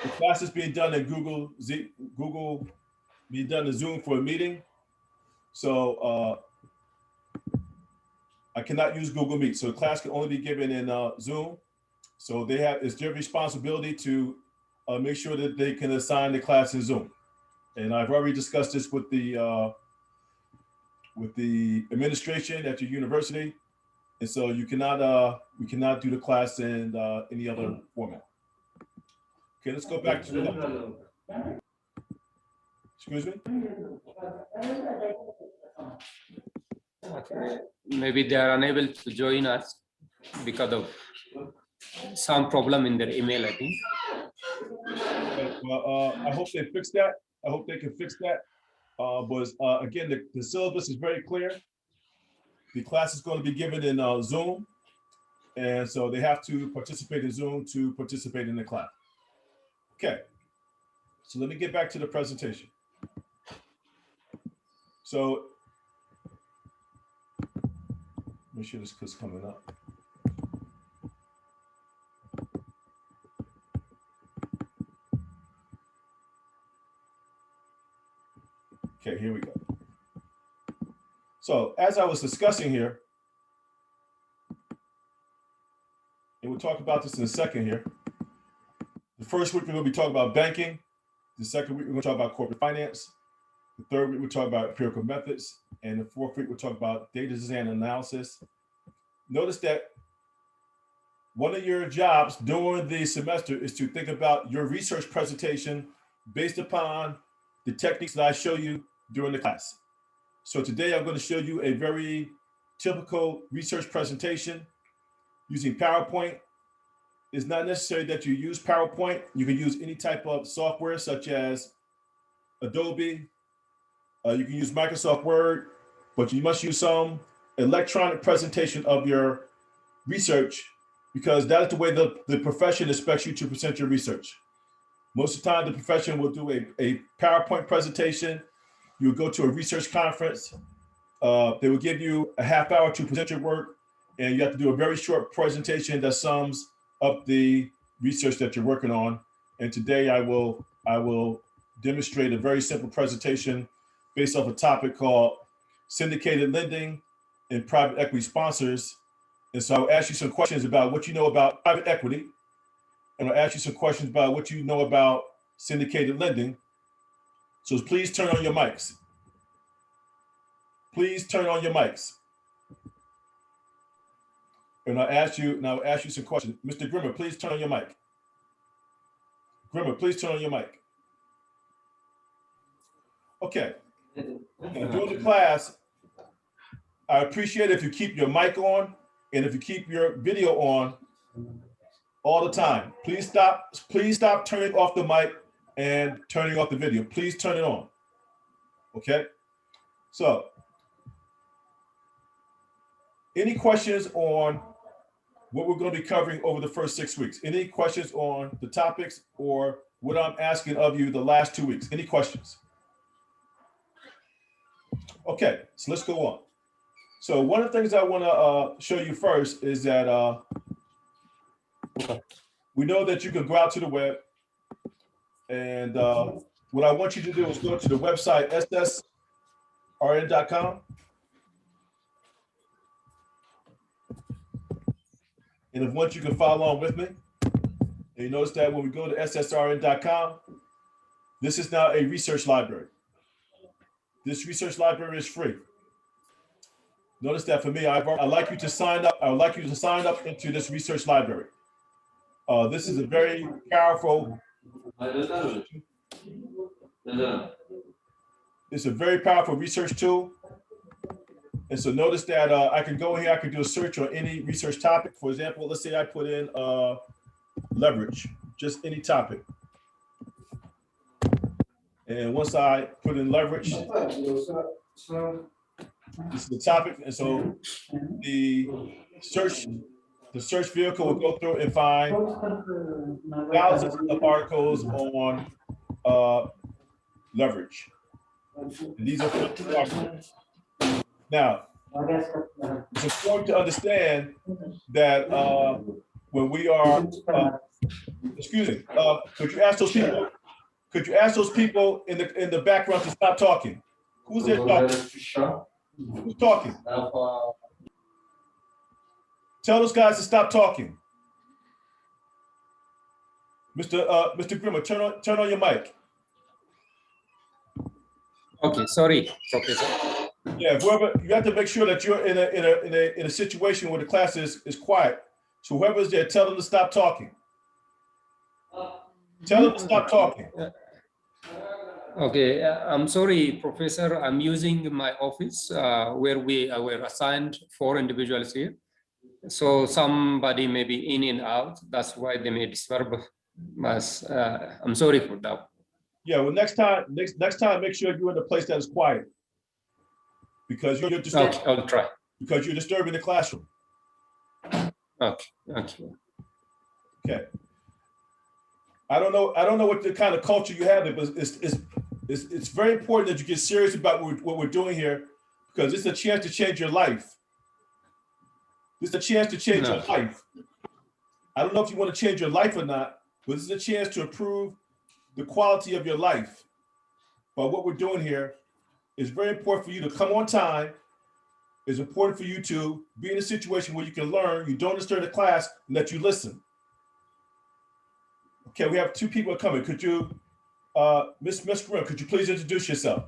The class is being done in Google being done in Zoom for a meeting. So I cannot use Google Meet. So the class can only be given in Zoom. So it's their responsibility to make sure that they can assign the class in Zoom. And I've already discussed this with the administration at your university. And so we cannot do the class in any other format. Okay, let's go back to the, excuse me? Maybe they are unable to join us because of some problem in their email, I think. Okay, well, I hope they fix that. I hope they can fix that. Again, the syllabus is very clear. The class is going to be given in Zoom. And so they have to participate in Zoom to participate in the class. Okay, so let me get back to the presentation. So make sure this is coming up. Okay, here we go. So as I was discussing here, and we'll talk about this in a second here. The first week, we're going to be talking about banking. The second week, we're going to talk about corporate finance. The third week, we'll talk about empirical methods. And the fourth week, we'll talk about data design and analysis. Notice that one of your jobs during the semester is to think about your research presentation based upon the techniques that I show you during the class. So today, I'm going to show you a very typical research presentation using PowerPoint. It's not necessary that you use PowerPoint. You can use any type of software such as Adobe. You can use Microsoft Word, but you must use some electronic presentation of your research because that is the way the profession expects you to present your research. Most of the time, the profession will do a PowerPoint presentation. You'll go to a research conference. They will give you a half hour to present your work, and you have to do a very short presentation that sums up the research that you're working on. And today I will demonstrate a very simple presentation based off a topic called syndicated lending and private equity sponsors. And so I'll ask you some questions about what you know about private equity. And I'll ask you some questions about what you know about syndicated lending. So please turn on your mics. Please turn on your mics. And I'll ask you some questions. Mr. Grimmer, please turn on your mic. Grimmer, please turn on your mic. Okay. Now, during the class, I appreciate if you keep your mic on and if you keep your video on all the time. Please stop turning off the mic and turning off the video. Please turn it on. Okay. So, any questions on what we're going to be covering over the first 6 weeks? Any questions on the topics or what I'm asking of you the last 2 weeks? Any questions? Okay, so let's go on. So one of the things I want to show you first is that we know that you can go out to the web, and what I want you to do is go to the website ssrn.com. And if once you can follow along with me, and you notice that when we go to ssrn.com, this is now a research library. This research library is free. Notice that for me, I'd like you to sign up. I would like you to sign up into this research library. This is a very powerful. It's a very powerful research tool. And so notice that I can go here, I can do a search on any research topic. For example, let's say I put in leverage, just any topic. And once I put in leverage, this is the topic. And so the search vehicle will go through and find thousands of articles on leverage. And these are articles. Now, it's important to understand that when we are, excuse me, could you ask those people, in the background to stop talking? Who's there talking? Who's talking? Tell those guys to stop talking. Mr. Grimmer, turn on your mic. Okay, sorry, Professor. Yeah, whoever, you have to make sure that you're in a situation where the class is quiet. So whoever's there, tell them to stop talking. Tell them to stop talking. Okay, I'm sorry, Professor. I'm using my office where we were assigned 4 individuals here. So somebody may be in and out. That's why they may disturb us. I'm sorry for that. Yeah, well, next time, make sure you're in a place that is quiet, because you're disturbing. Okay, I'll try. Because you're disturbing the classroom. Okay, okay. Okay. I don't know what the kind of culture you have, but it's very important that you get serious about what we're doing here, because it's a chance to change your life. It's a chance to change your life. I don't know if you want to change your life or not, but this is a chance to improve the quality of your life. But what we're doing here is very important for you to come on time. It's important for you to be in a situation where you can learn, you don't disturb the class, and that you listen. Okay, we have 2 people coming. Could you, Miss Grimm, could you please introduce yourself?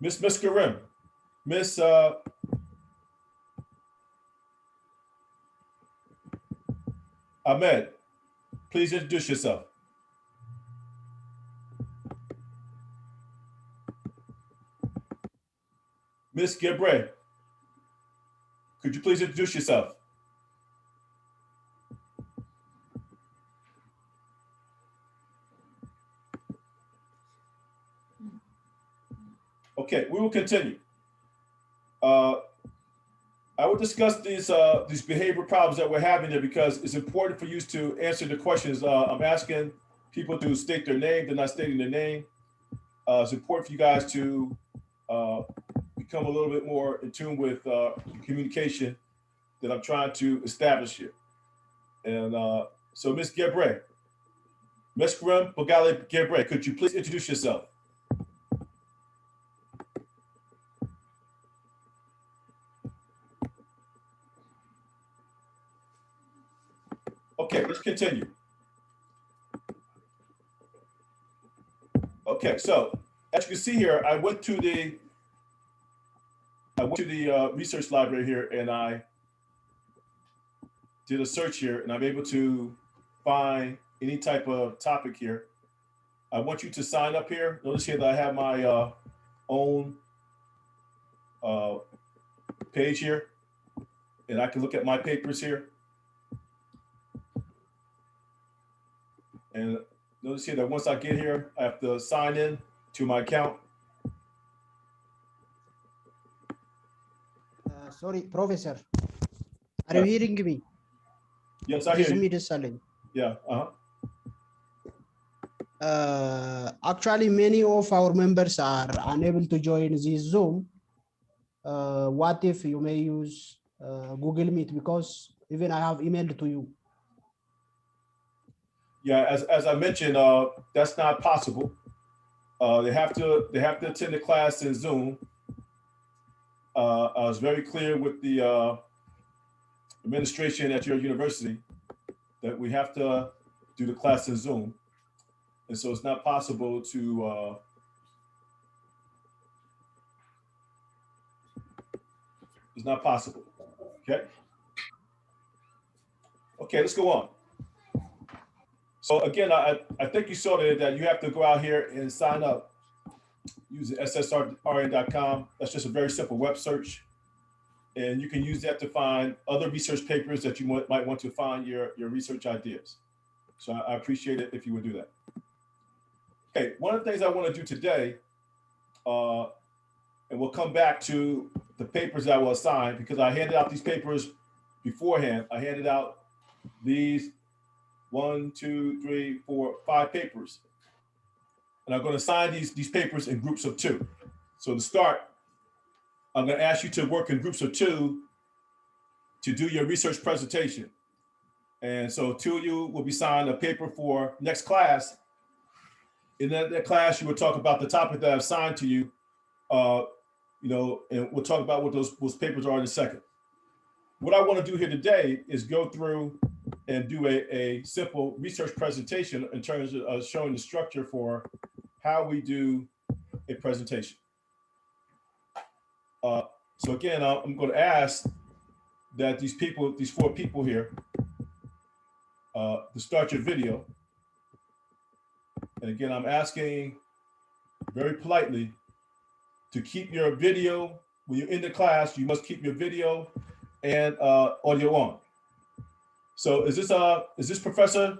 Miss Grimm, Miss Ahmed, please introduce yourself. Miss Gebre, could you please introduce yourself? Okay, we will continue. I will discuss these behavior problems that we're having there, because it's important for you to answer the questions. I'm asking people to state their name. They're not stating their name. It's important for you guys to become a little bit more in tune with the communication that I'm trying to establish here. And so Ms. Gebre, Ms. Grim Bogale Gebre, could you please introduce yourself? Okay, let's continue. Okay, so as you can see here, I went to the research library here, and I did a search here, and I'm able to find any type of topic here. I want you to sign up here. Notice here that I have my own page here, and I can look at my papers here. And notice here that once I get here, I have to sign in to my account. Sorry, Professor. Are you hearing me? Yes, I hear you. Yeah. Actually, many of our members are unable to join this Zoom. What if you may use Google Meet, because even I have emailed to you. Yeah, as I mentioned, that's not possible. They have to attend the class in Zoom. I was very clear with the administration at your university that we have to do the class in Zoom, and so it's not possible to. It's not possible. Okay. Okay, let's go on. So again, I think you saw that you have to go out here and sign up using ssrn.com. That's just a very simple web search. And you can use that to find other research papers that you might want to find your research ideas. So I appreciate it if you would do that. Okay, one of the things I want to do today, and we'll come back to the papers that I will assign, because I handed out these papers beforehand. I handed out these 1, 2, 3, 4, 5 papers. And I'm going to assign these papers in groups of 2. So to start, I'm going to ask you to work in groups of 2 to do your research presentation. And so two of you will be signing a paper for next class. In that class, you will talk about the topic that I've assigned to you, and we'll talk about what those papers are in a second. What I want to do here today is go through and do a simple research presentation in terms of showing the structure for how we do a presentation. So again, I'm going to ask that these four people here, to start your video. And again, I'm asking very politely to keep your video, when you're in the class, you must keep your video and audio on. So is this Professor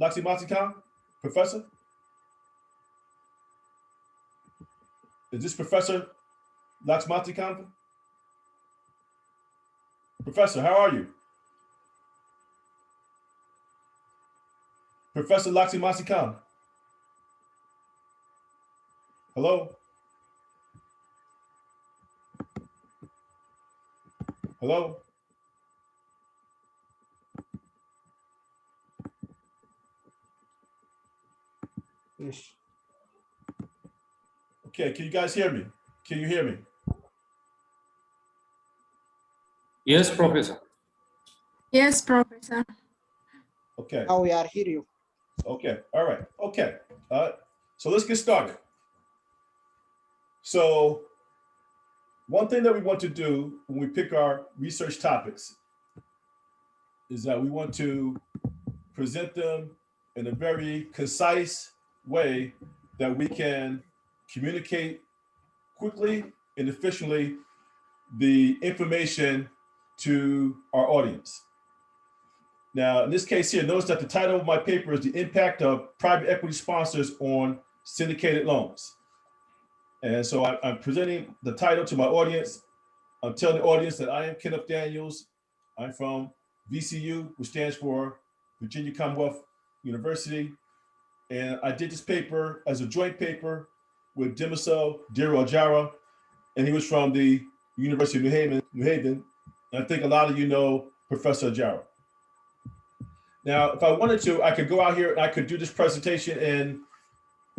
Laximatikan? Professor? Is this Professor Laximatikan? Professor, how are you? Professor Laximatikan. Hello? Hello? Yes. Okay, can you guys hear me? Can you hear me? Yes, Professor. Yes, Professor. Okay. Now we are hear you. Okay. All right. Okay. So let's get started. So one thing that we want to do when we pick our research topics is that we want to present them in a very concise way that we can communicate quickly and efficiently the information to our audience. Now, in this case here, notice that the title of my paper is The Impact of Private Equity Sponsors on Syndicated Loans. And so I'm presenting the title to my audience. I'm telling the audience that I am Kenneth Daniels. I'm from VCU, which stands for Virginia Commonwealth University. And I did this paper as a joint paper with Demiso Diro-Ajara, and he was from the University of New Haven. And I think a lot of you know Professor Ajara. Now, if I wanted to, I could go out here and I could do this presentation in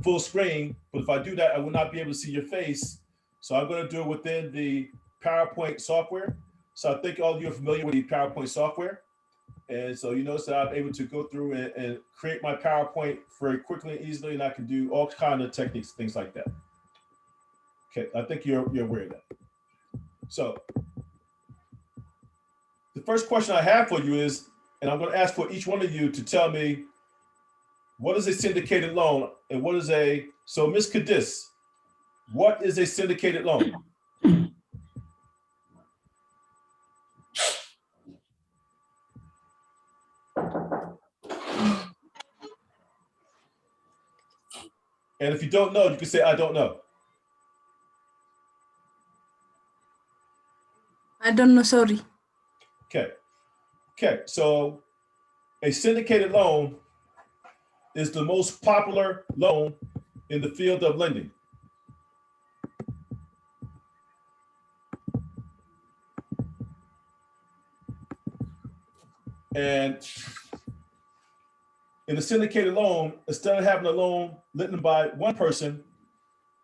full screen, but if I do that, I will not be able to see your face. So I'm going to do it within the PowerPoint software. So I think all of you are familiar with the PowerPoint software. And so you notice that I'm able to go through and create my PowerPoint very quickly and easily, and I can do all kinds of techniques, things like that. Okay, I think you're aware of that. So the first question I have for you is, and I'm going to ask for each one of you to tell me what is a syndicated loan and what is so Ms. Cadiz, what is a syndicated loan? And if you don't know, you can say, I don't know. I don't know, sorry. Okay, so a syndicated loan is the most popular loan in the field of lending. And in a syndicated loan, instead of having a loan written by one person,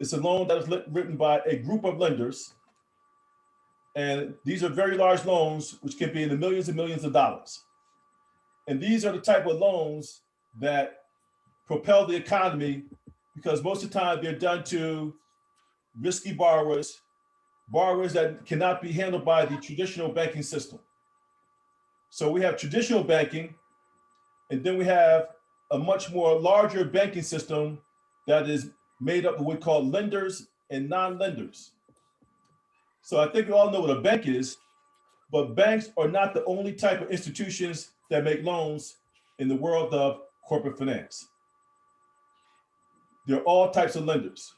it's a loan that is written by a group of lenders. And these are very large loans, which can be in the millions and millions of dollars. And these are the type of loans that propel the economy, because most of the time they're done to risky borrowers that cannot be handled by the traditional banking system. So we have traditional banking, and then we have a much more larger banking system that is made up of what we call lenders and non-lenders. So I think we all know what a bank is, but banks are not the only type of institutions that make loans in the world of corporate finance. There are all types of lenders.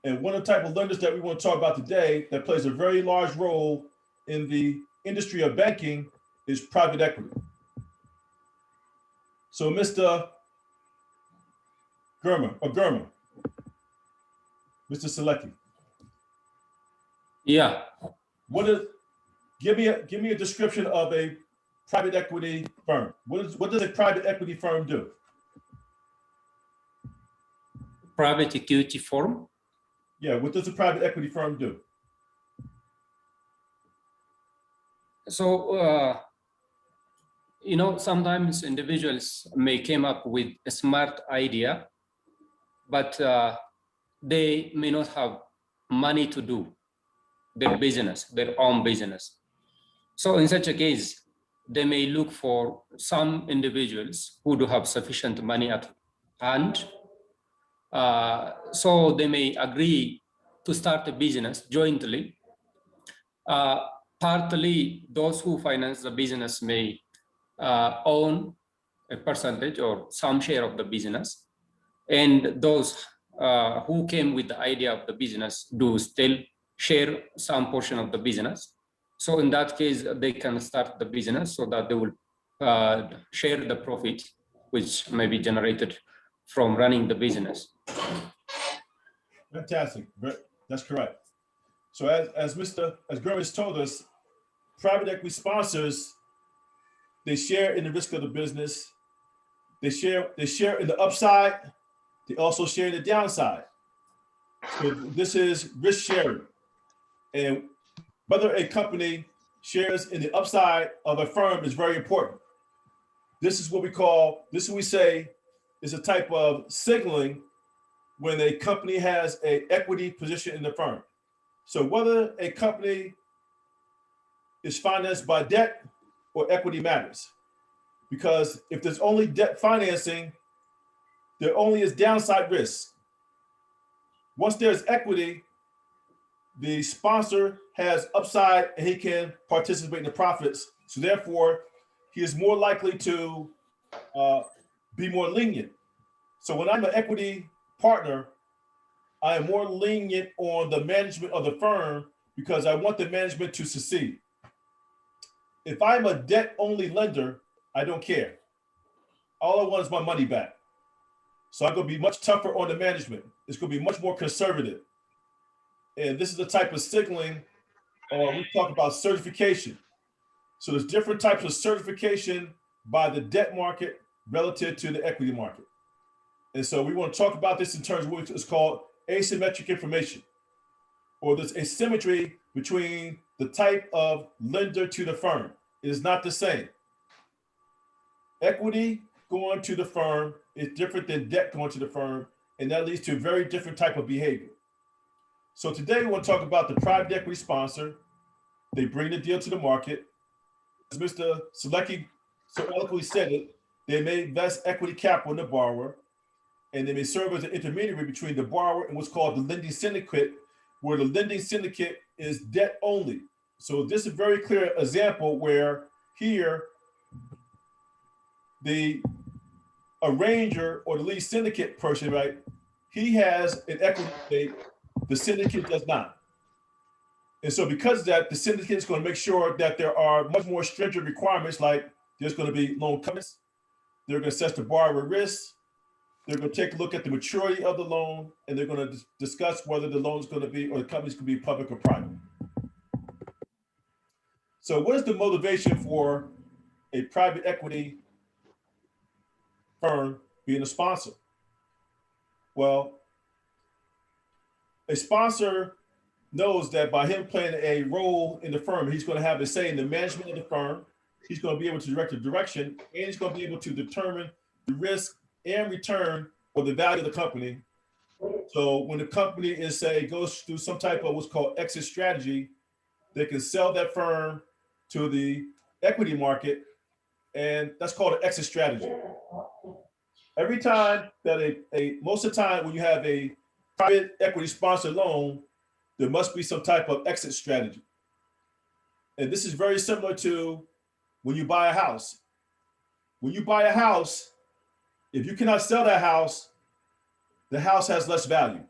And one of the type of lenders that we want to talk about today that plays a very large role in the industry of banking is private equity. So Mr. Germer, Mr. Selecki. Yeah. What Give me a description of a private equity firm. What does a private equity firm do? Private equity firm. Yeah, what does a private equity firm do? So, sometimes individuals may come up with a smart idea, but they may not have money to do their own business. So in such a case, they may look for some individuals who do have sufficient money at hand. So they may agree to start a business jointly. Partly, those who finance the business may own a percentage or some share of the business, and those who came with the idea of the business do still share some portion of the business. So in that case, they can start the business so that they will share the profit which may be generated from running the business. Fantastic. That's correct. So as Gurvis told us, private equity sponsors, they share in the risk of the business. They share in the upside. They also share in the downside. So this is risk sharing. And whether a company shares in the upside of a firm is very important. This is what we say is a type of signaling when a company has an equity position in the firm. So whether a company is financed by debt or equity matters. Because if there's only debt financing, there only is downside risk. Once there's equity, the sponsor has upside and he can participate in the profits. So therefore, he is more likely to be more lenient. So when I'm an equity partner, I am more lenient on the management of the firm because I want the management to succeed. If I'm a debt-only lender, I don't care. All I want is my money back. So I'm going to be much tougher on the management. It's going to be much more conservative. And this is the type of signaling we talk about certification. So there's different types of certification by the debt market relative to the equity market. And so we want to talk about this in terms of what is called asymmetric information, or there's asymmetry between the type of lender to the firm. It is not the same. Equity going to the firm is different than debt going to the firm, and that leads to a very different type of behavior. So today we want to talk about the private equity sponsor. They bring the deal to the market. As Mr. Selecki so eloquently said it, they may invest equity capital in the borrower, and they may serve as an intermediary between the borrower and what's called the lending syndicate, where the lending syndicate is debt only. So this is a very clear example where here, the arranger or the lead syndicate person, right, he has an equity stake, the syndicate does not. And so because of that, the syndicate is going to make sure that there are much more stringent requirements, like there's going to be loan covenants, they're going to assess the borrower risk, they're going to take a look at the maturity of the loan, and they're going to discuss whether the loan is going to be, or the company's going to be public or private. So what is the motivation for a private equity firm being a sponsor? Well, a sponsor knows that by him playing a role in the firm, he's going to have a say in the management of the firm. He's going to be able to direct the direction, and he's going to be able to determine the risk and return or the value of the company. So when the company is, say, goes through some type of what's called exit strategy, they can sell that firm to the equity market, and that's called an exit strategy. Every time that most of the time when you have a private equity sponsored loan, there must be some type of exit strategy. And this is very similar to when you buy a house. When you buy a house, if you cannot sell that house, the house has less value.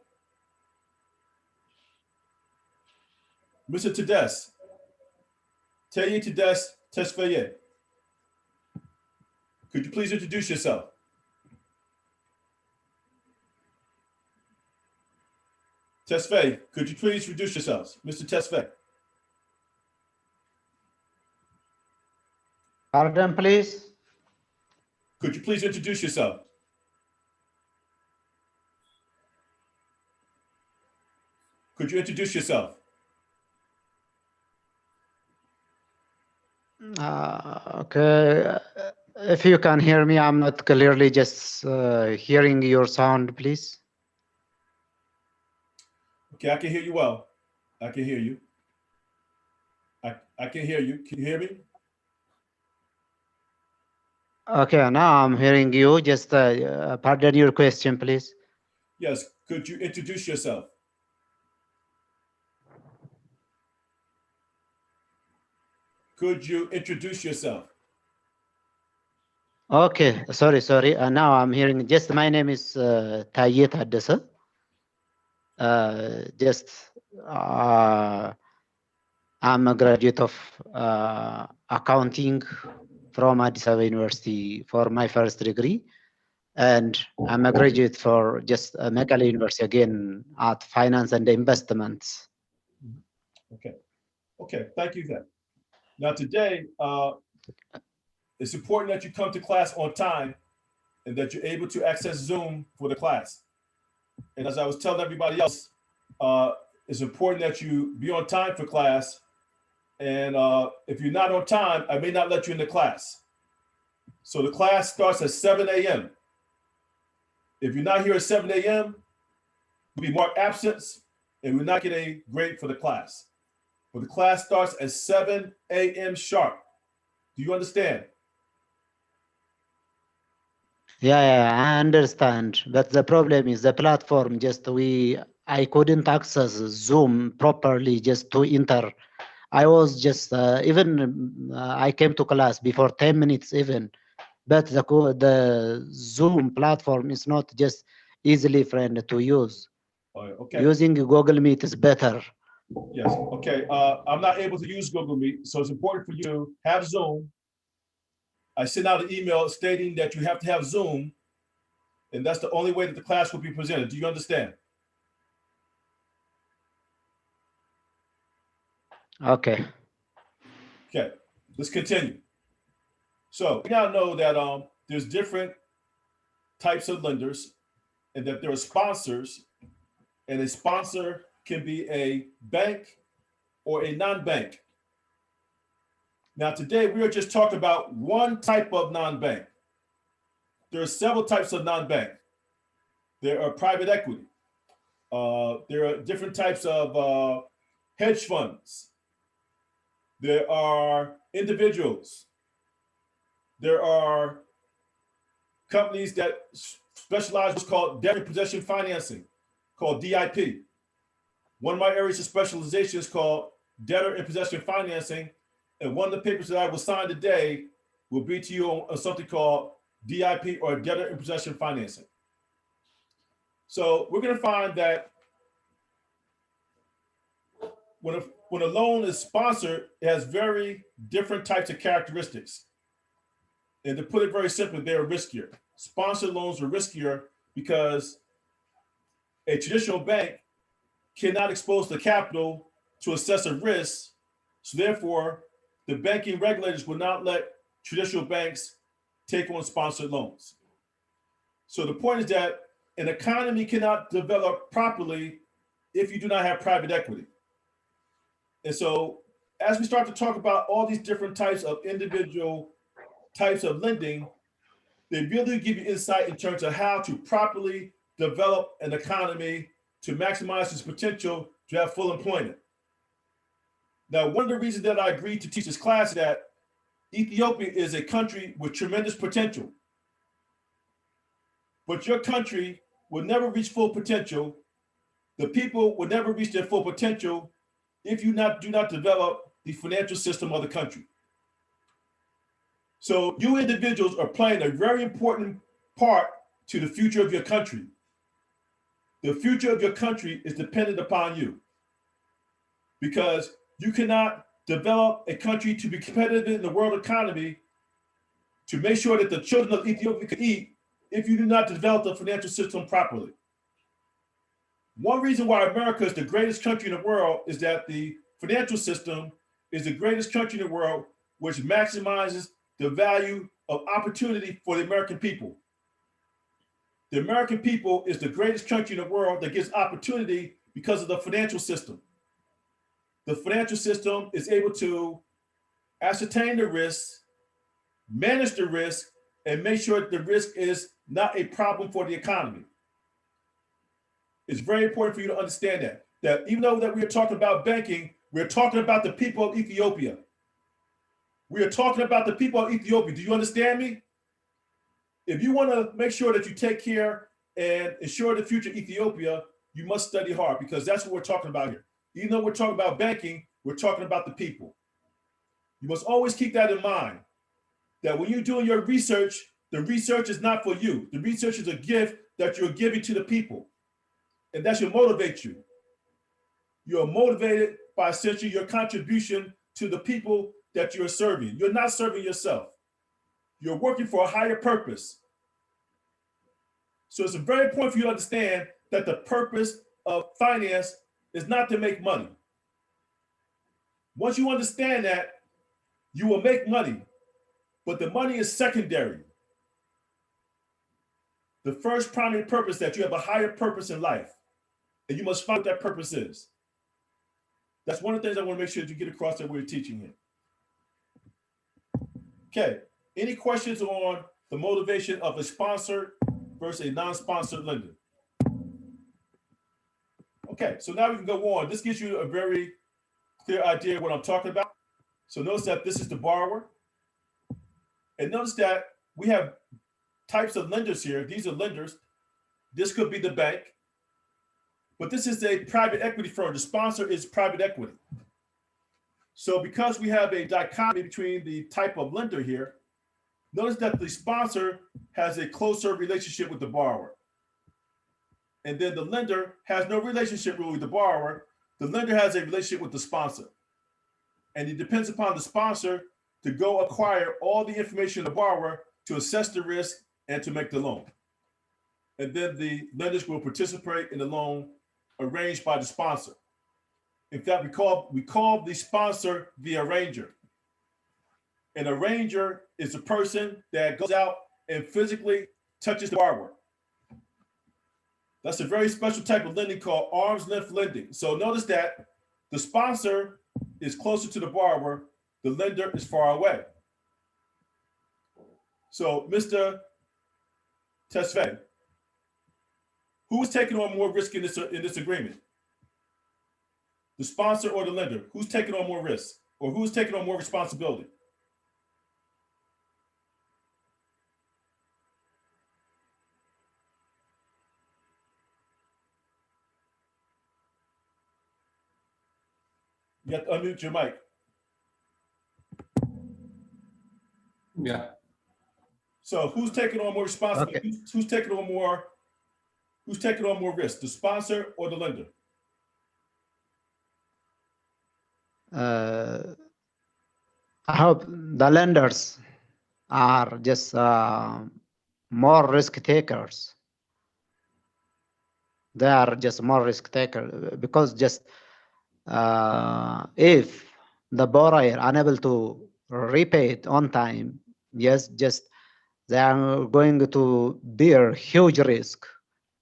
Mr. Tedesque, Taye Tedesque Tesfaye, could you please introduce yourself? Tesfaye, could you please introduce yourselves? Mr. Tesfaye. Pardon, please. Could you please introduce yourself? Could you introduce yourself? Okay. If you can hear me, I'm not clearly just hearing your sound, please. Okay, I can hear you well. I can hear you. I can hear you. Can you hear me? Okay, now I'm hearing you. Just pardon your question, please. Yes. Could you introduce yourself? Could you introduce yourself? Okay, sorry. Now I'm hearing. Just my name is Taye Taddese. I'm a graduate of accounting from Addis Ababa University for my first degree, and I'm a graduate for just Mekelle University again at finance and investments. Okay. Thank you then. Now today, it's important that you come to class on time and that you're able to access Zoom for the class. And as I was telling everybody else, it's important that you be on time for class. And if you're not on time, I may not let you in the class. So the class starts at 7 a.m. If you're not here at 7 a.m., you'll be marked absence and we'll not get a grade for the class. But the class starts at 7 a.m. sharp. Do you understand? Yeah, I understand. But the problem is the platform. I couldn't access Zoom properly just to enter. I was just I came to class before 10 minutes even, but the Zoom platform is not just easily friendly to use. Okay. Using Google Meet is better. Yes. Okay. I'm not able to use Google Meet, so it's important for you to have Zoom. I sent out an email stating that you have to have Zoom, and that's the only way that the class will be presented. Do you understand? Okay. Okay. Let's continue. So we now know that there's different types of lenders, and that there are sponsors, and a sponsor can be a bank or a non-bank. Now, today we are just talking about one type of non-bank. There are several types of non-bank. There are private equity. There are different types of hedge funds. There are individuals. There are companies that specialize in what's called debtor in possession financing, called DIP. One of my areas of specialization is called debtor in possession financing. And one of the papers that I will sign today will be to you on something called DIP, or debtor in possession financing. So we're going to find that when a loan is sponsored, it has very different types of characteristics. And to put it very simply, they're riskier. Sponsored loans are riskier because a traditional bank cannot expose the capital to excessive risk. So therefore, the banking regulators will not let traditional banks take on sponsored loans. So the point is that an economy cannot develop properly if you do not have private equity. And so as we start to talk about all these different types of individual types of lending, they really give you insight in terms of how to properly develop an economy to maximize its potential to have full employment. Now, one of the reasons that I agreed to teach this class is that Ethiopia is a country with tremendous potential. But your country will never reach full potential. The people will never reach their full potential if you do not develop the financial system of the country. So you individuals are playing a very important part to the future of your country. The future of your country is dependent upon you, because you cannot develop a country to be competitive in the world economy to make sure that the children of Ethiopia can eat if you do not develop the financial system properly. One reason why America is the greatest country in the world is that the financial system is the greatest country in the world, which maximizes the value of opportunity for the American people. The American people is the greatest country in the world that gives opportunity because of the financial system. The financial system is able to ascertain the risk, manage the risk, and make sure that the risk is not a problem for the economy. It's very important for you to understand that even though that we are talking about banking, we're talking about the people of Ethiopia. We are talking about the people of Ethiopia. Do you understand me? If you want to make sure that you take care and ensure the future of Ethiopia, you must study hard, because that's what we're talking about here. Even though we're talking about banking, we're talking about the people. You must always keep that in mind, that when you're doing your research, the research is not for you. The research is a gift that you're giving to the people. And that should motivate you. You're motivated by essentially your contribution to the people that you're serving. You're not serving yourself. You're working for a higher purpose. So it's very important for you to understand that the purpose of finance is not to make money. Once you understand that, you will make money, but the money is secondary. The first primary purpose is that you have a higher purpose in life, and you must find what that purpose is. That's one of the things I want to make sure that you get across that we're teaching here. Okay, any questions on the motivation of a sponsored versus a non-sponsored lender? Okay, so now we can go on. This gives you a very clear idea of what I'm talking about. So notice that this is the borrower. And notice that we have types of lenders here. These are lenders. This could be the bank. But this is a private equity firm. The sponsor is private equity. So because we have a dichotomy between the type of lender here, notice that the sponsor has a closer relationship with the borrower. And then the lender has no relationship really with the borrower. The lender has a relationship with the sponsor. And it depends upon the sponsor to go acquire all the information of the borrower to assess the risk and to make the loan. And then the lenders will participate in the loan arranged by the sponsor. In fact, we call the sponsor the arranger. An arranger is a person that goes out and physically touches the borrower. That's a very special type of lending called arm's length lending. So notice that the sponsor is closer to the borrower, the lender is far away. So Mr. Tesfaye, who is taking on more risk in this agreement? The sponsor or the lender? Who's taking on more risk, or who's taking on more responsibility? You have to unmute your mic. Yeah. So who's taking on more responsibility? Okay. Who's taking on more? Who's taking on more risk? The sponsor or the lender? I hope the lenders are just more risk takers. They are just more risk takers, because just if the borrower unable to repay it on time, yes, just they are going to bear huge risk.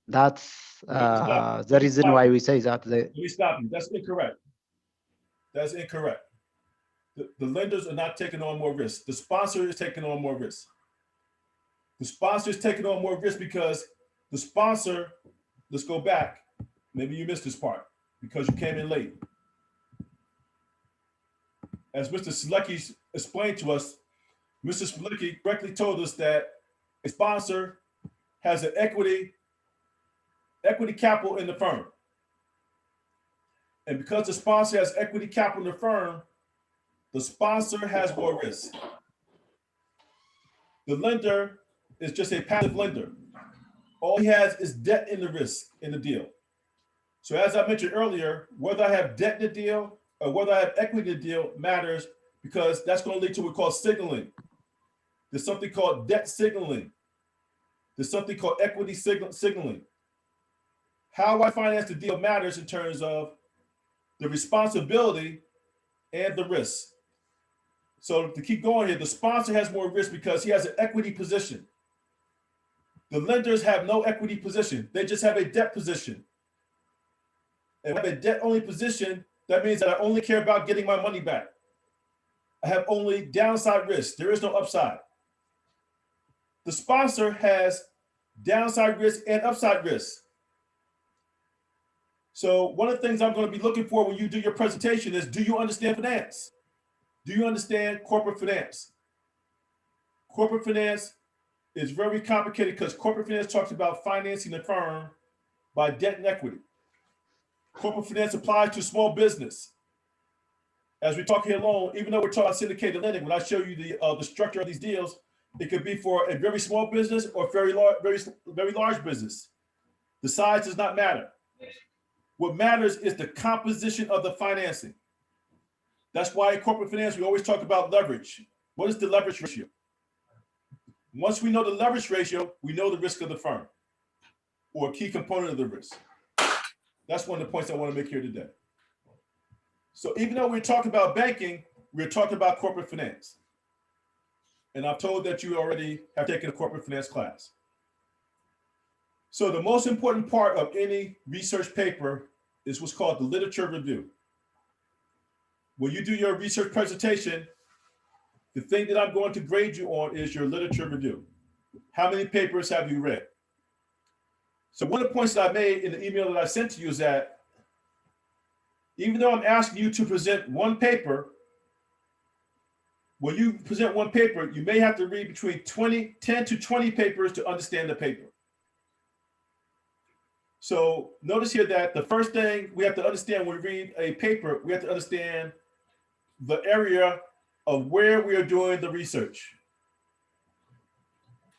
That's the reason why we say that. Let me stop you. That's incorrect. That's incorrect. The lenders are not taking on more risk. The sponsor is taking on more risk. The sponsor is taking on more risk because the sponsor, let's go back. Maybe you missed this part because you came in late. As Mr. Selecki explained to us, Mr. Selecki correctly told us that a sponsor has an equity capital in the firm. And because the sponsor has equity capital in the firm, the sponsor has more risk. The lender is just a passive lender. All he has is debt in the risk in the deal. So as I mentioned earlier, whether I have debt in the deal or whether I have equity in the deal matters, because that's going to lead to what we call signaling. There's something called debt signaling. There's something called equity signaling. How I finance the deal matters in terms of the responsibility and the risk. So to keep going here, the sponsor has more risk because he has an equity position. The lenders have no equity position. They just have a debt position. And with a debt-only position, that means that I only care about getting my money back. I have only downside risk. There is no upside. The sponsor has downside risk and upside risk. So one of the things I'm going to be looking for when you do your presentation is, do you understand finance? Do you understand corporate finance? Corporate finance is very complicated because corporate finance talks about financing the firm by debt and equity. Corporate finance applies to small business. As we talk here alone, even though we're talking about syndicated lending, when I show you the structure of these deals, it could be for a very small business or very large business. The size does not matter. What matters is the composition of the financing. That's why in corporate finance, we always talk about leverage. What is the leverage ratio? Once we know the leverage ratio, we know the risk of the firm or a key component of the risk. That's one of the points I want to make here today. So even though we're talking about banking, we're talking about corporate finance. And I'm told that you already have taken a corporate finance class. So the most important part of any research paper is what's called the literature review. When you do your research presentation, the thing that I'm going to grade you on is your literature review. How many papers have you read? So one of the points that I made in the email that I sent to you is that even though I'm asking you to present one paper, when you present one paper, you may have to read between 10 to 20 papers to understand the paper. So notice here that the first thing we have to understand when we read a paper, we have to understand the area of where we are doing the research.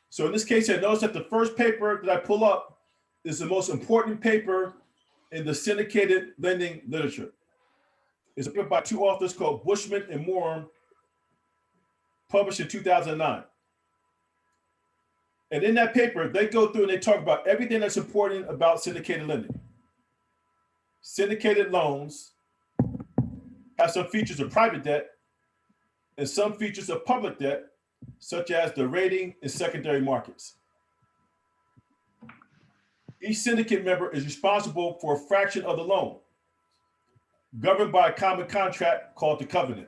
So in this case here, notice that the first paper that I pull up is the most important paper in the syndicated lending literature. It's a paper by two authors called Bushman and Moore, published in 2009. And in that paper, they go through and they talk about everything that's important about syndicated lending. Syndicated loans have some features of private debt and some features of public debt, such as the rating and secondary markets. Each syndicate member is responsible for a fraction of the loan, governed by a common contract called the covenant.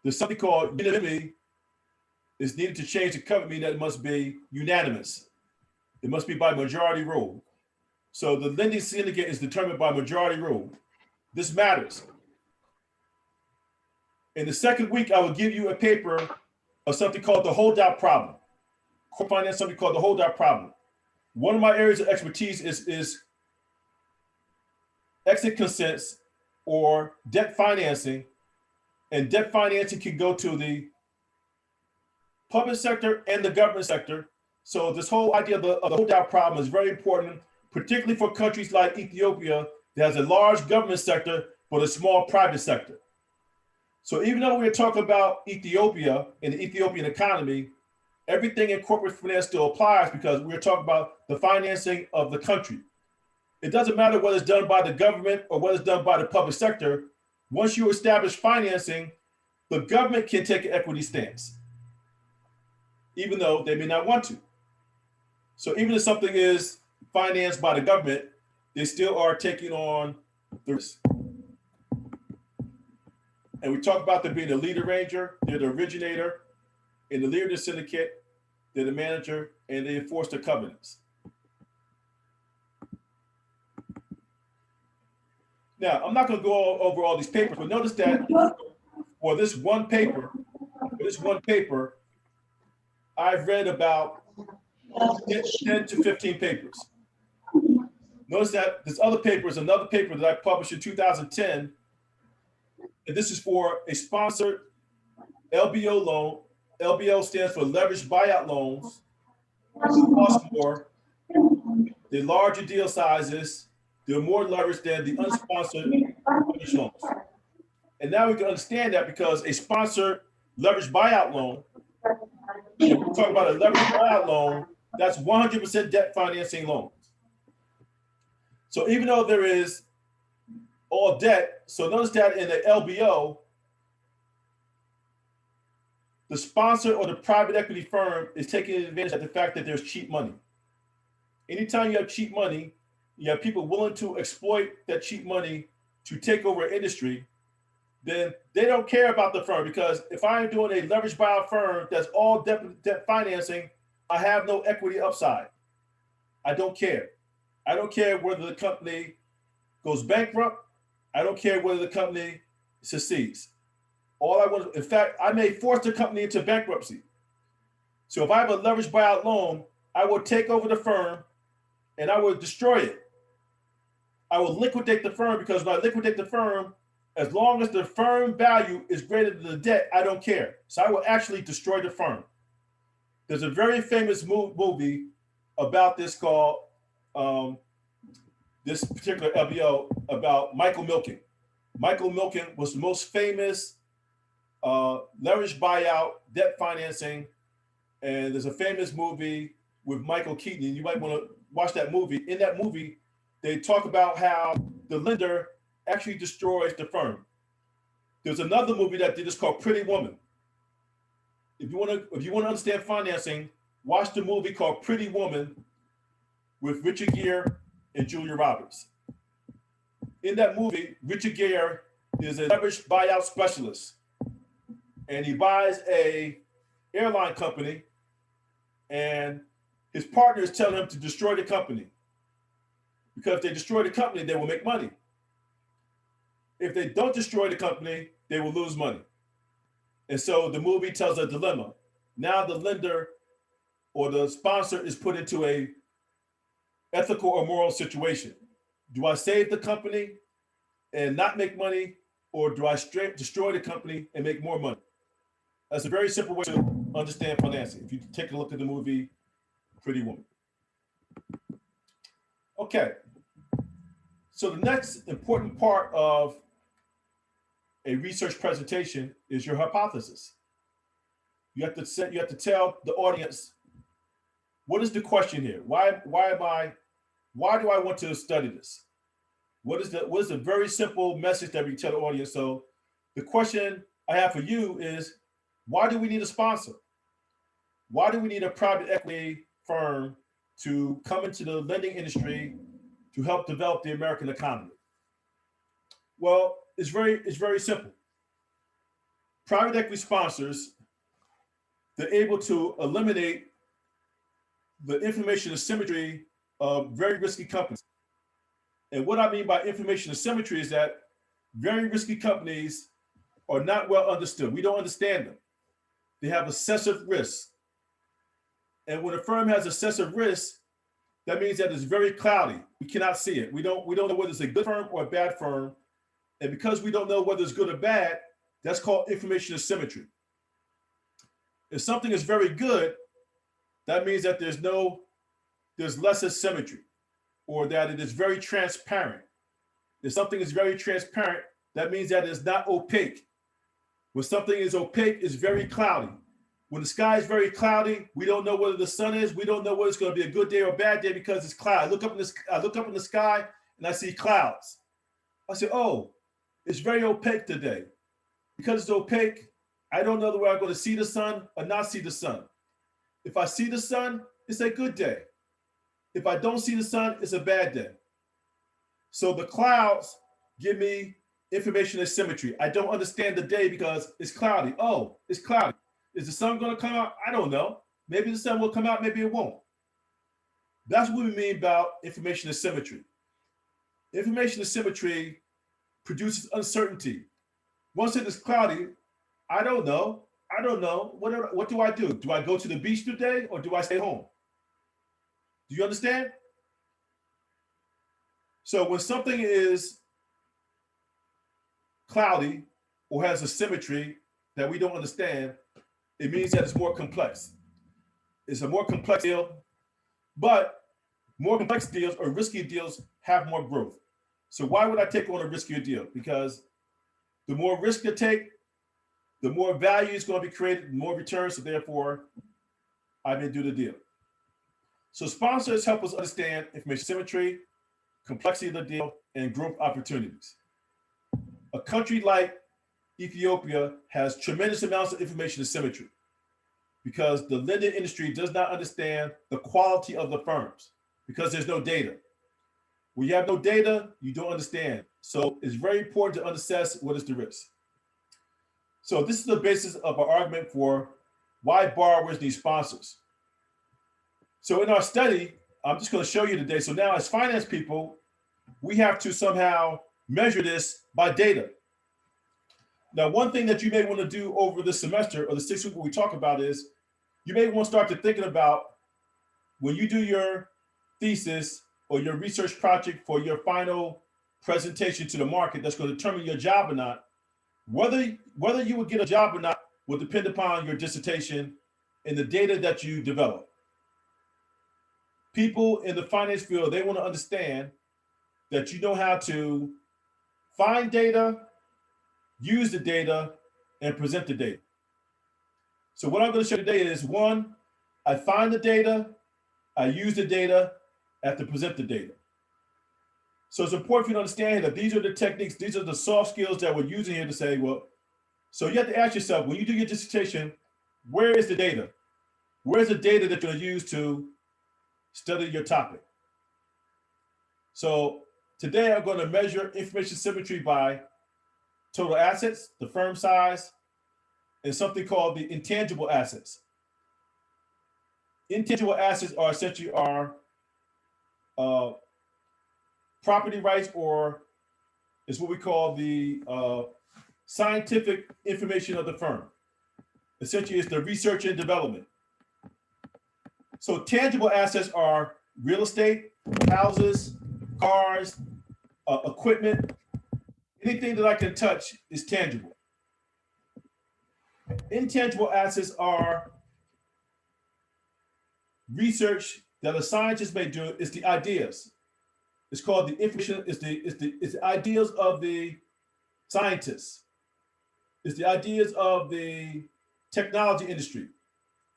There's something called unanimity is needed to change the covenant, meaning that it must be unanimous. It must be by majority rule. So the lending syndicate is determined by majority rule. This matters. In the second week, I will give you a paper of something called the holdout problem. Corporate finance, something called the holdout problem. One of my areas of expertise is exit consents or debt financing. And debt financing can go to the public sector and the government sector. So this whole idea of the holdout problem is very important, particularly for countries like Ethiopia that has a large government sector, but a small private sector. So even though we're talking about Ethiopia and the Ethiopian economy, everything in corporate finance still applies because we're talking about the financing of the country. It doesn't matter whether it's done by the government or whether it's done by the public sector. Once you establish financing, the government can take an equity stance, even though they may not want to. So even if something is financed by the government, they still are taking on the risk. And we talk about them being the lead arranger, they're the originator, and the leader of the syndicate, they're the manager, and they enforce the covenants. Now, I'm not going to go over all these papers, but notice that for this one paper, I've read about 10 to 15 papers. Notice that this other paper is another paper that I published in 2010, and this is for a sponsored LBO loan. LBO stands for leveraged buyout loans. They cost more, the larger deal sizes, they're more leveraged than the unsponsored leveraged loans. And now we can understand that because a sponsored leveraged buyout loan, if we're talking about a leveraged buyout loan, that's 100% debt financing loans. So even though there is all debt, so notice that in the LBO, the sponsor or the private equity firm is taking advantage of the fact that there's cheap money. Anytime you have cheap money, you have people willing to exploit that cheap money to take over an industry, then they don't care about the firm, because if I am doing a leveraged buyout firm that's all debt financing, I have no equity upside. I don't care. I don't care whether the company goes bankrupt. I don't care whether the company succeeds. All I want, in fact, I may force the company into bankruptcy. So if I have a leveraged buyout loan, I will take over the firm and I will destroy it. I will liquidate the firm, because when I liquidate the firm, as long as the firm value is greater than the debt, I don't care. So I will actually destroy the firm. There's a very famous movie about this called, this particular LBO, about Michael Milken. Michael Milken was the most famous leveraged buyout debt financing. And there's a famous movie with Michael Keaton. You might want to watch that movie. In that movie, they talk about how the lender actually destroys the firm. There's another movie that did this called Pretty Woman. If you want to understand financing, watch the movie called Pretty Woman with Richard Gere and Julia Roberts. In that movie, Richard Gere is a leveraged buyout specialist, and he buys a airline company, and his partners tell him to destroy the company, because if they destroy the company, they will make money. If they don't destroy the company, they will lose money. And so the movie tells a dilemma. Now the lender or the sponsor is put into a ethical or moral situation. Do I save the company and not make money, or do I straight destroy the company and make more money? That's a very simple way to understand financing. If you take a look at the movie Pretty Woman. Okay. So the next important part of a research presentation is your hypothesis. You have to tell the audience, what is the question here? Why do I want to study this? What is the very simple message that we tell the audience? So the question I have for you is, why do we need a sponsor? Why do we need a private equity firm to come into the lending industry to help develop the American economy? Well, it's very simple. Private equity sponsors, they're able to eliminate the information asymmetry of very risky companies. And what I mean by information asymmetry is that very risky companies are not well understood. We don't understand them. They have excessive risk. And when a firm has excessive risk, that means that it's very cloudy. We cannot see it. We don't know whether it's a good firm or a bad firm. And because we don't know whether it's good or bad, that's called information asymmetry. If something is very good, that means that there's less asymmetry, or that it is very transparent. If something is very transparent, that means that it's not opaque. When something is opaque, it's very cloudy. When the sky is very cloudy, we don't know whether the sun is. We don't know whether it's going to be a good day or a bad day because it's cloudy. I look up in the sky and I see clouds. I say, oh, it's very opaque today. Because it's opaque, I don't know whether I'm going to see the sun or not see the sun. If I see the sun, it's a good day. If I don't see the sun, it's a bad day. So the clouds give me information asymmetry. I don't understand the day because it's cloudy. Oh, it's cloudy. Is the sun going to come out? I don't know. Maybe the sun will come out, maybe it won't. That's what we mean about information asymmetry. Information asymmetry produces uncertainty. Once it is cloudy, I don't know. What do I do? Do I go to the beach today or do I stay home? Do you understand? So when something is cloudy or has a symmetry that we don't understand, it means that it's more complex. It's a more complex deal, but more complex deals or risky deals have more growth. So why would I take on a riskier deal? Because the more risk you take, the more value is going to be created, the more returns, so therefore I may do the deal. So sponsors help us understand information symmetry, complexity of the deal, and growth opportunities. A country like Ethiopia has tremendous amounts of information asymmetry. because the lending industry does not understand the quality of the firms because there's no data. When you have no data, you don't understand. So it's very important to assess what is the risk. So this is the basis of our argument for why borrowers need sponsors. So in our study, I'm just going to show you today. So now as finance people, we have to somehow measure this by data. Now, one thing that you may want to do over this semester or the 6 weeks we talk about is you may want to start to thinking about when you do your thesis or your research project for your final presentation to the market that's going to determine your job or not, whether you will get a job or not will depend upon your dissertation and the data that you develop. People in the finance field, they want to understand that you know how to find data, use the data, and present the data. So what I'm going to show you today is, one, I find the data, I use the data, I have to present the data. So it's important for you to understand that these are the techniques, these are the soft skills that we're using here to say, well, so you have to ask yourself, when you do your dissertation, where is the data? Where's the data that you're going to use to study your topic? So today I'm going to measure information symmetry by total assets, the firm size, and something called the intangible assets. Intangible assets are essentially our property rights, or is what we call the scientific information of the firm. Essentially, it's the research and development. So tangible assets are real estate, houses, cars, equipment. Anything that I can touch is tangible. Intangible assets are research that a scientist may do. It's the ideas. It's called the information. It's the ideas of the scientists. It's the ideas of the technology industry,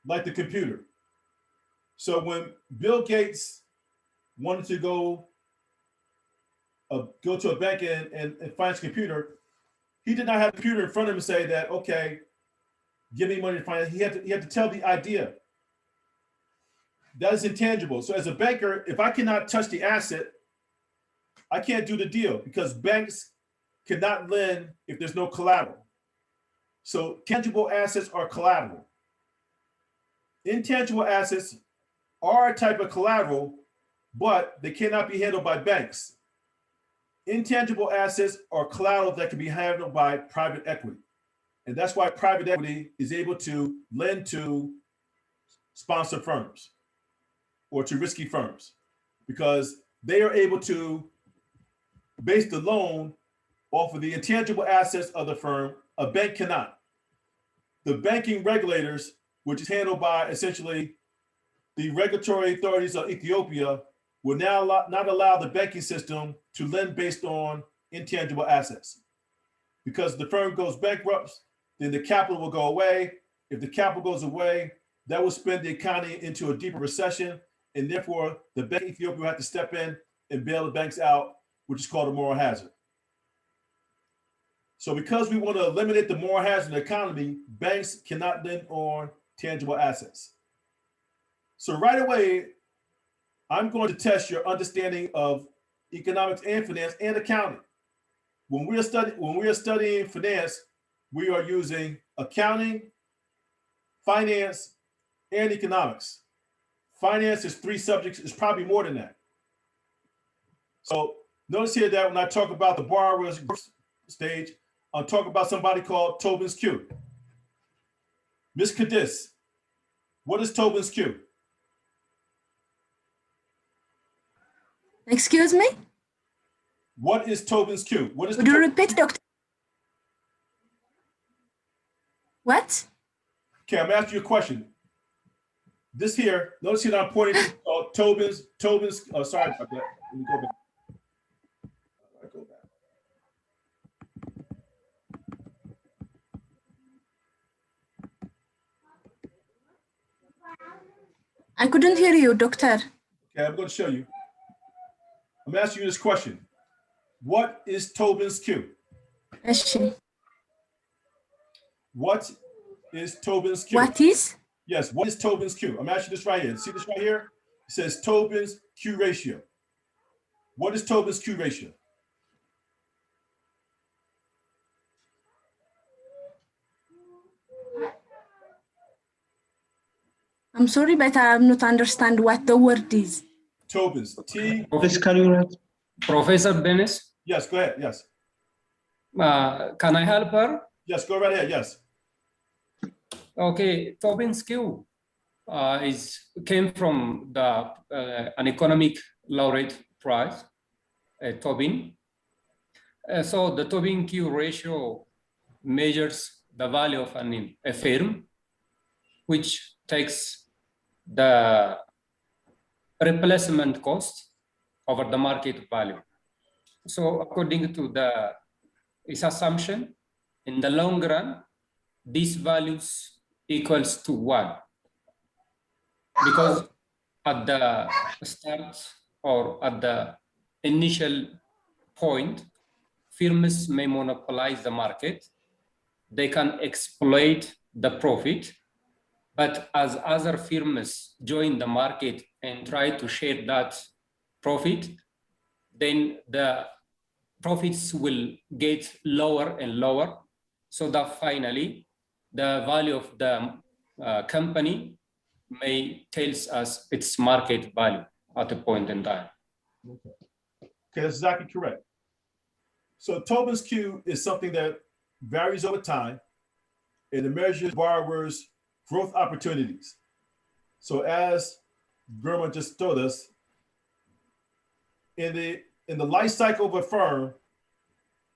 like the computer. So when Bill Gates wanted to go to a bank and finance a computer, he did not have a computer in front of him and say that, okay, give me money to finance. He had to tell the idea. That is intangible. So as a banker, if I cannot touch the asset, I can't do the deal because banks cannot lend if there's no collateral. So tangible assets are collateral. Intangible assets are a type of collateral, but they cannot be handled by banks. Intangible assets are collateral that can be handled by private equity. And that's why private equity is able to lend to sponsor firms or to risky firms, because they are able to base the loan off of the intangible assets of the firm. A bank cannot. The banking regulators, which is handled by essentially the regulatory authorities of Ethiopia, will now not allow the banking system to lend based on intangible assets. Because if the firm goes bankrupt, then the capital will go away. If the capital goes away, that will spin the economy into a deeper recession, and therefore the Bank of Ethiopia will have to step in and bail the banks out, which is called a moral hazard. So because we want to eliminate the moral hazard in the economy, banks cannot lend on tangible assets. So right away, I'm going to test your understanding of economics and finance and accounting. When we are studying finance, we are using accounting, finance, and economics. Finance is 3 subjects, it's probably more than that. So notice here that when I talk about the borrower's stage, I'm talking about somebody called Tobin's Q. Ms. Cadiz, what is Tobin's Q? Excuse me? What is Tobin's Q? What is Would you repeat, Doctor? What? Okay, I'm asking you a question. This here, notice here that I'm pointing to Tobin's, sorry about that. Let me go back. I couldn't hear you, Doctor. Okay, I'm going to show you. I'm asking you this question. What is Tobin's Q? እሺ. What is Tobin's Q? What is? Yes, what is Tobin's Q? I'm asking this right here. See this right here? It says Tobin's Q ratio. What is Tobin's Q ratio? I'm sorry, but I'm not understand what the word is. Tobin's T. Please, can you write? Professor Dennis, Yes, go ahead. Yes. can I help her? Yes, go right ahead. Yes. Okay, Tobin's Q came from the an economic laureate prize, Tobin. So the Tobin Q ratio measures the value of a firm, which takes the replacement cost over the market value. So according to its assumption, in the long run, these values equals to 1. Because at the start or at the initial point, firms may monopolize the market. They can exploit the profit. But as other firms join the market and try to share that profit, then the profits will get lower and lower, so that finally the value of the company may tells us its market value at a point in time. Okay, that's exactly correct. So Tobin's Q is something that varies over time, and it measures borrowers' growth opportunities. So as Burma just told us, in the life cycle of a firm,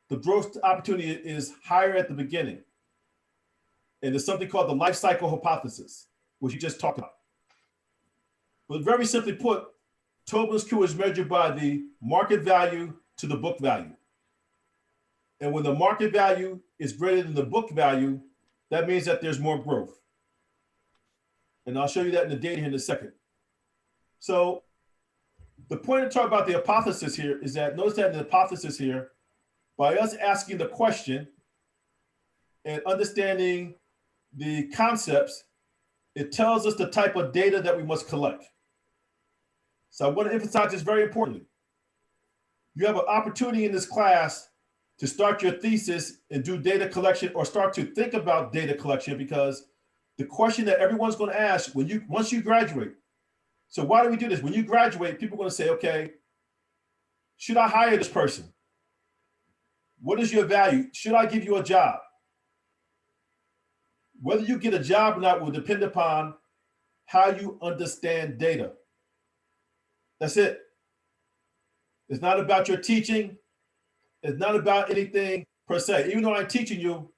the growth opportunity is higher at the beginning. And there's something called the life cycle hypothesis, which you just talked about. But very simply put, Tobin's Q is measured by the market value to the book value. And when the market value is greater than the book value, that means that there's more growth. And I'll show you that in the data here in a second. So the point to talk about the hypothesis here is that notice that in the hypothesis here, by us asking the question and understanding the concepts, it tells us the type of data that we must collect. So I want to emphasize this very importantly. You have an opportunity in this class to start your thesis and do data collection, or start to think about data collection, because the question that everyone's going to ask once you graduate. So why do we do this? When you graduate, people are going to say, okay, should I hire this person? What is your value? Should I give you a job? Whether you get a job or not will depend upon how you understand data. That's it. It's not about your teaching. It's not about anything per se. Even though I'm teaching you,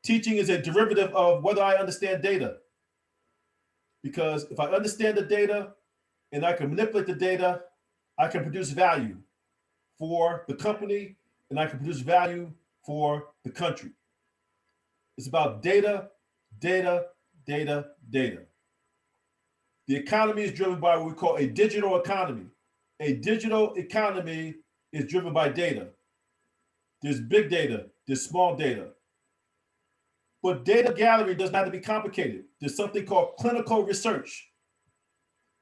teaching is a derivative of whether I understand data. Because if I understand the data and I can manipulate the data, I can produce value for the company and I can produce value for the country. It's about data, data, data, data. The economy is driven by what we call a digital economy. A digital economy is driven by data. There's big data, there's small data. But data gathering doesn't have to be complicated. There's something called clinical research.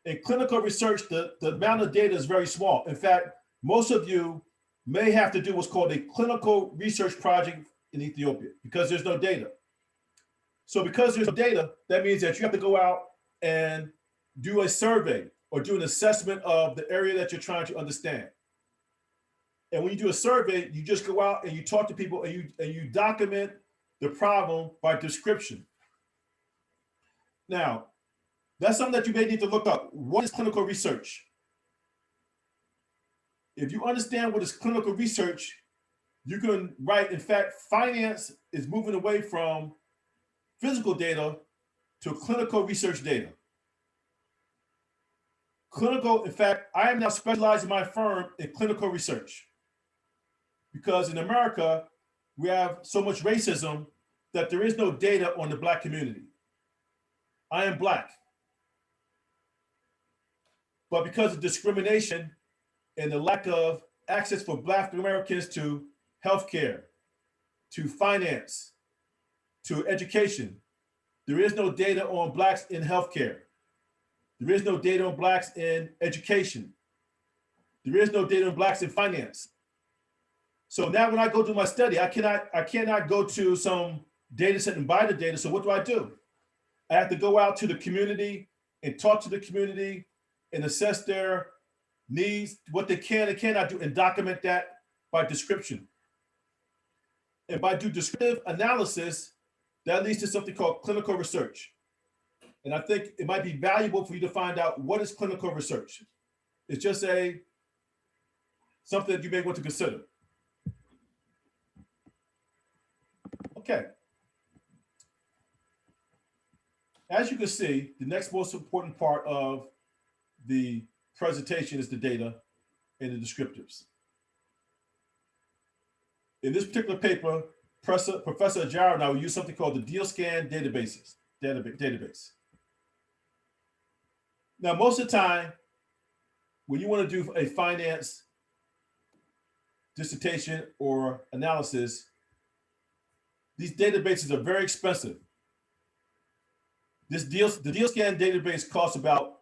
In clinical research, the amount of data is very small. In fact, most of you may have to do what's called a clinical research project in Ethiopia because there's no data. So because there's no data, that means that you have to go out and do a survey or do an assessment of the area that you're trying to understand. And when you do a survey, you just go out and you talk to people and you document the problem by description. Now, that's something that you may need to look up. What is clinical research? If you understand what is clinical research, you can write, in fact, finance is moving away from physical data to clinical research data. Clinical, in fact, I am now specializing my firm in clinical research because in America, we have so much racism that there is no data on the Black community. I am Black. But because of discrimination and the lack of access for Black Americans to healthcare, to finance, to education, There is no data on blacks in healthcare. There is no data on blacks in education. There is no data on blacks in finance. So now when I go do my study, I cannot go to some data set and buy the data. So what do? I have to go out to the community and talk to the community and assess their needs, what they can and cannot do, and document that by description. And by doing descriptive analysis, that leads to something called clinical research. And I think it might be valuable for you to find out what is clinical research. It's just something that you may want to consider. Okay. As you can see, the next most important part of the presentation is the data and the descriptives. In this particular paper, Professor Ajara and I will use something called the DealScan database. Now, most of the time, when you want to do a finance dissertation or analysis, these databases are very expensive. The DealScan database costs about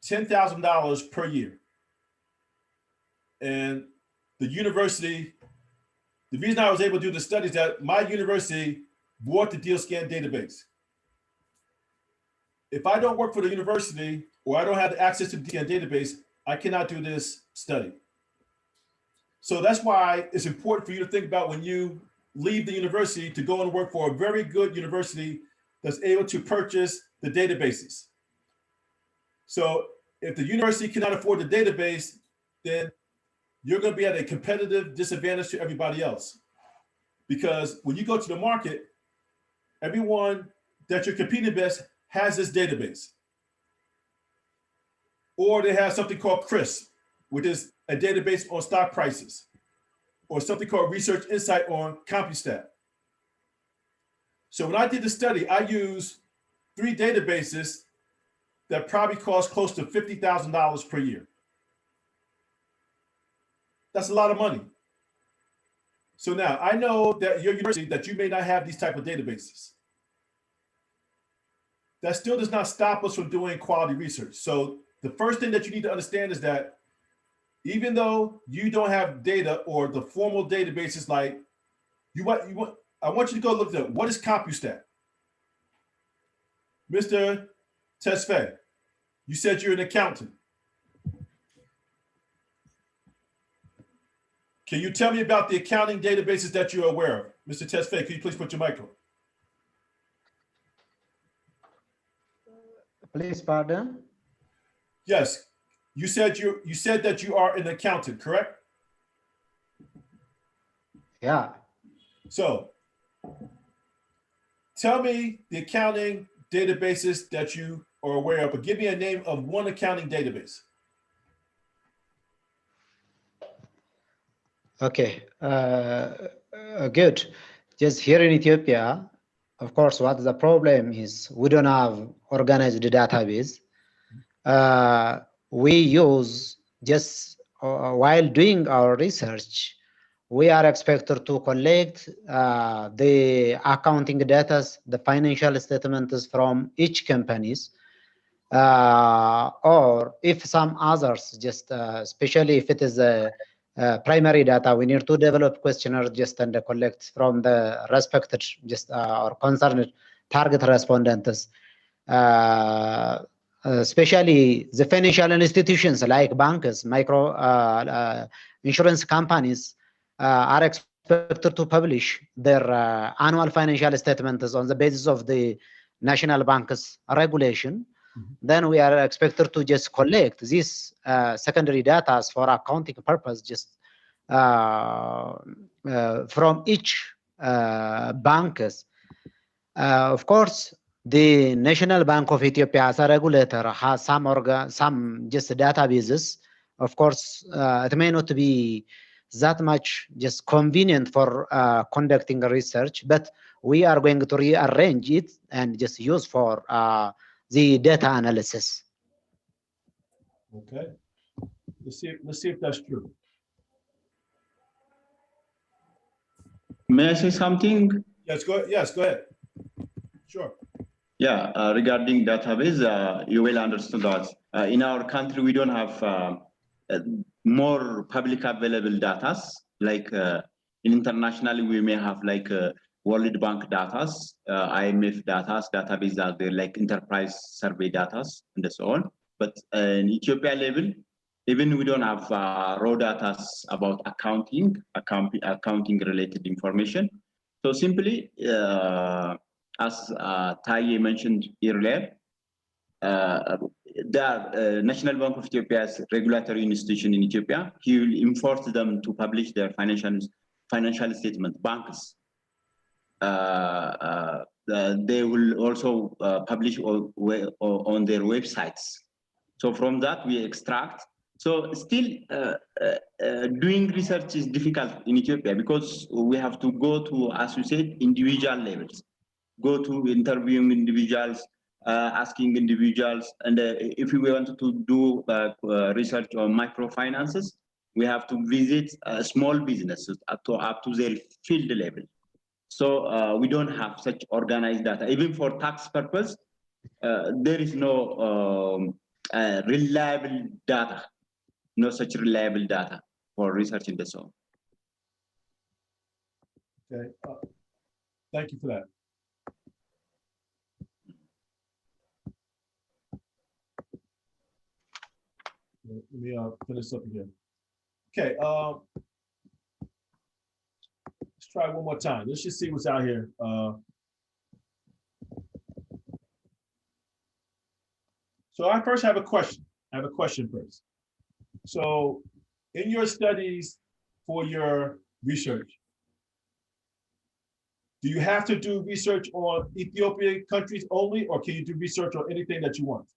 $10,000 per year. And the university, the reason I was able to do the study is that my university bought the DealScan database. If I don't work for the university or I don't have access to the DealScan database, I cannot do this study. So that's why it's important for you to think about when you leave the university to go and work for a very good university that's able to purchase the databases. So if the university cannot afford the database, then you're going to be at a competitive disadvantage to everybody else. Because when you go to the market, everyone that you're competing against has this database. Or they have something called CRISP, which is a database on stock prices, or something called Research Insight on CompuStat. So when I did the study, I used 3 databases that probably cost close to $50,000 per year. That's a lot of money. So now I know that your university, that you may not have these type of databases. That still does not stop us from doing quality research. So the first thing that you need to understand is that even though you don't have data or the formal databases, like I want you to go look at what is CompuStat. Mr. Tesfaye, you said you're an accountant. Can you tell me about the accounting databases that you're aware of? Mr. Tesfaye, could you please put your mic on? Please pardon? Yes, you said that you are an accountant, correct? Yeah. So tell me the accounting databases that you are aware of, but give me a name of one accounting database. Okay, good. Just here in Ethiopia, of course, what the problem is, we don't have organized database. We use just while doing our research, we are expected to collect the accounting data, the financial statements from each companies, or if some others, just especially if it is a primary data, we need to develop questionnaire just and collect from the respected just or concerned target respondents. Especially the financial institutions like banks, micro insurance companies are expected to publish their annual financial statements on the basis of the national bank's regulation. Then we are expected to just collect these secondary data for accounting purpose, just from each banks. Of course, the National Bank of Ethiopia as a regulator has some just databases. Of course, it may not be that much just convenient for conducting research, but we are going to rearrange it and just use for the data analysis. Okay, let's see if that's true. May I say something? Yes, go ahead. Yes, go ahead. Sure. Yeah, regarding database, you will understand that in our country, we don't have more public available data. Like internationally, we may have like World Bank data, IMF data, database are there, like enterprise survey data and so on. But in Ethiopia level, even we don't have raw data about accounting related information. So simply, as Taye mentioned earlier, the National Bank of Ethiopia's regulatory institution in Ethiopia, he will enforce them to publish their financial statement. Banks, they will also publish on their websites. So from that we extract. So still doing research is difficult in Ethiopia because we have to go to, as you said, individual levels, go to interviewing individuals, asking individuals, and if we want to do research on microfinances, we have to visit small businesses up to their field level. So we don't have such organized data. Even for tax purpose, there is no reliable data, no such reliable data for research in the zone. Okay. Thank you for that. Let me finish up again. Okay. Let's try one more time. Let's just see what's out here. So I first have a question. I have a question first. So in your studies for your research, do you have to do research on Ethiopian countries only, or can you do research on anything that you want?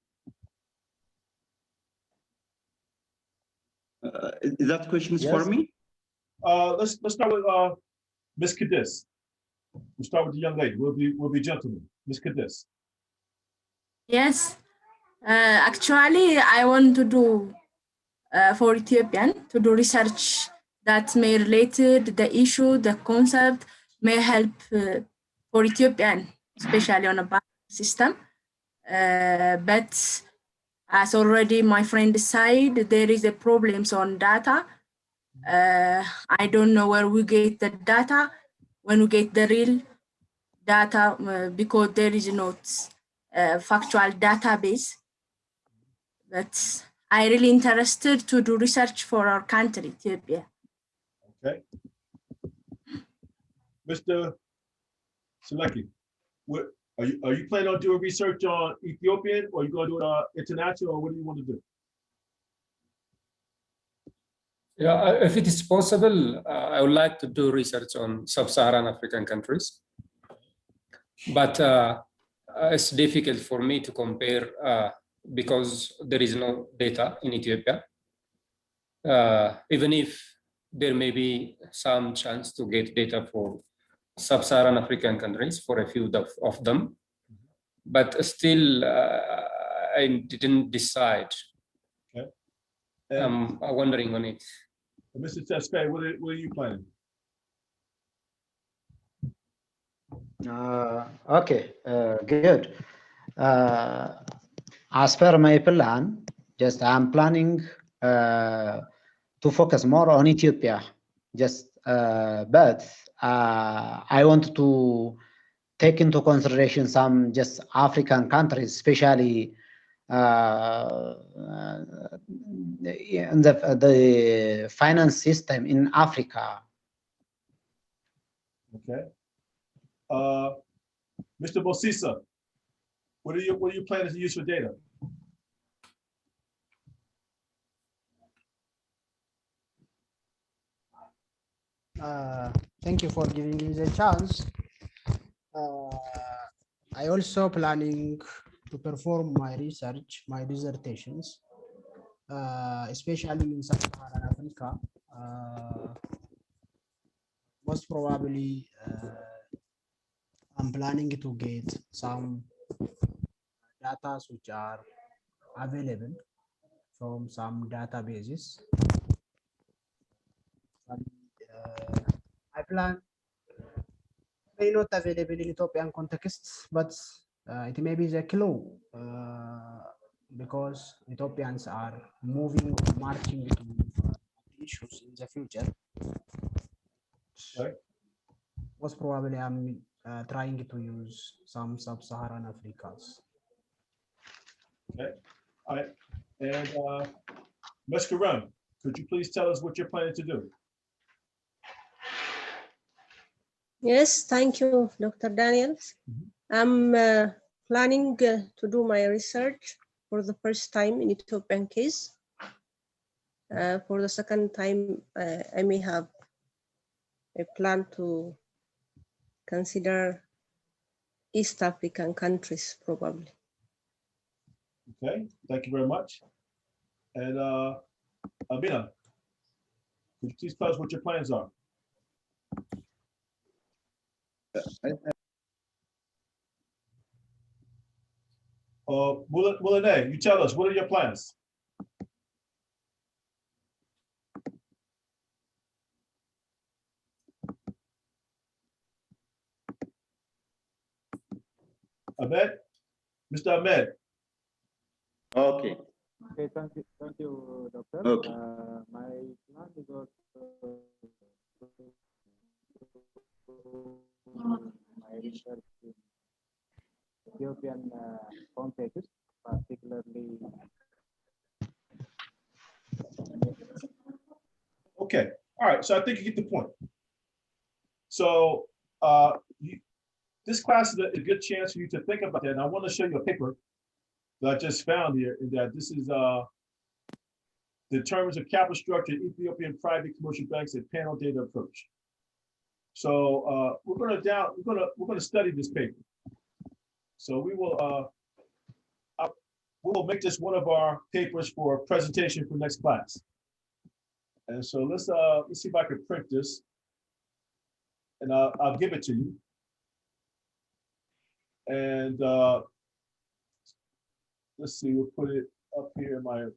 That question is Yes. for me? Let's start with Ms. Kadis. We'll start with the young lady. We'll be gentlemen. Ms. Kadis. Yes. Actually, I want to do for Ethiopian to do research that may related the issue, the concept may help for Ethiopian, especially on a bank system. But as already my friend said, there is a problems on data. I don't know where we get the data, when we get the real data, because there is not factual database. But I really interested to do research for our country, Ethiopia. Okay. Mr. Seleki, what are you planning on doing research on Ethiopian, or are you going to do it international, or what do you want to do? Yeah, if it is possible, I would like to do research on sub-Saharan African countries. But it's difficult for me to compare because there is no data in Ethiopia. Even if there may be some chance to get data for sub-Saharan African countries, for a few of them, but still I didn't decide. Okay. I'm wondering on it. Mr. Tesfaye, what are you planning? Okay, good. As per my plan, just I'm planning to focus more on Ethiopia. But I want to take into consideration some just African countries, especially in the finance system in Africa. Okay. Mr. Bosisa, what are you planning to use for data? Thank you for giving me the chance. I also planning to perform my research, my dissertations, especially in Sub-Saharan Africa. Most probably, I'm planning to get some data which are available from some databases. I plan may not available in Ethiopian context, but it may be the clue because Ethiopians are moving, marching to issues in the future. Okay. Most probably, I'm trying to use some sub-Saharan Africans. Okay. All right. And Ms. Karam, could you please tell us what you're planning to do? Yes, thank you, Dr. Daniels. I'm planning to do my research for the first time in Ethiopian case. For the second time, I may have a plan to consider East African countries, probably. Okay, thank you very much. And Amina, could you please tell us what your plans are? Mulane, you tell us, what are your plans? Ahmed? Mr. Ahmed? Okay. Okay, thank you, Doctor. Okay. My plan is also my research in Ethiopian context, particularly. Okay, all right, so I think you get the point. So this class is a good chance for you to think about that. And I want to show you a paper that I just found here, and that this is the terms of capital structure, Ethiopian private commercial banks and panel data approach. So we're gonna study this paper. So we will make this one of our papers for presentation for next class. And so let's see if I can print this, and I'll give it to you. And let's see, we'll put it up here in my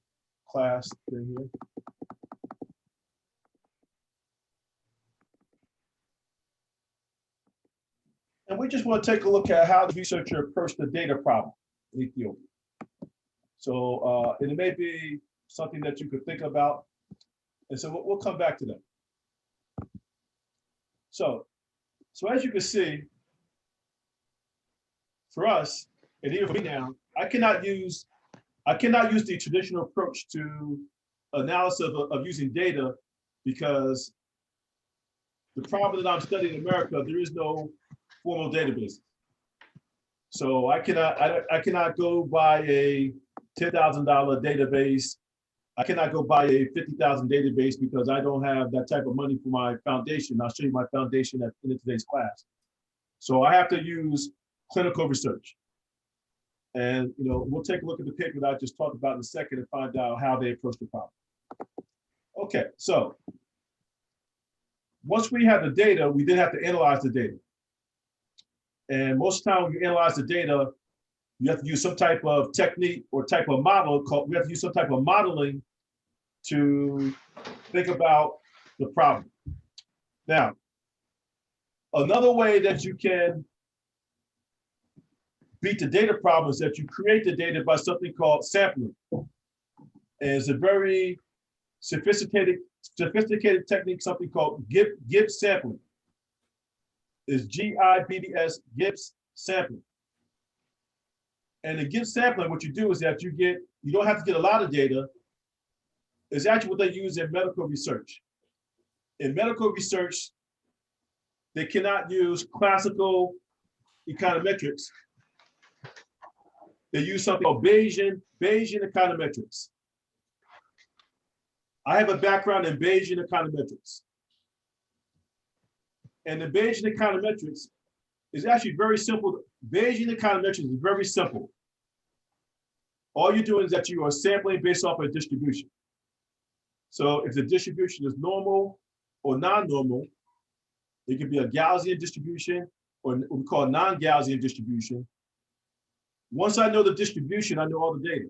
class thing here. And we just want to take a look at how the researcher approached the data problem in Ethiopia. So and it may be something that you could think about. And so we'll come back to that. So as you can see, for us, and even for me now, I cannot use the traditional approach to analysis of using data, because the problem that I'm studying in America, there is no formal database. So I cannot go buy a $10,000 database. I cannot go buy a 50,000 database because I don't have that type of money for my foundation. I'll show you my foundation in today's class. So I have to use clinical research. And we'll take a look at the paper that I just talked about in a second and find out how they approach the problem. Okay, so once we have the data, we then have to analyze the data. And most of the time when you analyze the data, you have to use some type of technique or type of model we have to use some type of modeling to think about the problem. Now, another way that you can beat the data problem is that you create the data by something called sampling. And it's a very sophisticated technique, something called Gibbs sampling. It's GIBDS, Gibbs sampling. And the Gibbs sampling, what you do is that you don't have to get a lot of data. It's actually what they use in medical research. In medical research, they cannot use classical econometrics. They use something called Bayesian econometrics. I have a background in Bayesian econometrics. And the Bayesian econometrics is actually very simple. Bayesian econometrics is very simple. All you're doing is that you are sampling based off a distribution. So if the distribution is normal or non-normal, it could be a Gaussian distribution or what we call non-Gaussian distribution. Once I know the distribution, I know all the data.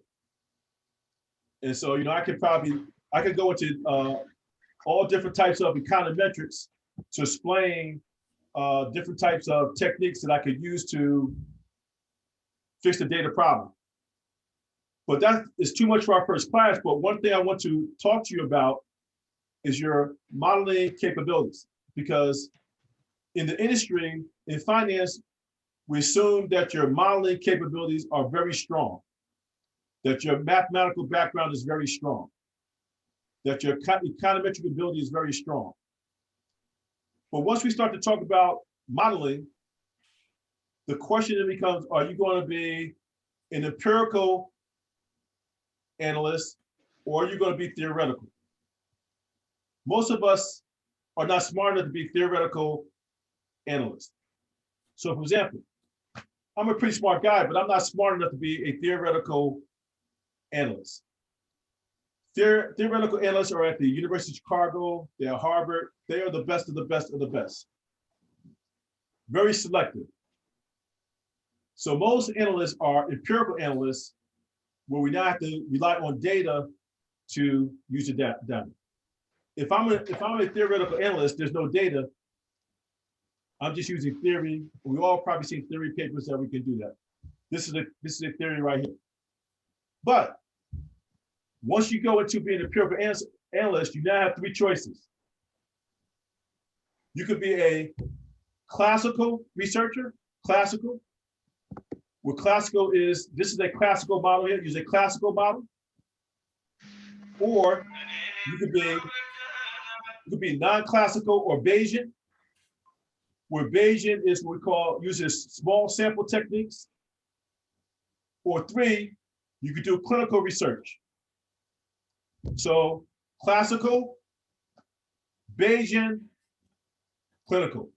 And so, I could go into all different types of econometrics to explain different types of techniques that I could use to fix the data problem. But that is too much for our first class. But one thing I want to talk to you about is your modeling capabilities, because in the industry, in finance, we assume that your modeling capabilities are very strong, that your mathematical background is very strong, that your econometric ability is very strong. But once we start to talk about modeling, the question then becomes, are you going to be an empirical analyst or are you going to be theoretical? Most of us are not smart enough to be theoretical analysts. So for example, I'm a pretty smart guy, but I'm not smart enough to be a theoretical analyst. Theoretical analysts are at the University of Chicago, they're at Harvard, they are the best of the best of the best. Very selective. So most analysts are empirical analysts where we now have to rely on data to use the data. If I'm a theoretical analyst, there's no data. I'm just using theory. We all probably seen theory papers that we can do that. This is a theory right here. But once you go into being an empirical analyst, you now have three choices. You could be a classical researcher, classical. What classical is, this is a classical model here, use a classical model. Or you could be non-classical or Bayesian, where Bayesian is what we call, uses small sample techniques. Or three, you could do clinical research. So classical, Bayesian, clinical.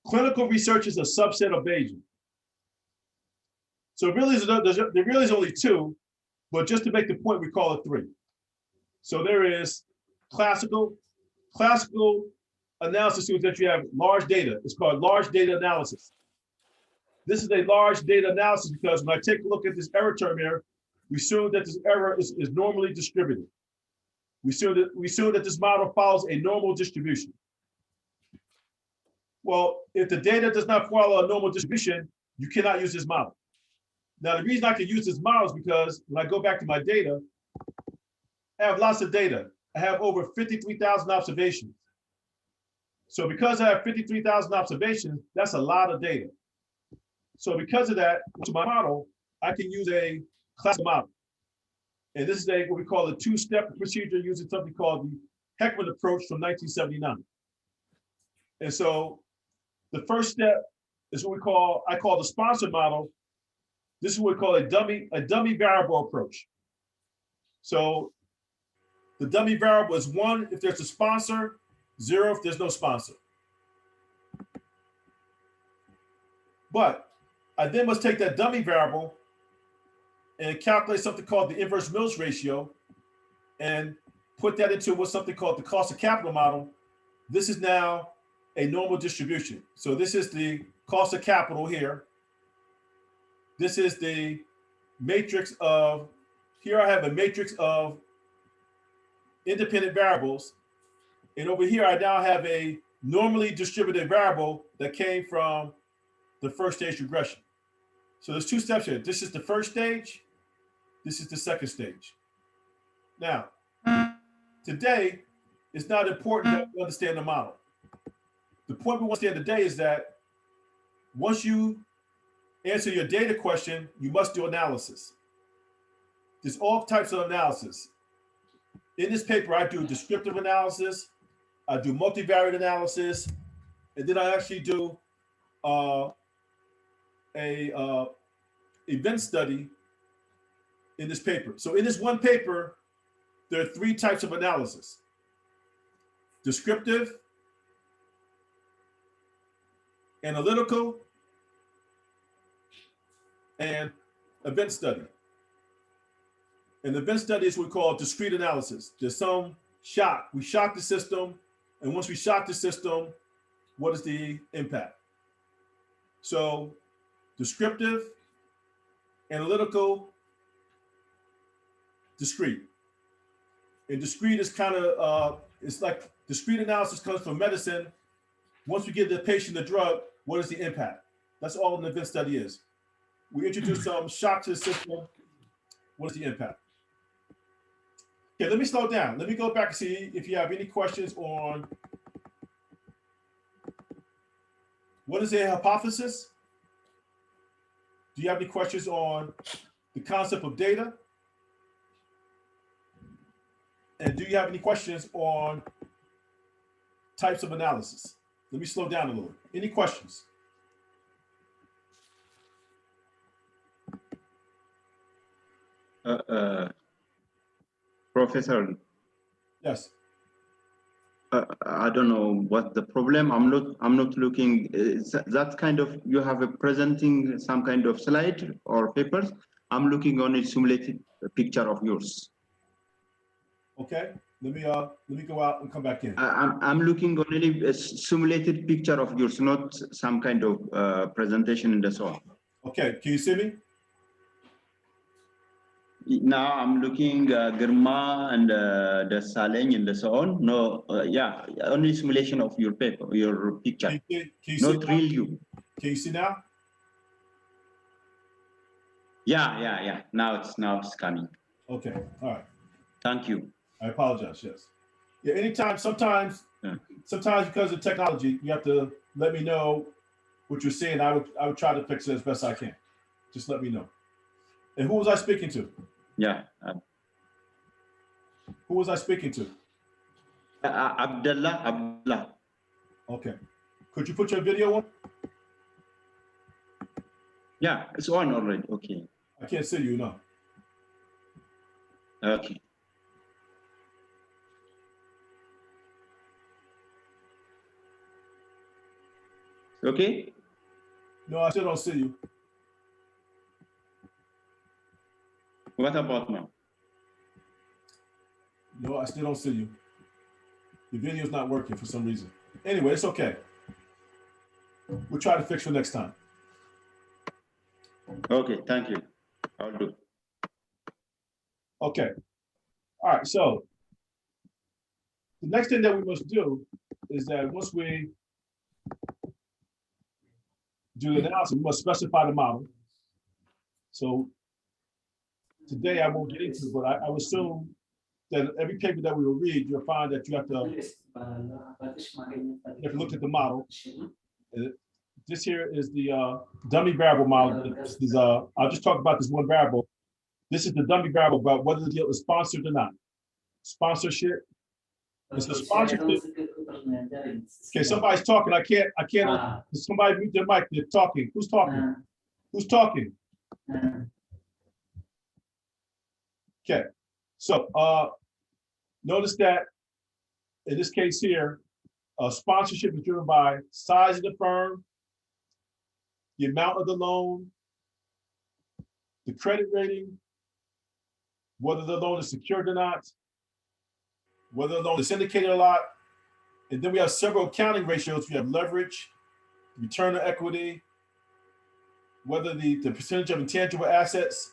Clinical research is a subset of Bayesian. So really, there really is only two, but just to make the point, we call it three. So there is classical. Classical analysis means that you have large data. It's called large data analysis. This is a large data analysis because when I take a look at this error term here, we assume that this error is normally distributed. We assume that this model follows a normal distribution. Well, if the data does not follow a normal distribution, you cannot use this model. Now, the reason I can use this model is because when I go back to my data, I have lots of data. I have over 53,000 observations. So because I have 53,000 observations, that's a lot of data. So because of that, to my model, I can use a classical model. And this is what we call a two-step procedure using something called the Heckman approach from 1979. And so the first step is what I call the sponsor model. This is what we call a dummy variable approach. So the dummy variable is 1 if there's a sponsor, 0 if there's no sponsor. But I then must take that dummy variable and calculate something called the inverse Mills ratio and put that into what's something called the cost of capital model. This is now a normal distribution. So this is the cost of capital here. This is the matrix of, here I have a matrix of independent variables. And over here, I now have a normally distributed variable that came from the first stage regression. So there's two steps here. This is the first stage. This is the second stage. Now, today, it's not important that you understand the model. The point we want to understand today is that once you answer your data question, you must do analysis. There's all types of analysis. In this paper, I do descriptive analysis, I do multivariate analysis, and then I actually do event study in this paper. So in this one paper, there are 3 types of analysis: descriptive, analytical, and event study. And the event study is what we call discrete analysis. There's some shock. We shock the system, and once we shock the system, what is the impact? So descriptive, analytical, discrete. And discrete is kind of, it's like discrete analysis comes from medicine, Once we give the patient the drug, what is the impact? That's all an event study is. We introduce some shock to the system. What is the impact? Okay, let me slow down. Let me go back and see if you have any questions on what is a hypothesis? Do you have any questions on the concept of data? And do you have any questions on types of analysis? Let me slow down a little. Any questions? Professor, Yes. I don't know what the problem. I'm not looking. That kind of, you have a presenting some kind of slide or papers. I'm looking on a simulated picture of yours. Okay. Let me go out and come back in. I'm looking on a simulated picture of yours, not some kind of presentation and so on. Okay. Can you see me? Now I'm looking Girma and Desalegn and so on. No, yeah, only simulation of your paper, your picture, Can you not see real now? you. Can you see now? Yeah. Now it's coming. Okay. All right. Thank you. I apologize. Yes. Yeah. Anytime. Sometimes because of technology, you have to let me know what you're seeing. I would try to fix it as best I can. Just let me know. And who was I speaking to? Yeah. Who was I speaking to? Abdullah. Okay. Could you put your video on? Yeah, it's on already. Okay. I can't see you, no. Okay. Okay. No, I still don't see you. What about now? No, I still don't see you. Your video's not working for some reason. Anyway, it's okay. We'll try to fix for next time. Okay, thank you. I'll do. Okay. All right, so the next thing that we must do is that once we do the analysis, we must specify the model. So today I won't get into it, but I would assume that every paper that we will read, you'll find that you have to look at the model. This here is the dummy variable model. This is, I'll just talk about this one variable. This is the dummy variable about whether the deal is sponsored or not. Sponsorship. It's a sponsorship. Okay, somebody's talking. I can't. Somebody mute their mic. They're talking. Who's talking? Who's talking? Okay. So notice that in this case here, sponsorship is driven by size of the firm, the amount of the loan, the credit rating, whether the loan is secured or not, whether the loan is syndicated or not. And then we have several accounting ratios. We have leverage, return on equity, whether the percentage of intangible assets,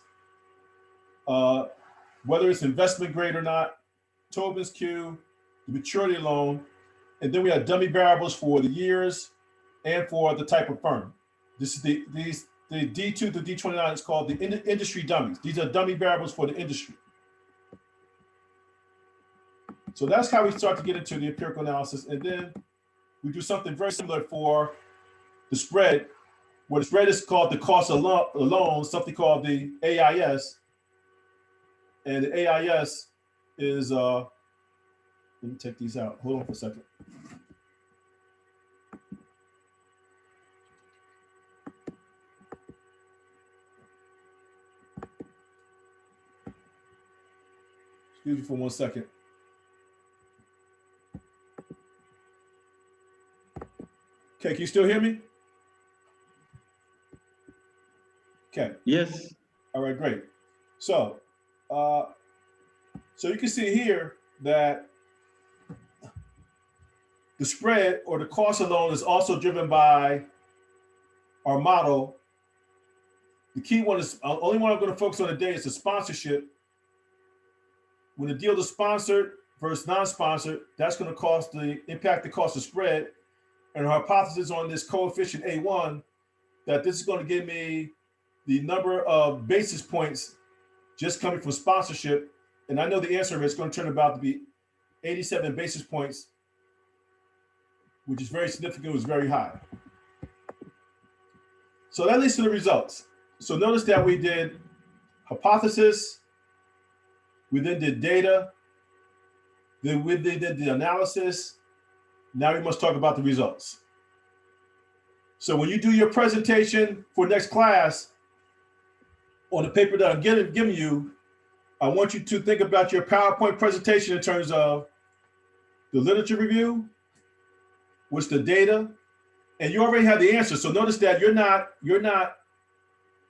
whether it's investment grade or not, Tobin's Q, the maturity loan, and then we have dummy variables for the years and for the type of firm. This is the D2 to D29 is called the industry dummies. These are dummy variables for the industry. So that's how we start to get into the empirical analysis. And then we do something very similar for the spread, where the spread is called the cost of loan, something called the AIS. And the AIS is, let me take these out. Hold on for a second. Excuse me for 1 second. Okay, can you still hear me? Okay. Yes. All right, great. So, so you can see here that the spread or the cost of loan is also driven by our model. The key one is, only one I'm going to focus on today is the sponsorship. When the deal is sponsored versus non-sponsored, that's going to impact the cost of spread. and our hypothesis on this coefficient A1, that this is going to give me the number of basis points just coming from sponsorship. And I know the answer is going to turn about to be 87 basis points, which is very significant, it was very high. So that leads to the results. So notice that we did hypothesis, we then did data, then we did the analysis. Now we must talk about the results. So when you do your presentation for next class on the paper that I'm giving you, I want you to think about your PowerPoint presentation in terms of the literature review, what's the data, and you already have the answer. So notice that you're not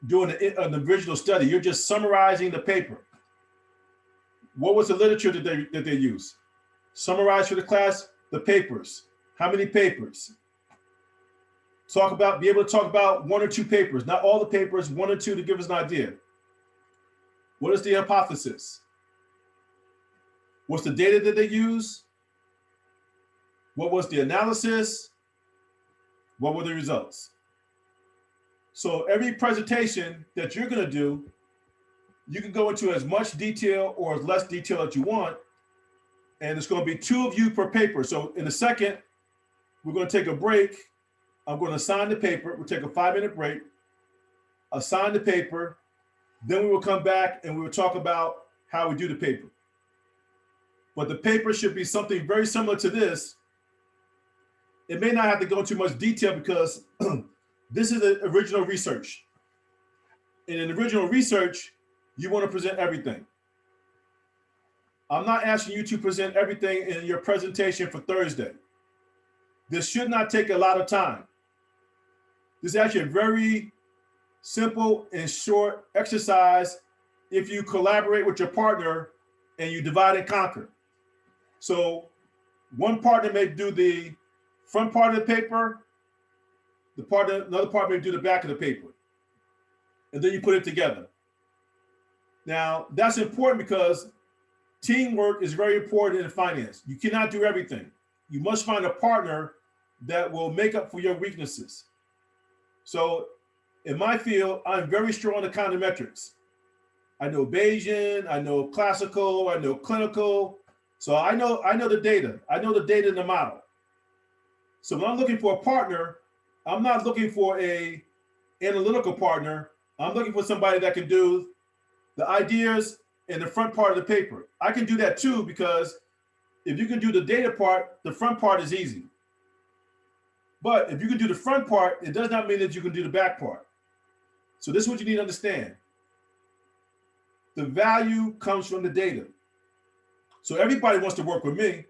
doing an original study. You're just summarizing the paper. What was the literature that they use? Summarize for the class the papers. How many papers? Be able to talk about one or two papers, not all the papers, one or two to give us an idea. What is the hypothesis? What's the data that they use? What was the analysis? What were the results? So every presentation that you're going to do, you can go into as much detail or as less detail that you want. And it's going to be 2 of you per paper. So in a second, we're going to take a break. I'm going to assign the paper. We'll take a 5-minute break, assign the paper. Then we will come back and we will talk about how we do the paper. But the paper should be something very similar to this. It may not have to go into much detail because this is the original research. And in original research, you want to present everything. I'm not asking you to present everything in your presentation for Thursday. This should not take a lot of time. This is actually a very simple and short exercise if you collaborate with your partner and you divide and conquer. So one partner may do the front part of the paper, another part may do the back of the paper, and then you put it together. Now, that's important because teamwork is very important in finance. You cannot do everything. You must find a partner that will make up for your weaknesses. So in my field, I'm very strong in econometrics. I know Bayesian, I know classical, I know clinical. So I know the data. I know the data in the model. So when I'm looking for a partner, I'm not looking for an analytical partner. I'm looking for somebody that can do the ideas in the front part of the paper. I can do that too, because if you can do the data part, the front part is easy. But if you can do the front part, it does not mean that you can do the back part. So this is what you need to understand. The value comes from the data. So everybody wants to work with me.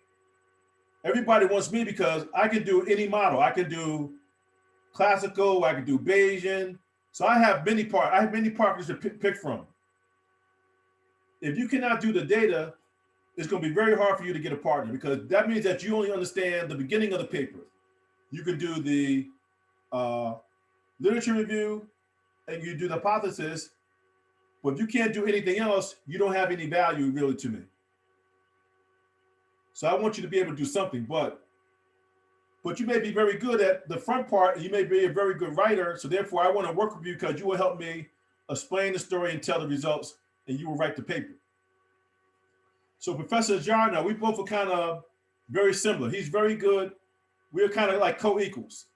Everybody wants me because I can do any model. I can do classical, I can do Bayesian. So I have many partners to pick from. If you cannot do the data, it's going to be very hard for you to get a partner, because that means that you only understand the beginning of the paper. You can do the literature review and you do the hypothesis, but if you can't do anything else, you don't have any value really to me. So I want you to be able to do something, but you may be very good at the front part and you may be a very good writer. So therefore I want to work with you because you will help me explain the story and tell the results, and you will write the paper. So Professor Jarna, we both are kind of very similar. He's very good. We're kind of like co-equals.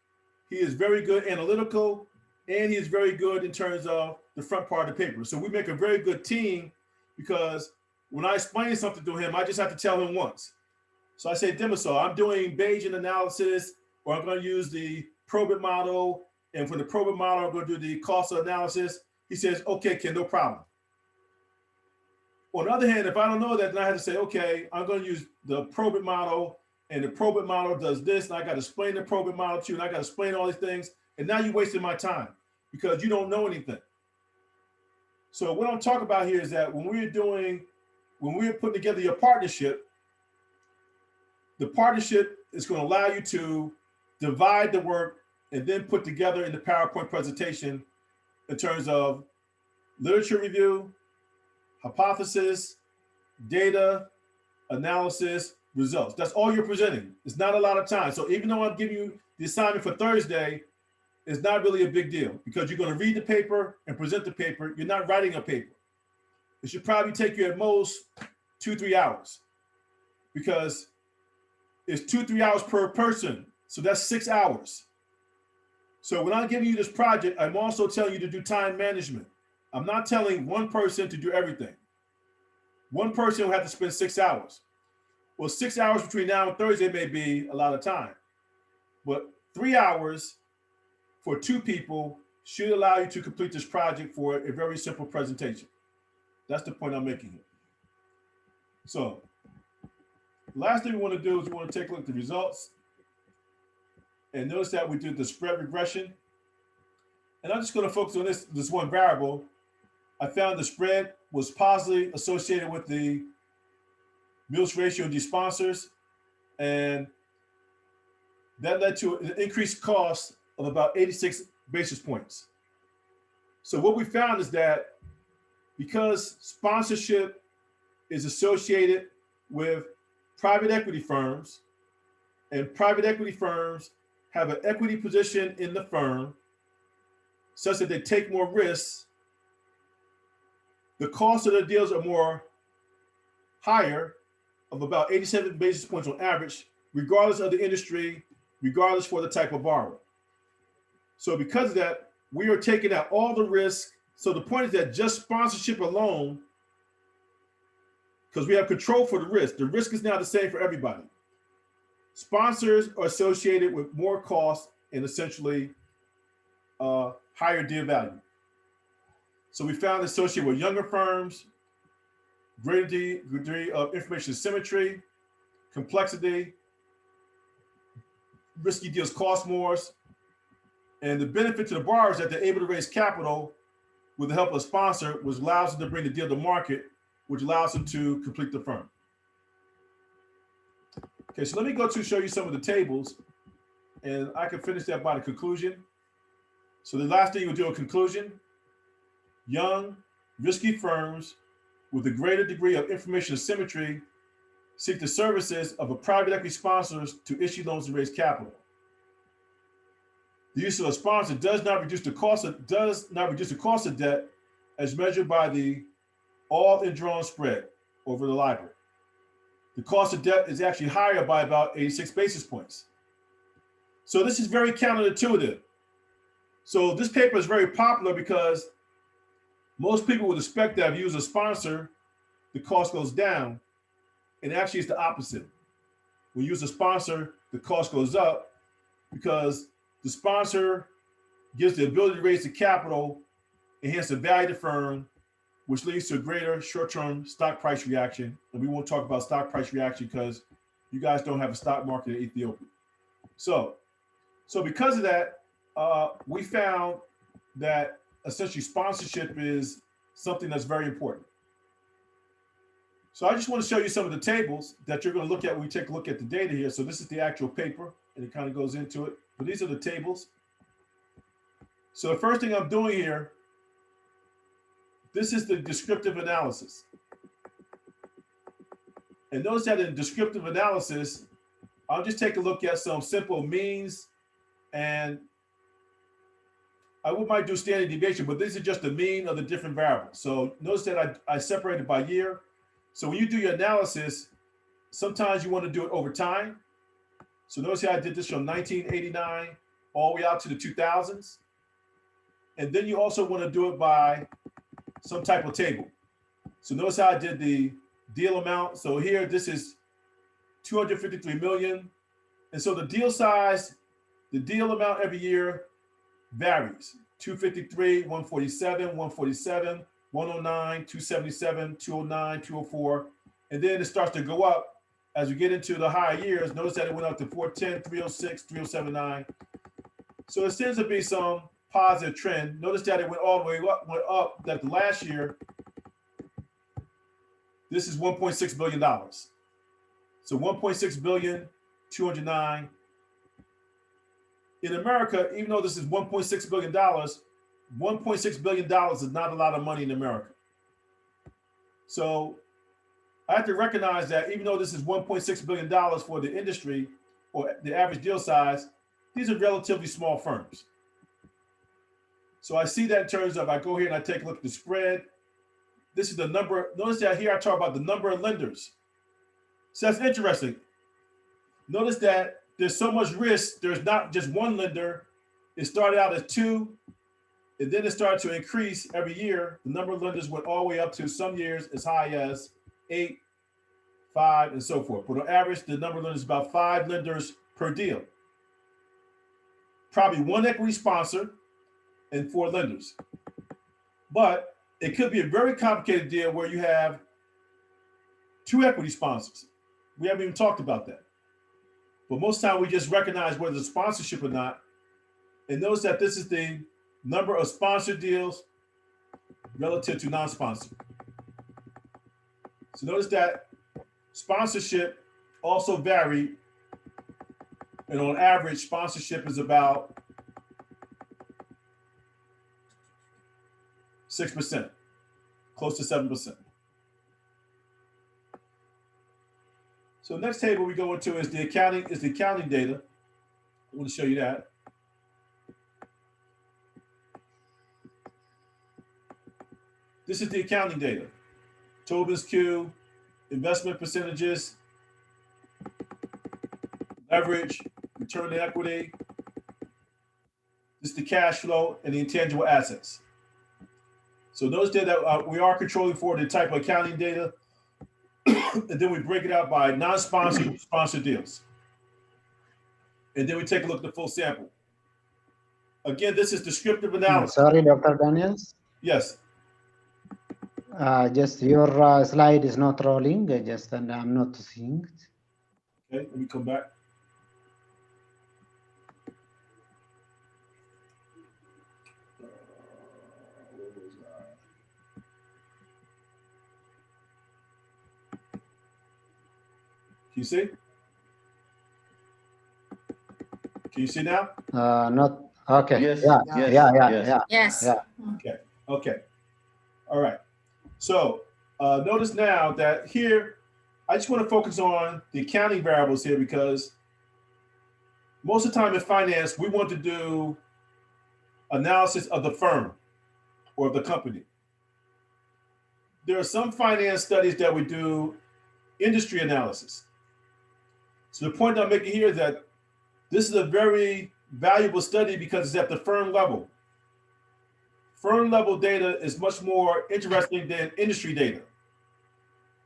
He is very good analytical, and he is very good in terms of the front part of the paper. So we make a very good team, because when I explain something to him, I just have to tell him once. So I say, Demisol, I'm doing Bayesian analysis, or I'm going to use the probit model. And for the probit model, I'm going to do the causal analysis. He says, okay, Ken, no problem. On the other hand, if I don't know that, then I have to say, okay, I'm going to use the probit model, and the probit model does this, and I got to explain the probit model to you, and I got to explain all these things. And now you're wasting my time because you don't know anything. So what I'm talking about here is that when we're putting together your partnership, the partnership is going to allow you to divide the work and then put together in the PowerPoint presentation in terms of literature review, hypothesis, data, analysis, results. That's all you're presenting. It's not a lot of time. So even though I'm giving you the assignment for Thursday, it's not really a big deal because you're going to read the paper and present the paper. You're not writing a paper. It should probably take you at most 2-3 hours because it's 2-3 hours per person. So that's 6 hours. So when I'm giving you this project, I'm also telling you to do time management. I'm not telling one person to do everything. One person will have to spend 6 hours. Well, 6 hours between now and Thursday may be a lot of time, but 3 hours for 2 people should allow you to complete this project for a very simple presentation. That's the point I'm making here. So last thing we want to do is we want to take a look at the results. And notice that we did the spread regression. And I'm just going to focus on this one variable. I found the spread was positively associated with the Mills ratio of these sponsors. And that led to an increased cost of about 86 basis points. So what we found is that because sponsorship is associated with private equity firms, and private equity firms have an equity position in the firm such that they take more risks, the cost of the deals are more higher of about 87 basis points on average, regardless of the industry, regardless for the type of borrower. So because of that, we are taking out all the risk. So the point is that just sponsorship alone, because we have control for the risk is now the same for everybody. Sponsors are associated with more cost and essentially higher deal value. So we found associated with younger firms, greater degree of information symmetry, complexity, risky deals cost more, and the benefit to the borrower is that they're able to raise capital with the help of a sponsor, which allows them to bring the deal to market, which allows them to complete the firm. Okay, so let me go to show you some of the tables, and I can finish that by the conclusion. So the last thing you'll do a conclusion: young, risky firms with a greater degree of information asymmetry seek the services of a private equity sponsors to issue loans and raise capital. The use of a sponsor does not reduce the cost of debt as measured by the all-in drawn spread over the LIBOR. The cost of debt is actually higher by about 86 basis points. So this is very counterintuitive. So this paper is very popular because most people would expect that if you use a sponsor, the cost goes down. And actually it's the opposite. When you use a sponsor, the cost goes up because the sponsor gives the ability to raise the capital, enhance the value of the firm, which leads to a greater short-term stock price reaction. And we won't talk about stock price reaction because you guys don't have a stock market in Ethiopia. So because of that, we found that essentially sponsorship is something that's very important. So I just want to show you some of the tables that you're going to look at when we take a look at the data here. So this is the actual paper, and it kind of goes into it. But these are the tables. So the first thing I'm doing here, this is the descriptive analysis. And notice that in descriptive analysis, I'll just take a look at some simple means, and I might do standard deviation, but this is just the mean of the different variables. So notice that I separated by year. So when you do your analysis, sometimes you want to do it over time. So notice how I did this from 1989 all the way out to the 2000s. And then you also want to do it by some type of table. So notice how I did the deal amount. So here, this is 253 million. And so the deal size, the deal amount every year varies. 253, 147, 147, 109, 277, 209, 204. And then it starts to go up as we get into the higher years. Notice that it went up to 410, 306, 3079. So it seems to be some positive trend. Notice that it went all the way up that the last year, this is $1.6 billion. So 1.6 billion, 209. In America, even though this is $1.6 billion, $1.6 billion is not a lot of money in America. So I have to recognize that even though this is $1.6 billion for the industry or the average deal size, these are relatively small firms. So I see that in terms of, I go here and I take a look at the spread. This is the number. Notice that here I talk about the number of lenders. So that's interesting. Notice that there's so much risk. There's not just one lender. It started out as 2, and then it started to increase every year. The number of lenders went all the way up to some years as high as 8, 5, and so forth. But on average, the number of lenders is about 5 lenders per deal. Probably 1 equity sponsor and 4 lenders. But it could be a very complicated deal where you have 2 equity sponsors. We haven't even talked about that. But most time we just recognize whether it's sponsorship or not. And notice that this is the number of sponsored deals relative to non-sponsored. So notice that sponsorship also vary. And on average, sponsorship is about 6%, close to 7%. So next table we go into is the accounting data. I want to show you that. This is the accounting data. Tobin's Q, investment percentages, leverage, return on equity. This is the cash flow and the intangible assets. So those data we are controlling for the type of accounting data, and then we break it out by non-sponsored, sponsored deals. And then we take a look at the full sample. Again, this is descriptive analysis. Sorry, Dr. Daniels. Yes. Just your slide is not rolling. And I'm not seeing it. Okay, let me come back. Can you see? Can you see now? Not okay. Yes, Yeah, yes, yeah. Yes. Yeah. Okay. Okay. All right. So notice now that here, I just want to focus on the accounting variables here because most of the time in finance, we want to do analysis of the firm or of the company. There are some finance studies that we do industry analysis. So the point I'm making here is that this is a very valuable study because it's at the firm level. Firm level data is much more interesting than industry data.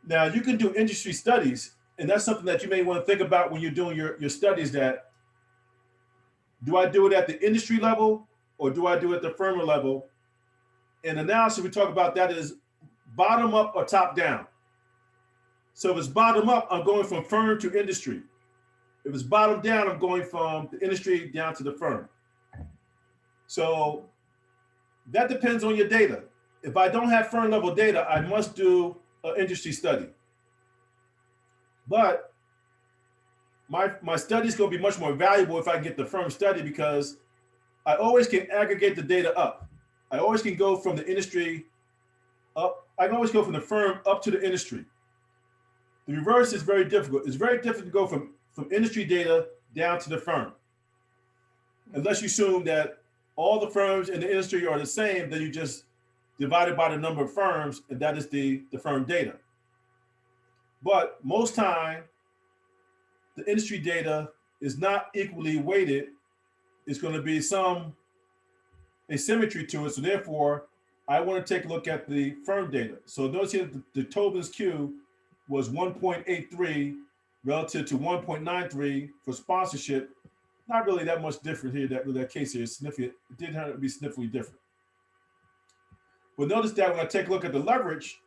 Now you can do industry studies, and that's something that you may want to think about when you're doing your studies, that do I do it at the industry level or do I do it at the firm level? In analysis, we talk about that is bottom up or top down. So if it's bottom up, I'm going from firm to industry. If it's bottom down, I'm going from the industry down to the firm. So that depends on your data. If I don't have firm level data, I must do an industry study. But my study is going to be much more valuable if I get the firm study because I always can aggregate the data up. I always can go from the industry up. I can always go from the firm up to the industry. The reverse is very difficult. It's very difficult to go from industry data down to the firm. Unless you assume that all the firms in the industry are the same, then you just divide it by the number of firms, and that is the firm data. But most time, the industry data is not equally weighted. It's going to be some asymmetry to it. So therefore, I want to take a look at the firm data. So notice here the Tobin's Q was 1.83 relative to 1.93 for sponsorship. Not really that much different here. That case here is significant. It didn't have to be significantly different. But notice that when I take a look at the leverage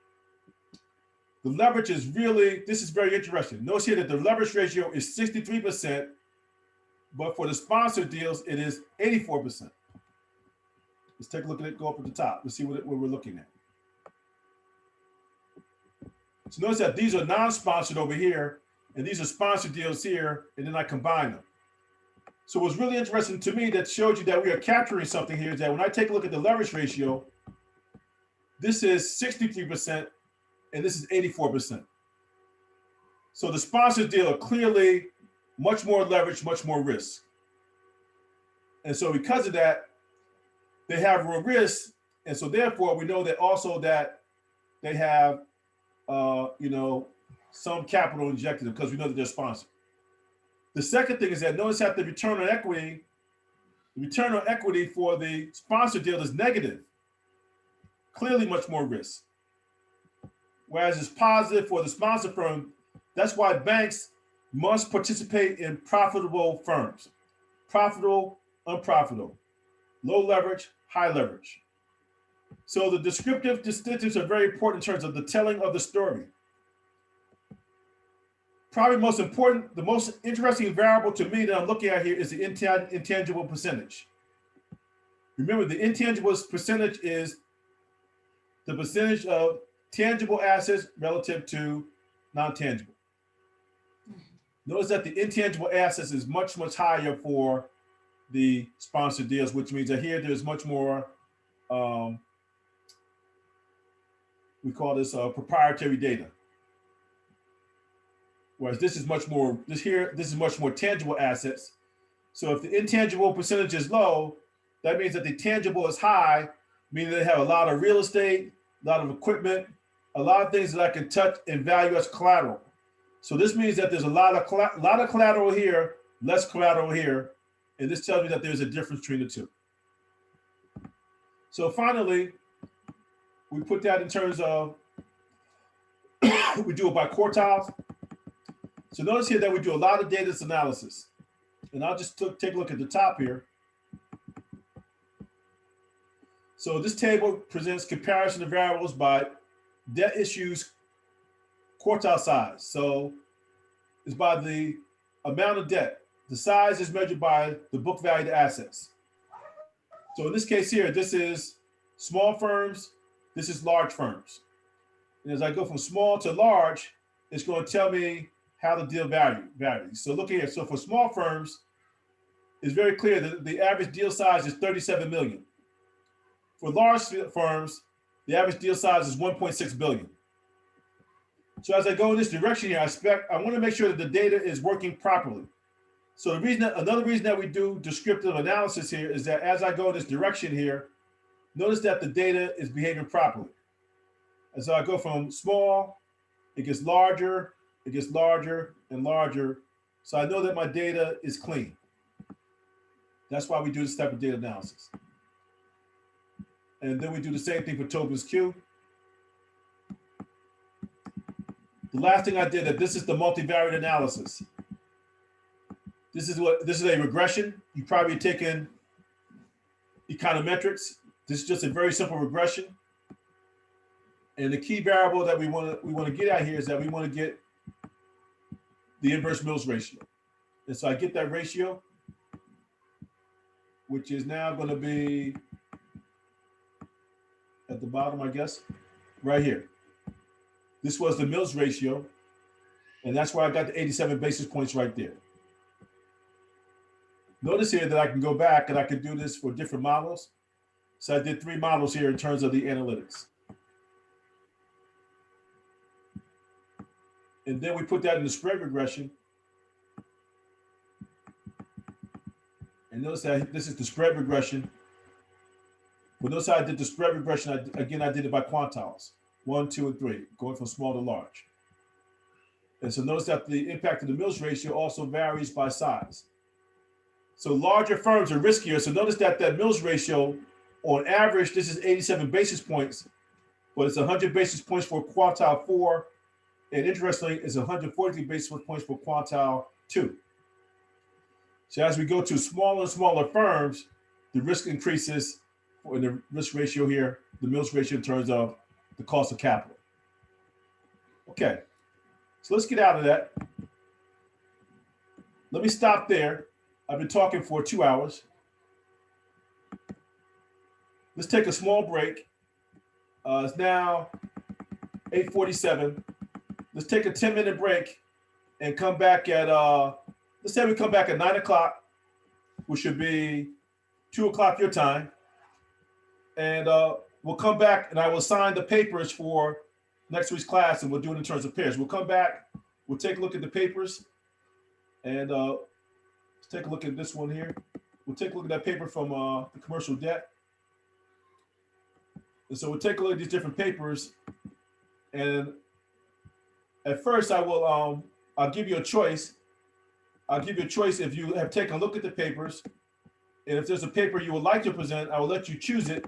is really, this is very interesting. Notice here that the leverage ratio is 63%, but for the sponsored deals, it is 84%. Let's take a look at it, go up at the top. Let's see what we're looking at. So notice that these are non-sponsored over here, and these are sponsored deals here, and then I combine them. So what's really interesting to me that showed you that we are capturing something here is that when I take a look at the leverage ratio, this is 63% and this is 84%. So the sponsored deal are clearly much more leverage, much more risk. And so because of that, they have more risk. And so therefore we know that also that they have, some capital injected because we know that they're sponsored. The second thing is that notice that the return on equity for the sponsored deal is negative, clearly much more risk. Whereas it's positive for the sponsor firm. That's why banks must participate in profitable firms, profitable, unprofitable, low leverage, high leverage. So the descriptive distinctives are very important in terms of the telling of the story. Probably most important, the most interesting variable to me that I'm looking at here is the intangible percentage. Remember, the intangible percentage is the percentage of tangible assets relative to non-tangible. Notice that the intangible assets is much, much higher for the sponsored deals, which means that here there's much more, we call this proprietary data. Whereas this is much more, this is much more tangible assets. So if the intangible percentage is low, that means that the tangible is high, meaning they have a lot of real estate, a lot of equipment, a lot of things that I can touch and value as collateral. So this means that there's a lot of collateral here, less collateral here, and this tells me that there's a difference between the two. So finally, we put that in terms of, we do it by quartiles. So notice here that we do a lot of data analysis. And I'll just take a look at the top here. So this table presents comparison of variables by debt issues quartile size. So it's by the amount of debt. The size is measured by the book value to assets. So in this case here, this is small firms, this is large firms. And as I go from small to large, it's going to tell me how the deal varies. So look here, so for small firms, it's very clear that the average deal size is 37 million. For large firms, the average deal size is 1.6 billion. So as I go in this direction here, I want to make sure that the data is working properly. So another reason that we do descriptive analysis here is that as I go in this direction here, notice that the data is behaving properly. And so I go from small, it gets larger and larger. So I know that my data is clean. That's why we do this type of data analysis. And then we do the same thing for Tobin's Q. The last thing I did, that this is the multivariate analysis. This is a regression. You probably taken econometrics. This is just a very simple regression. And the key variable that we want to get at here is that we want to get the inverse Mills ratio. And so I get that ratio, which is now going to be at the bottom, I guess, right here. This was the Mills ratio, and that's where I got the 87 basis points right there. Notice here that I can go back and I can do this for different models. So I did 3 models here in terms of the analytics. And then we put that in the spread regression. And notice that this is the spread regression. But notice how I did the spread regression. I did it by quantiles, 1, 2, and 3, going from small to large. And so notice that the impact of the Mills ratio also varies by size. So larger firms are riskier. So notice that Mills ratio, on average, this is 87 basis points, but it's 100 basis points for quantile 4. And interestingly, it's 140 basis points for quantile 2. So as we go to smaller and smaller firms, the risk increases in the risk ratio here, the Mills ratio in terms of the cost of capital. Okay, so let's get out of that. Let me stop there. I've been talking for 2 hours. Let's take a small break. It's now 8:47. Let's take a 10-minute break and come back at, let's say we come back at 9 o'clock, which should be 2 o'clock your time. And we'll come back and I will sign the papers for next week's class, and we'll do it in terms of pairs. We'll come back we'll take a look at the papers, and let's take a look at this one here. We'll take a look at that paper from the commercial debt. And so we'll take a look at these different papers, and at first I will I'll give you a choice. I'll give you a choice if you have taken a look at the papers, and if there's a paper you would like to present, I will let you choose it.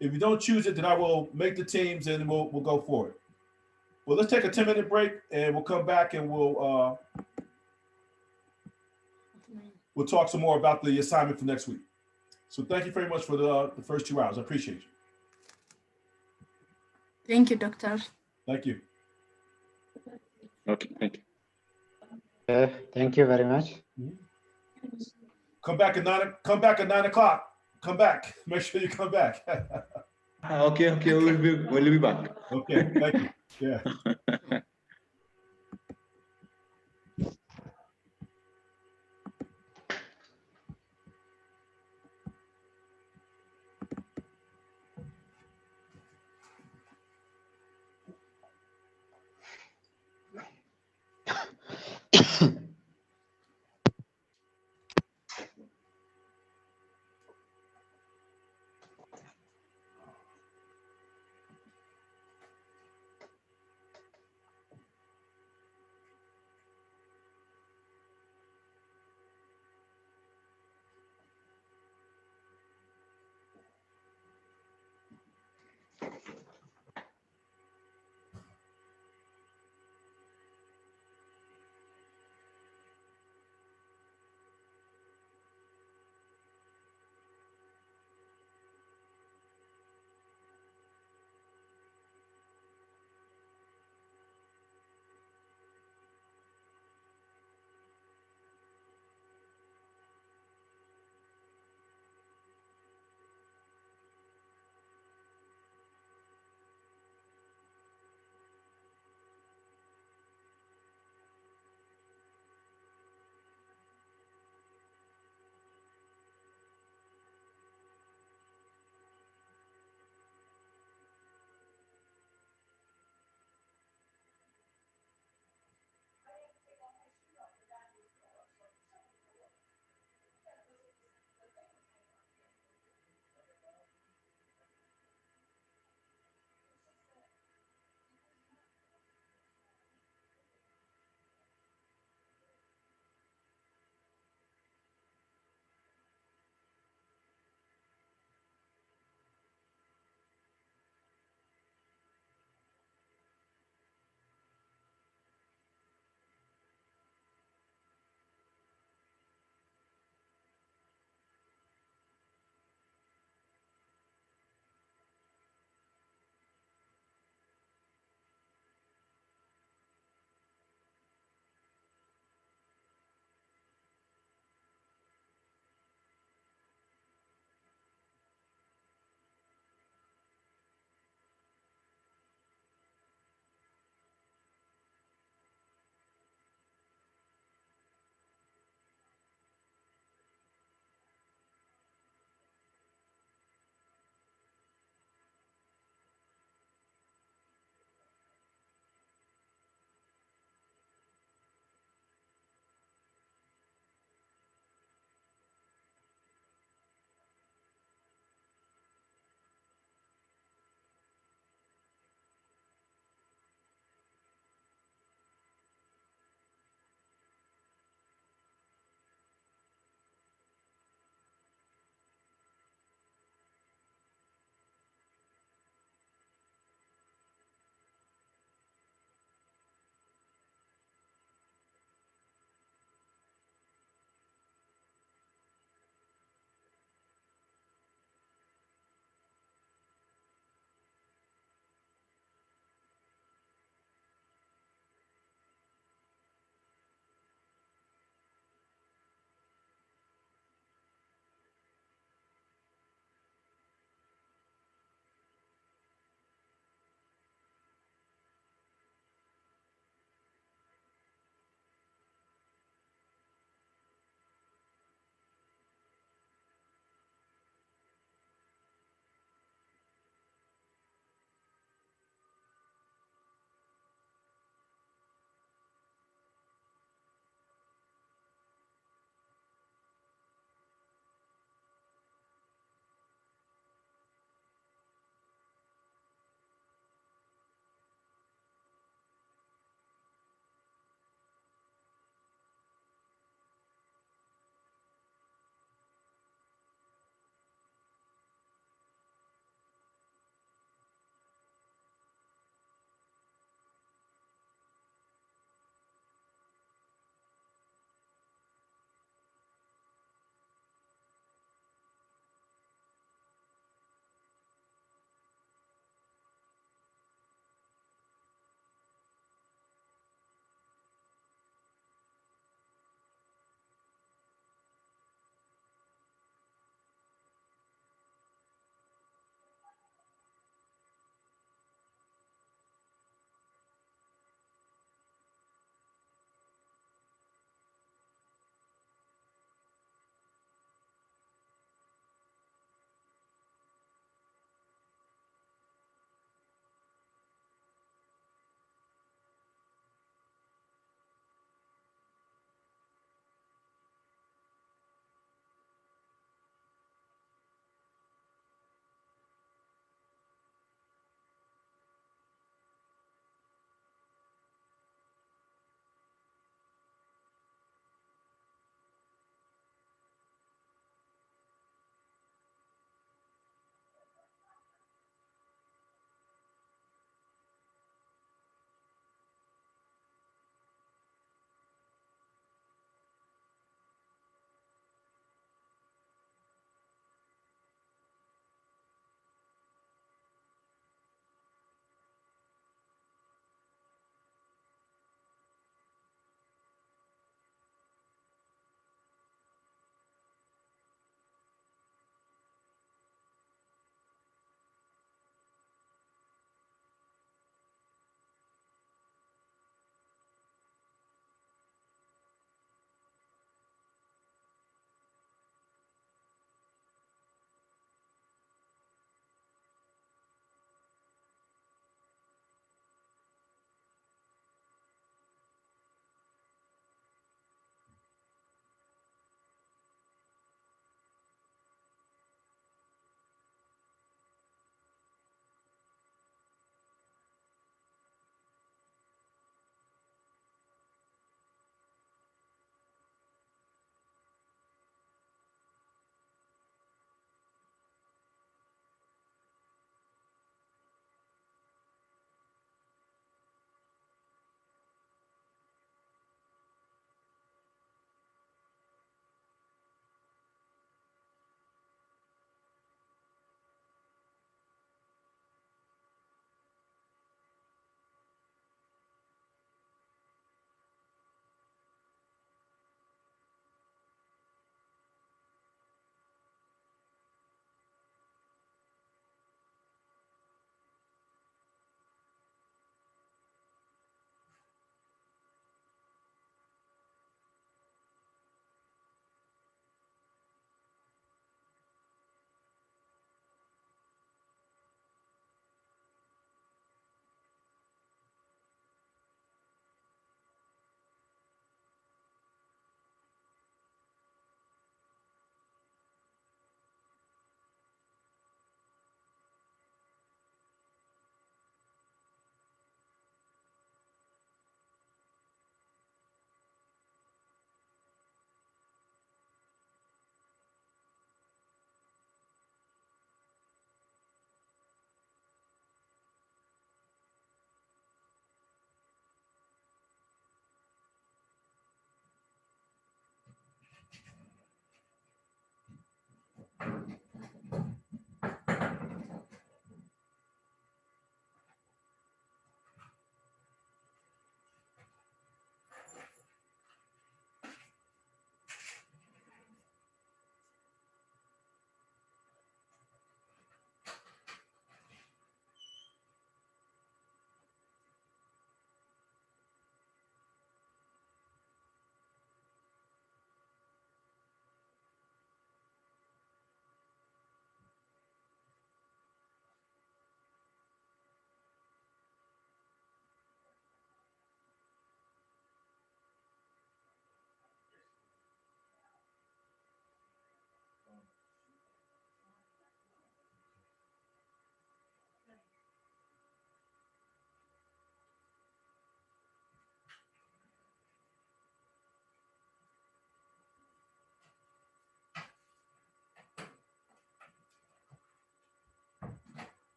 If you don't choose it, then I will make the teams and we'll go forward. Well, let's take a 10-minute break, and we'll come back and we'll talk some more about the assignment for next week. So thank you very much for the first 2 hours. I appreciate you. Thank you, Doctor. Thank you. Okay, thank you. Thank you very much. Come back at 9 o'clock. Come back. Make sure you come back. Okay, we'll be back. Okay, thank you. Yeah.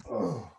Oh.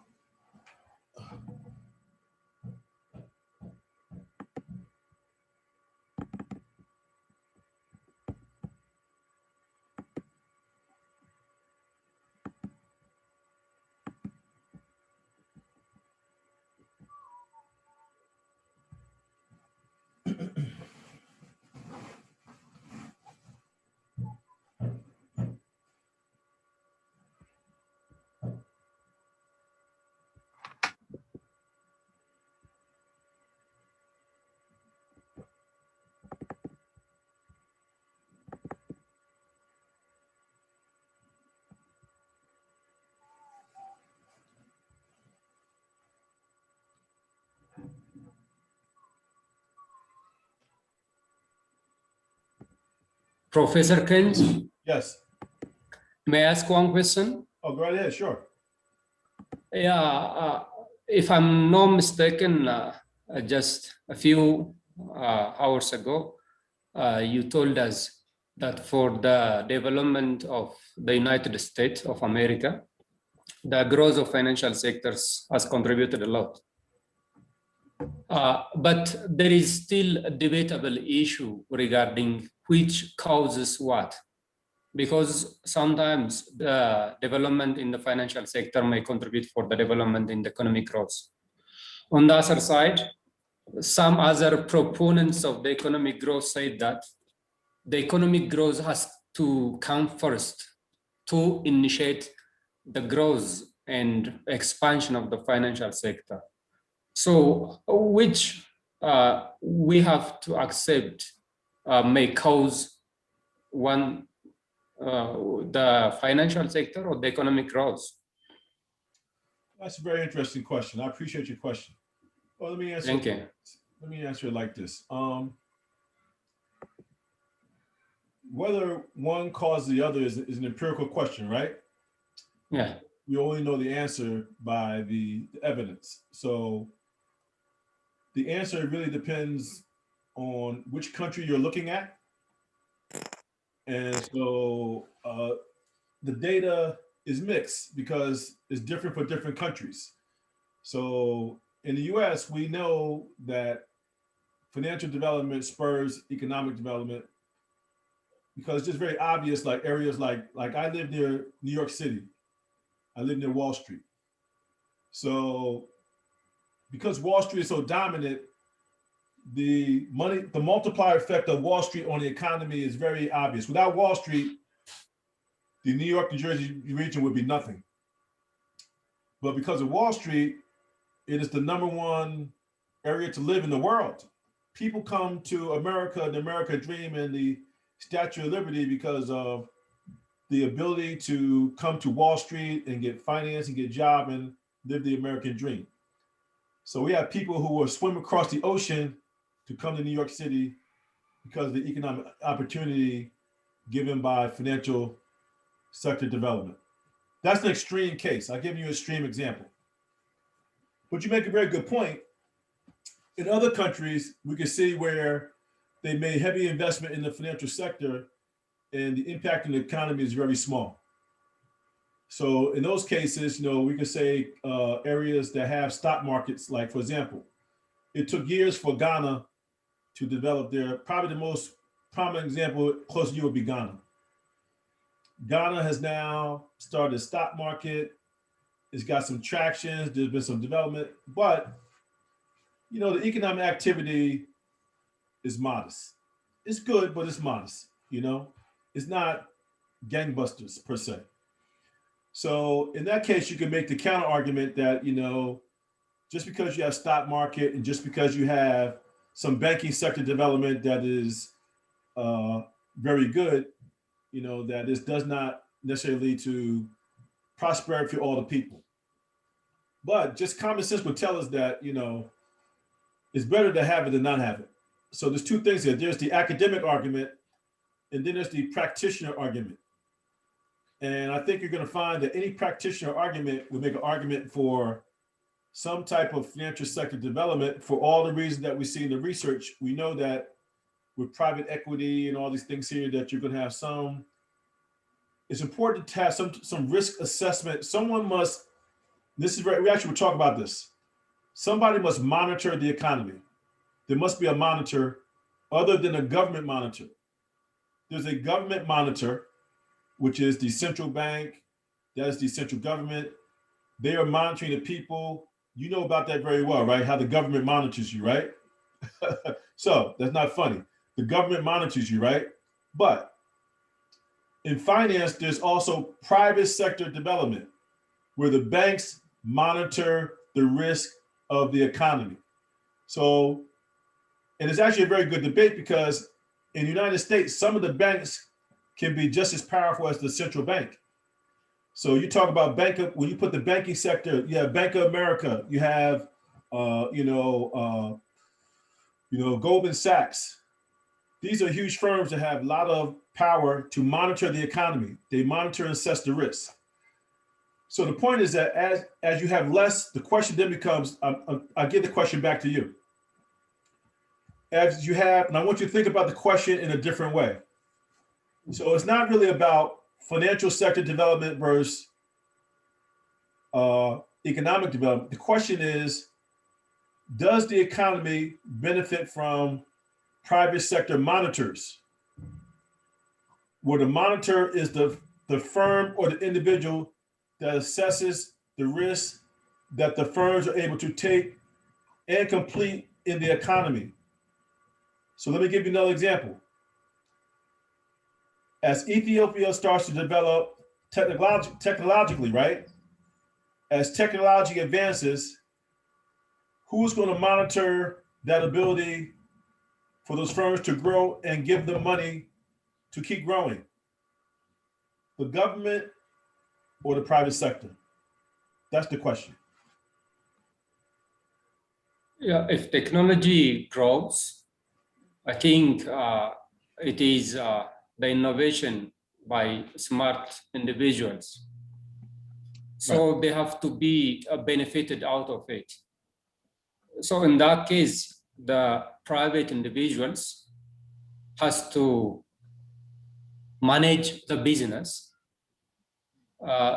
Professor Kent, Yes. may I ask one question? Oh, go right ahead. Sure. Yeah, if I'm not mistaken, just a few hours ago, you told us that for the development of the United States of America, the growth of financial sectors has contributed a lot. But there is still a debatable issue regarding which causes what, because sometimes the development in the financial sector may contribute for the development in the economic growth. On the other side, some other proponents of the economic growth say that the economic growth has to come first to initiate the growth and expansion of the financial sector. So which we have to accept may cause one, the financial sector or the economic growth? That's a very interesting question. I appreciate your question. Well, let me answer. Thank you. Let me answer it like this. Whether one causes the other is an empirical question, right? Yeah. We only know the answer by the evidence. So the answer really depends on which country you're looking at. And so the data is mixed because it's different for different countries. So in the US, we know that financial development spurs economic development because it's just very obvious, like areas like I live near New York City. I live near Wall Street. So because Wall Street is so dominant, the multiplier effect of Wall Street on the economy is very obvious. Without Wall Street, the New York, New Jersey region would be nothing. But because of Wall Street, it is the #1 area to live in the world. People come to America, the American dream, and the Statue of Liberty because of the ability to come to Wall Street and get finance and get a job and live the American dream. So we have people who will swim across the ocean to come to New York City because of the economic opportunity given by financial sector development. That's an extreme case. I'll give you an extreme example. But you make a very good point. In other countries, we can see where they made heavy investment in the financial sector and the impact on the economy is very small. So in those cases, we could say areas that have stock markets, like for example, it took years for Ghana to develop probably the most prominent example close to you would be Ghana. Ghana has now started a stock market. It's got some traction. There's been some development, but the economic activity is modest. It's good, but it's modest. It's not gangbusters per se. So in that case, you can make the counter argument that, just because you have stock market and just because you have some banking sector development that is very good, that this does not necessarily lead to prosperity for all the people. But just common sense would tell us that, it's better to have it than not have it. So there's two things here. There's the academic argument, and then there's the practitioner argument. And I think you're going to find that any practitioner argument would make an argument for some type of financial sector development for all the reasons that we see in the research. We know that with private equity and all these things here, that you're going to have some it's important to have some risk assessment. Someone must, this is right, we actually were talking about this. Somebody must monitor the economy. There must be a monitor other than a government monitor. There's a government monitor, which is the central bank, that is the central government. They are monitoring the people. You know about that very well, right? How the government monitors you, right? So that's not funny. The government monitors you, right? But in finance, there's also private sector development, where the banks monitor the risk of the economy. So, and it's actually a very good debate because in the United States, some of the banks can be just as powerful as the central bank. So you talk about when you put the banking sector, you have Bank of America, you have, Goldman Sachs. These are huge firms that have a lot of power to monitor the economy. They monitor and assess the risk. So the point is that as you have less, the question then becomes, I'll give the question back to you. As you have, and I want you to think about the question in a different way. So it's not really about financial sector development versus economic development. The question is, does the economy benefit from private sector monitors, where the monitor is the firm or the individual that assesses the risk that the firms are able to take and complete in the economy? So let me give you another example. As Ethiopia starts to develop technologically, right? As technology advances, who's going to monitor that ability for those firms to grow and give them money to keep growing? The government or the private sector? That's the question. Yeah, if technology grows, I think it is the innovation by smart individuals. So right. They have to be benefited out of it. So in that case, the private individuals has to manage the business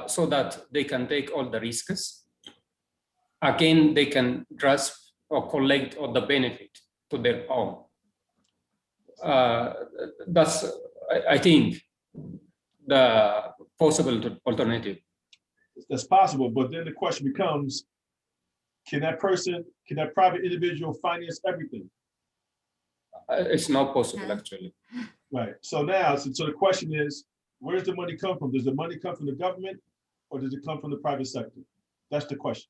so that they can take all the risks. Again, they can grasp or collect all the benefit to their own. That's, I think, the possible alternative. That's possible, but then the question becomes, can that private individual finance everything? It's not possible, actually. Right. So now, so the question is, where does the money come from? Does the money come from the government or does it come from the private sector? That's the question.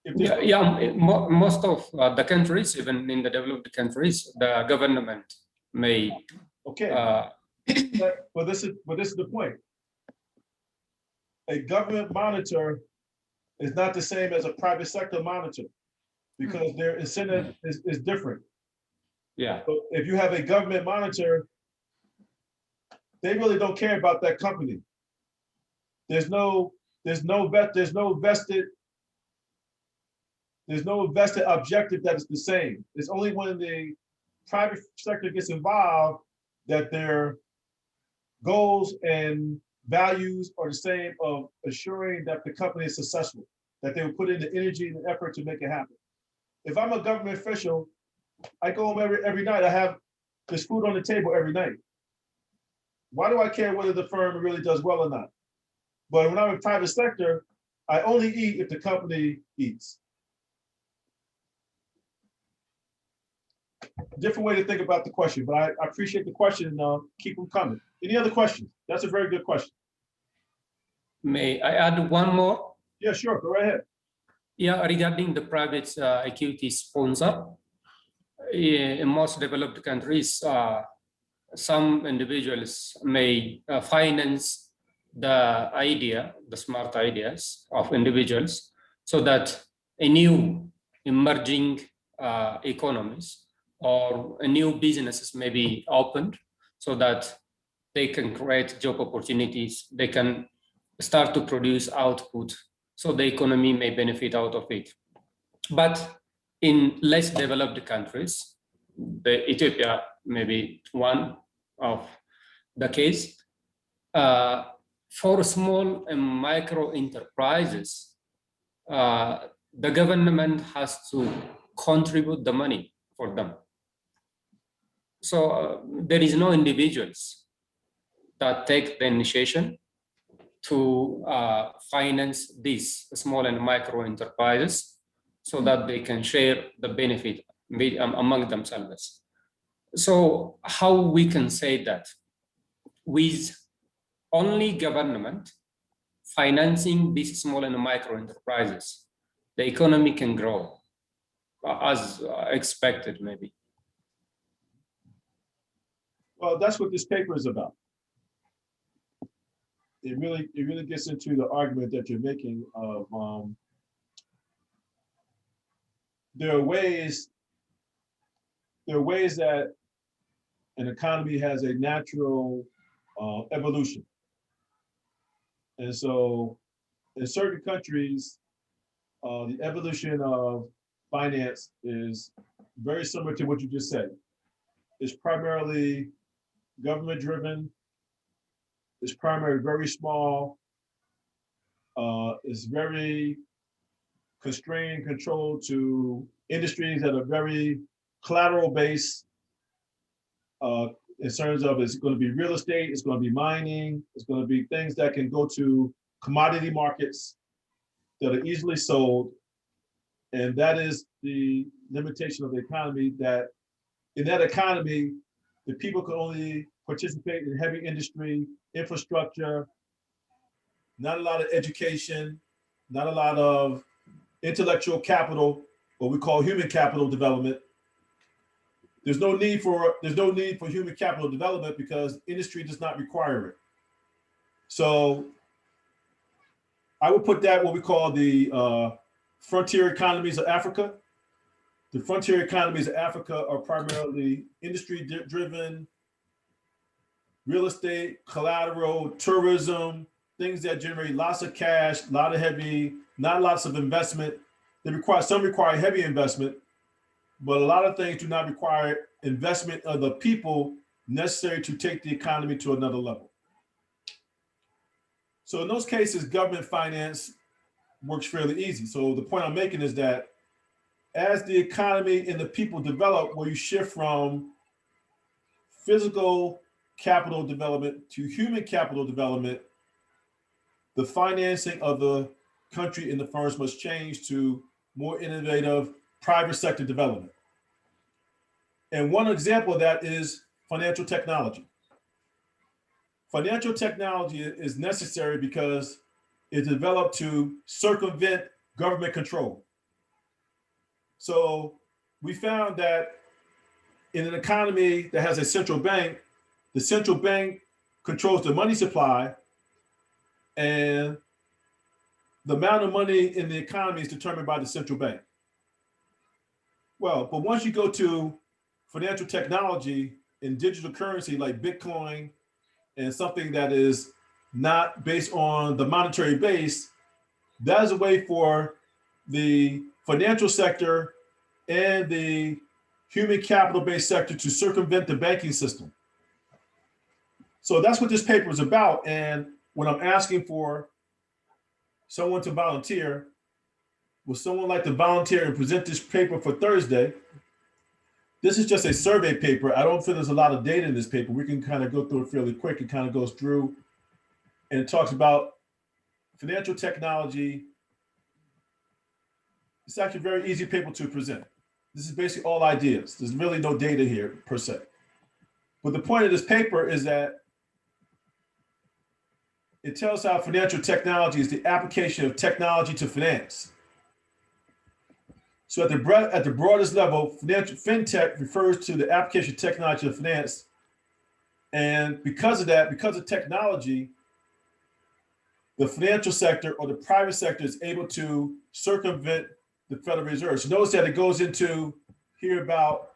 Most of the countries, even in the developed countries, the government may. Okay. But this is the point. A government monitor is not the same as a private sector monitor because their incentive is different. Yeah. So if you have a government monitor, they really don't care about that company. There's no vested objective that is the same. It's only when the private sector gets involved that their goals and values are the same of assuring that the company is successful, that they will put in the energy and the effort to make it happen. If I'm a government official, I go home every night, there's food on the table every night. Why do I care whether the firm really does well or not? But when I'm in private sector, I only eat if the company eats. Different way to think about the question, but I appreciate the question and keep them coming. Any other questions? That's a very good question. May I add one more? Yeah, sure, go right ahead. Yeah, regarding the private equity sponsor, in most developed countries, some individuals may finance the smart ideas of individuals so that a new emerging economies or new businesses may be opened so that they can create job opportunities, they can start to produce output, so the economy may benefit out of it. But in less developed countries, Ethiopia may be one of the case, for small and micro enterprises, the government has to contribute the money for them. So there is no individuals that take the initiation to finance these small and micro enterprises so that they can share the benefit among themselves. So how we can say that with only government financing these small and micro enterprises, the economy can grow as expected, maybe. Well, that's what this paper is about. It really gets into the argument that you're making of there are ways that an economy has a natural evolution. And so in certain countries, the evolution of finance is very similar to what you just said. It's primarily government driven. It's primarily very small. It's very constrained, controlled to industries that are very collateral based. In terms of it's going to be real estate, it's going to be mining, it's going to be things that can go to commodity markets that are easily sold. And that is the limitation of the economy, that in that economy, the people can only participate in heavy industry, infrastructure, not a lot of education, not a lot of intellectual capital, what we call human capital development. There's no need for human capital development because industry does not require it. So I would put that what we call the frontier economies of Africa. The frontier economies of Africa are primarily industry driven, real estate, collateral, tourism, things that generate lots of cash, a lot of heavy, not lots of investment. Some require heavy investment, but a lot of things do not require investment of the people necessary to take the economy to another level. So in those cases, government finance works fairly easy. So the point I'm making is that as the economy and the people develop, where you shift from physical capital development to human capital development, the financing of the country and the firms must change to more innovative private sector development. And one example of that is financial technology. Financial technology is necessary because it's developed to circumvent government control. So we found that in an economy that has a central bank, the central bank controls the money supply, and the amount of money in the economy is determined by the central bank. Well, but once you go to financial technology and digital currency like Bitcoin and something that is not based on the monetary base, that is a way for the financial sector and the human capital-based sector to circumvent the banking system. So that's what this paper is about. And when I'm asking for someone to volunteer, would someone like to volunteer and present this paper for Thursday? This is just a survey paper. I don't feel there's a lot of data in this paper. We can kind of go through it fairly quick. It kind of goes through and it talks about financial technology. It's actually a very easy paper to present. This is basically all ideas. There's really no data here per se. But the point of this paper is that it tells how financial technology is the application of technology to finance. So at the broadest level, fintech refers to the application of technology to finance. And because of that, because of technology, the financial sector or the private sector is able to circumvent the Federal Reserve. So notice that it goes into here about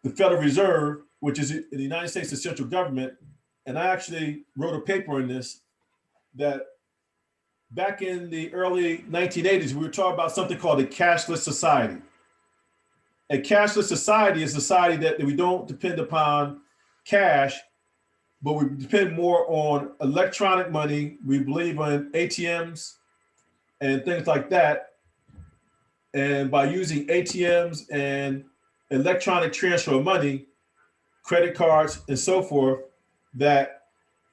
the Federal Reserve, which is in the United States, the central government. And I actually wrote a paper on this, that back in the early 1980s, we were talking about something called a cashless society. A cashless society is a society that we don't depend upon cash but we depend more on electronic money. We believe in ATMs and things like that. And by using ATMs and electronic transfer of money, credit cards, and so forth, that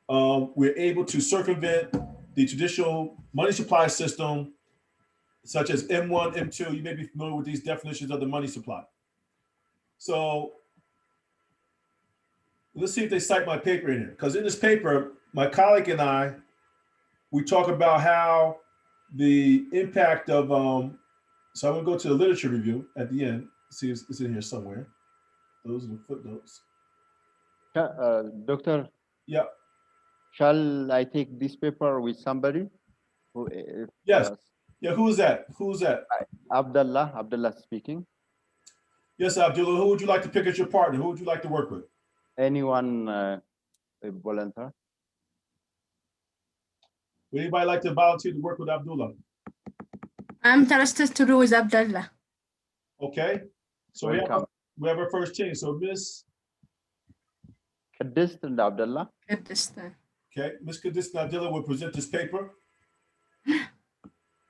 we're able to circumvent the traditional money supply system, such as M1, M2. You may be familiar with these definitions of the money supply. So let's see if they cite my paper in here. Because in this paper, my colleague and I, we talk about how the impact of, so I'm gonna go to the literature review at the end, see if it's in here somewhere. Those are the footnotes. Doctor, Yeah, shall I take this paper with somebody? Who, if, yes. Yeah, who's that? Who's that? Abdullah speaking. Yes, Abdullah, who would you like to pick as your partner? Who would you like to work with? Anyone a volunteer? Would anybody like to volunteer to work with Abdullah? I'm interested to do with Abdullah. Okay, so we have our first team. So Miss Kadist and Abdullah. Okay, Ms. Kadis Abdullah will present this paper.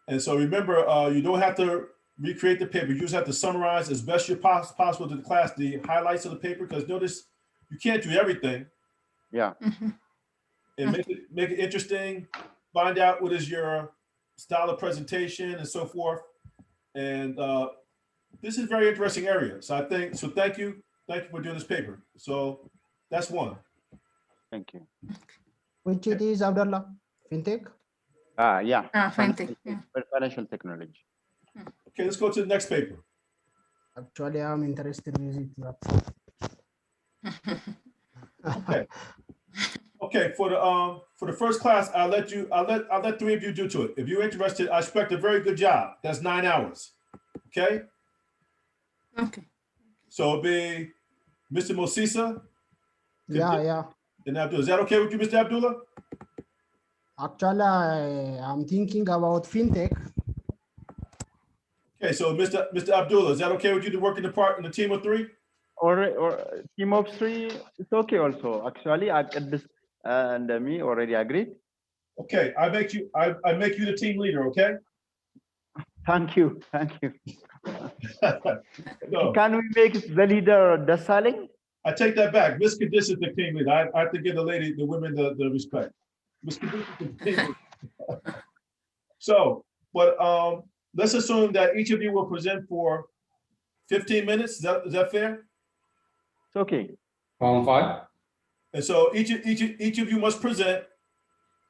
And so remember, you don't have to recreate the paper. You just have to summarize as best as possible to the class the highlights of the paper, because notice you can't do everything. Yeah. And make it interesting. Find out what is your style of presentation and so forth. And this is a very interesting area. So thank you for doing this paper. So that's one. Thank you. Which it is, Abdullah? FinTech? Yeah. FinTech. Yeah. Financial technology. Okay, let's go to the next paper. Actually, I'm interested in it. Okay. Okay, for the first class, I'll let three of you do to it. If you're interested, I expect a very good job. That's 9 hours. Okay? Okay. So it'll be Mr. Mosisa. Yeah. And Abdullah. Is that okay with you, Mr. Abdullah? Actually, I'm thinking about FinTech. Okay, so Mr. Abdullah, is that okay with you to work in the team of 3? Or team of 3, it's okay also. Actually, this and me already agreed. Okay, I make you the team leader, okay? Thank you. No, Can we make the leader Dasaling? I take that back. Miss Kadis is the team leader. I have to give the women the respect. Miss Kadis is the team leader. So, but let's assume that each of you will present for 15 minutes. Is that fair? It's okay. 5. And so each of you must present,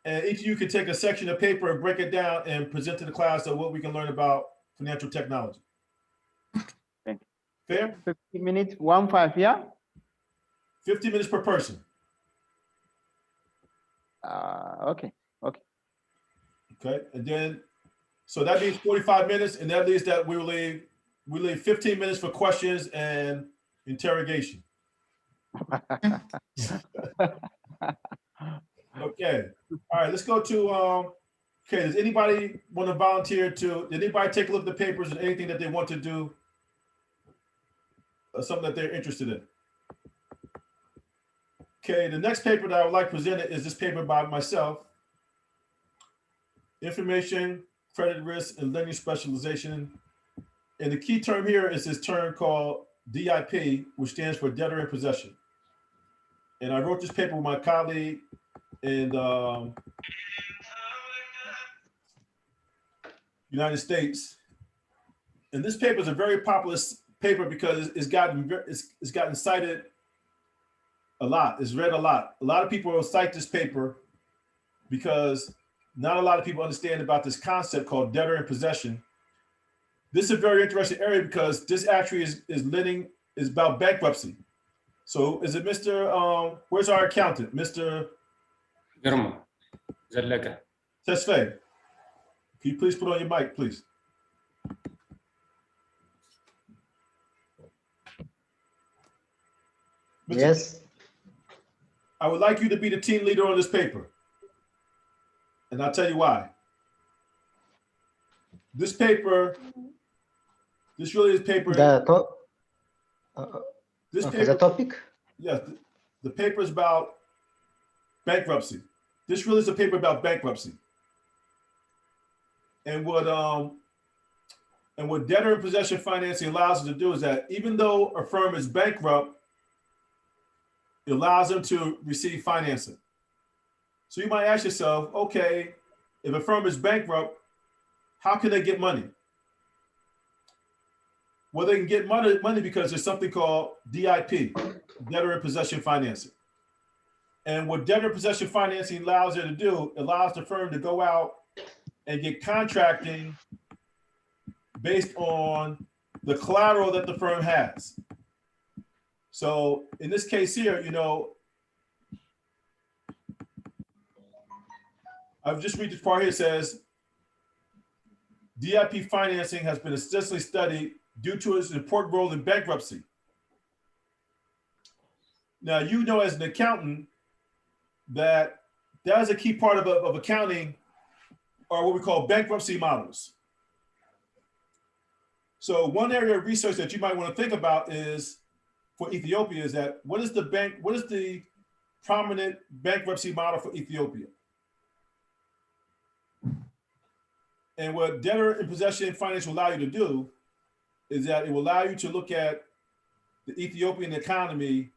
and each of you can take a section of paper and break it down and present to the class of what we can learn about financial technology. Thank you. Fair? 15 minutes, 15, yeah? 15 minutes per person. Okay. Okay, and then, so that means 45 minutes, and that leaves that we leave 15 minutes for questions and interrogation. Okay, all right, let's go to, okay, does anybody want to volunteer did anybody take a look at the papers and anything that they want to do, or something that they're interested in? Okay, the next paper that I would like presented is this paper by myself, Information, Credit Risk, and Lending Specialization. And the key term here is this term called DIP, which stands for Debtor in Possession. And I wrote this paper with my colleague in the United States. And this paper is a very popular paper because it's gotten cited a lot. It's read a lot. A lot of people will cite this paper because not a lot of people understand about this concept called debtor in possession. This is a very interesting area because this actually is about bankruptcy. So is it Mr. Where's our accountant? Mr. German. Zallaka. Tesfaye. Can you please put on your mic, please? Mr. Yes. I would like you to be the team leader on this paper. And I'll tell you why. This paper, this really is paper. The topic? Yeah, the paper is about bankruptcy. This really is a paper about bankruptcy. And what debtor in possession financing allows us to do is that even though a firm is bankrupt, it allows them to receive financing. So you might ask yourself, okay, if a firm is bankrupt, how can they get money? Well, they can get money because there's something called DIP, debtor in possession financing. And what debtor in possession financing allows you to do, allows the firm to go out and get contracting based on the collateral that the firm has. So in this case here, you know, I've just read this part here. It says, DIP financing has been extensively studied due to its important role in bankruptcy. Now, you know, as an accountant, that is a key part of accounting, or what we call bankruptcy models. So one area of research that you might want to think about is, for Ethiopia, is that what is the prominent bankruptcy model for Ethiopia? And what debtor in possession finance will allow you to do is that it will allow you to look at the Ethiopian economy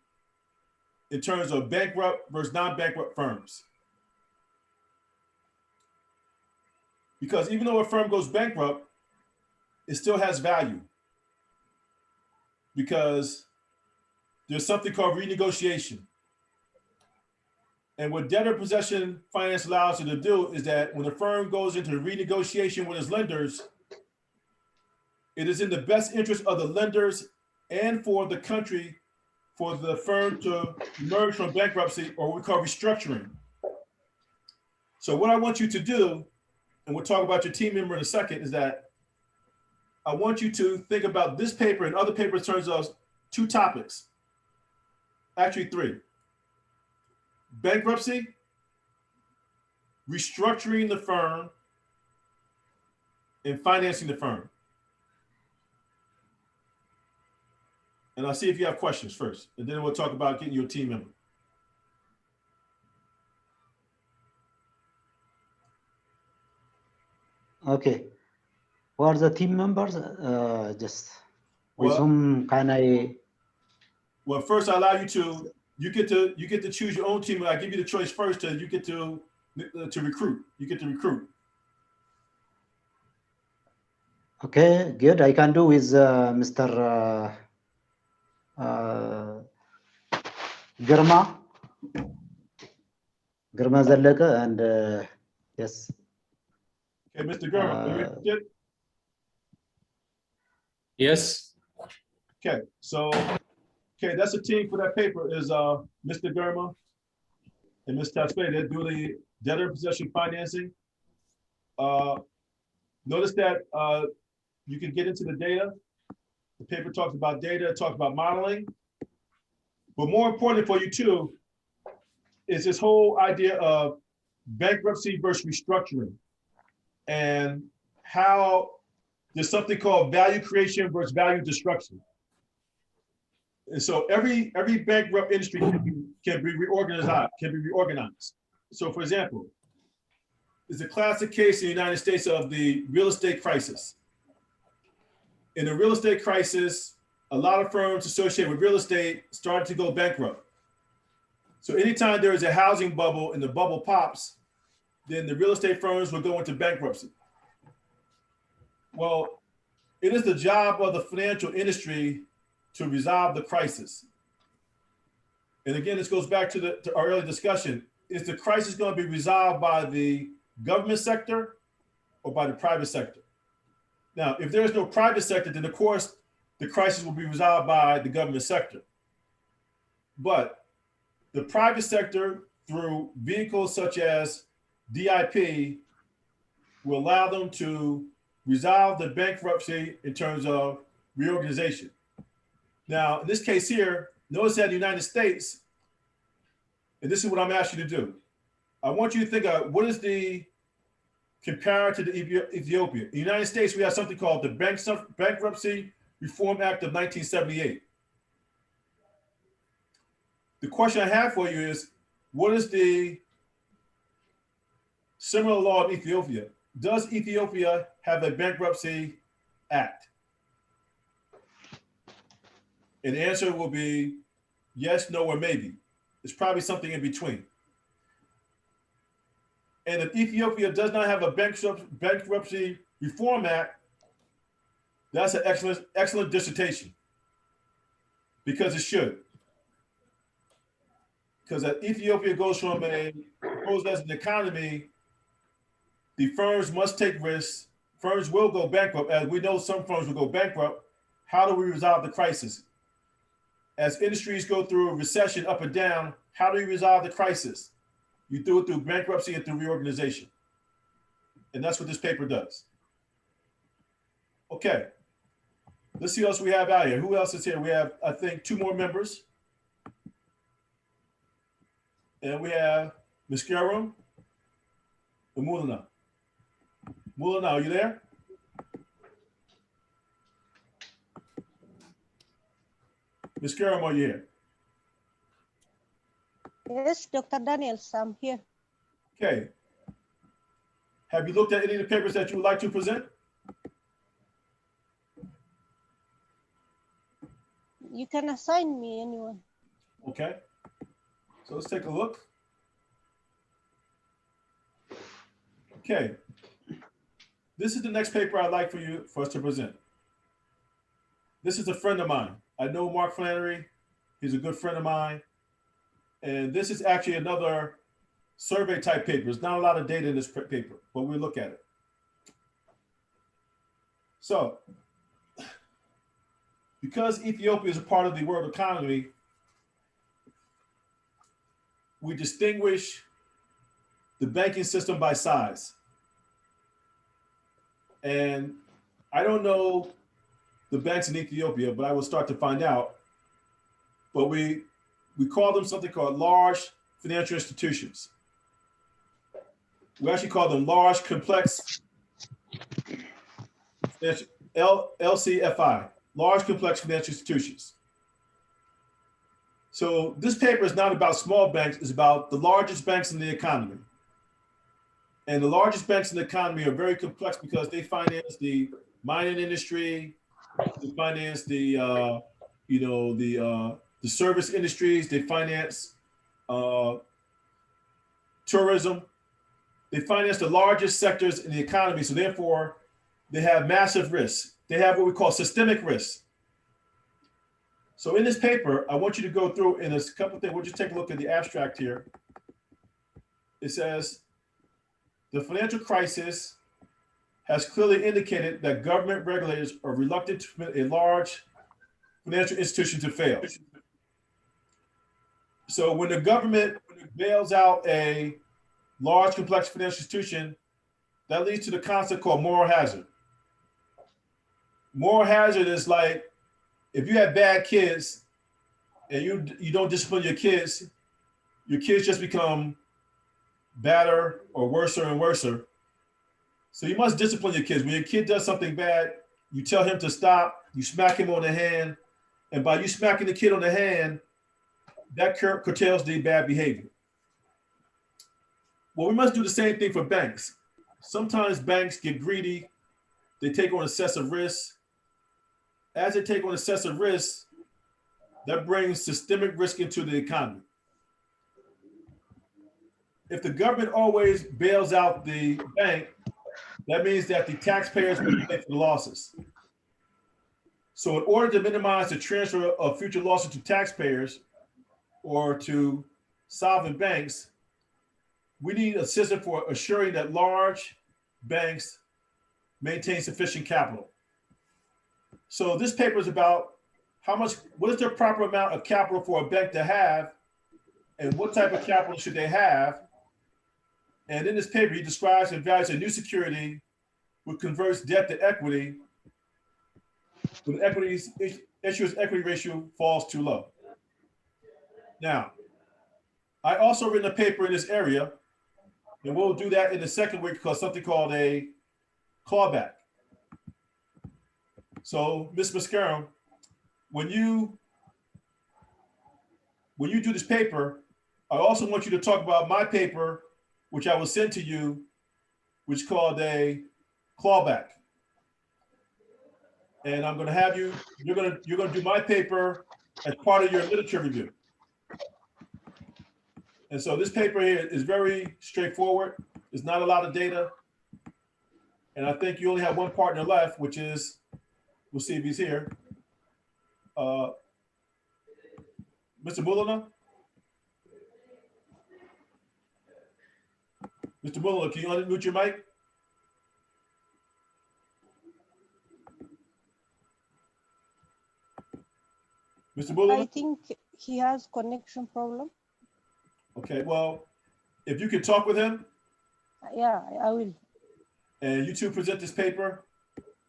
in terms of bankrupt versus non-bankrupt firms. Because even though a firm goes bankrupt, it still has value, because there's something called renegotiation. And what debtor possession finance allows you to do is that when a firm goes into renegotiation with its lenders, it is in the best interest of the lenders and for the country for the firm to emerge from bankruptcy, or what we call restructuring. So what I want you to do, and we'll talk about your team member in a second, is that I want you to think about this paper and other papers in terms of 2 topics, actually 3. Bankruptcy, restructuring the firm, and financing the firm. And I'll see if you have questions first, and then we'll talk about getting your team member. Okay. Who are the team members? Just with whom can I? Well, first I allow you to. You get to choose your own team. I give you the choice first. You get to recruit. You get to recruit. Okay, good. I can do with Mr. Girma Zallaka, and yes. Okay, Mr. Girma, Yes. Okay, so that's the team for that paper is Mr. Girma and Ms. Taspe. They're doing debtor in possession financing. Notice that you can get into the data. The paper talks about data, talks about modeling. But more important for you too is this whole idea of bankruptcy versus restructuring, and how there's something called value creation versus value destruction. And so every bankrupt industry can be reorganized. So for example, it's a classic case in the United States of the real estate crisis. In the real estate crisis, a lot of firms associated with real estate started to go bankrupt. So anytime there is a housing bubble and the bubble pops, then the real estate firms will go into bankruptcy. Well, it is the job of the financial industry to resolve the crisis. And again, this goes back to our earlier discussion. Is the crisis going to be resolved by the government sector or by the private sector? Now, if there is no private sector, then of course, the crisis will be resolved by the government sector. But the private sector, through vehicles such as DIP, will allow them to resolve the bankruptcy in terms of reorganization. Now, in this case here, notice that in the United States, and this is what I'm asking you to do. I want you to think of what is the comparative to Ethiopia. In the United States, we have something called the Bankruptcy Reform Act of 1978. The question I have for you is, what is the similar law in Ethiopia? Does Ethiopia have a bankruptcy act? And the answer will be yes, no, or maybe. It's probably something in between. And if Ethiopia does not have a bankruptcy reform act, that's an excellent dissertation, because it should. Because as Ethiopia goes from proposed as an economy, the firms must take risks. Firms will go bankrupt. As we know, some firms will go bankrupt. How do we resolve the crisis? As industries go through a recession up and down, how do you resolve the crisis? You do it through bankruptcy and through reorganization. And that's what this paper does. Okay. Let's see what else we have out here. Who else is here? We have, I think, 2 more members. And we have Ms. Garum and Mulana. Mulana, are you there? Ms. Garum, are you here? Yes, Dr. Daniels, I'm here. Okay. Have you looked at any of the papers that you would like to present? You can assign me anyone. Okay. So let's take a look. Okay. This is the next paper I'd like for us to present. This is a friend of mine. I know Mark Flannery. He's a good friend of mine. And this is actually another survey type paper. There's not a lot of data in this paper, but we'll look at it. So, because Ethiopia is a part of the world economy, we distinguish the banking system by size. And I don't know the banks in Ethiopia, but I will start to find out. But we call them something called large financial institutions. We actually call them large complex LCFI, large complex financial institutions. So this paper is not about small banks, it's about the largest banks in the economy. And the largest banks in the economy are very complex because they finance the mining industry, they finance the service industries, they finance tourism, they finance the largest sectors in the economy. So therefore, they have massive risks. They have what we call systemic risks. So in this paper, I want you to go through in a couple of things. We'll just take a look at the abstract here. It says, the financial crisis has clearly indicated that government regulators are reluctant to permit a large financial institution to fail. So when the government bails out a large complex financial institution, that leads to the concept called moral hazard. Moral hazard is like, if you have bad kids and you don't discipline your kids just become badder or worser and worser. So you must discipline your kids. When your kid does something bad, you tell him to stop, you smack him on the hand, and by you smacking the kid on the hand, that curtails the bad behavior. Well, we must do the same thing for banks. Sometimes banks get greedy, they take on excessive risks. As they take on excessive risks, that brings systemic risk into the economy. If the government always bails out the bank, that means that the taxpayers will pay for the losses. So in order to minimize the transfer of future losses to taxpayers or to solvent banks, we need a system for assuring that large banks maintain sufficient capital. So this paper is about what is the proper amount of capital for a bank to have, and what type of capital should they have? And in this paper, he describes and values a new security which converts debt to equity when the issuer's equity ratio falls too low. Now, I also written a paper in this area, and we'll do that in the second week because something called a clawback. So, Ms. Mascaro, when you do this paper, I also want you to talk about my paper, which I will send to you, which is called a clawback. And I'm going to have you, you're going to do my paper as part of your literature review. And so this paper here is very straightforward. There's not a lot of data. And I think you only have one partner left, which is, we'll see if he's here. Mr. Mulana? Mr. Mulana, can you unmute your mic? Mr. I Mulana? think he has connection problem. Okay, well, if you can talk with him. Yeah, I will. And you two present this paper,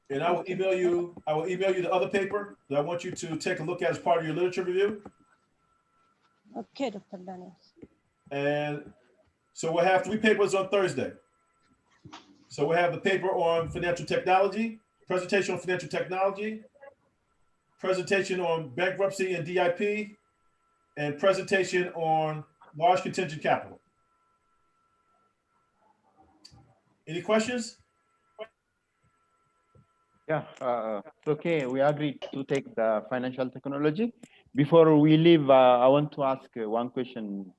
and I will email you the other paper that I want you to take a look at as part of your literature review. Okay, Dr. Daniels. And so we'll have 3 papers on Thursday. So we'll have the paper on financial technology, presentation on financial technology, presentation on bankruptcy and DIP, and presentation on large contingent capital. Any questions? Yeah, okay, we agreed to take the financial technology. Before we leave, I want to ask one question,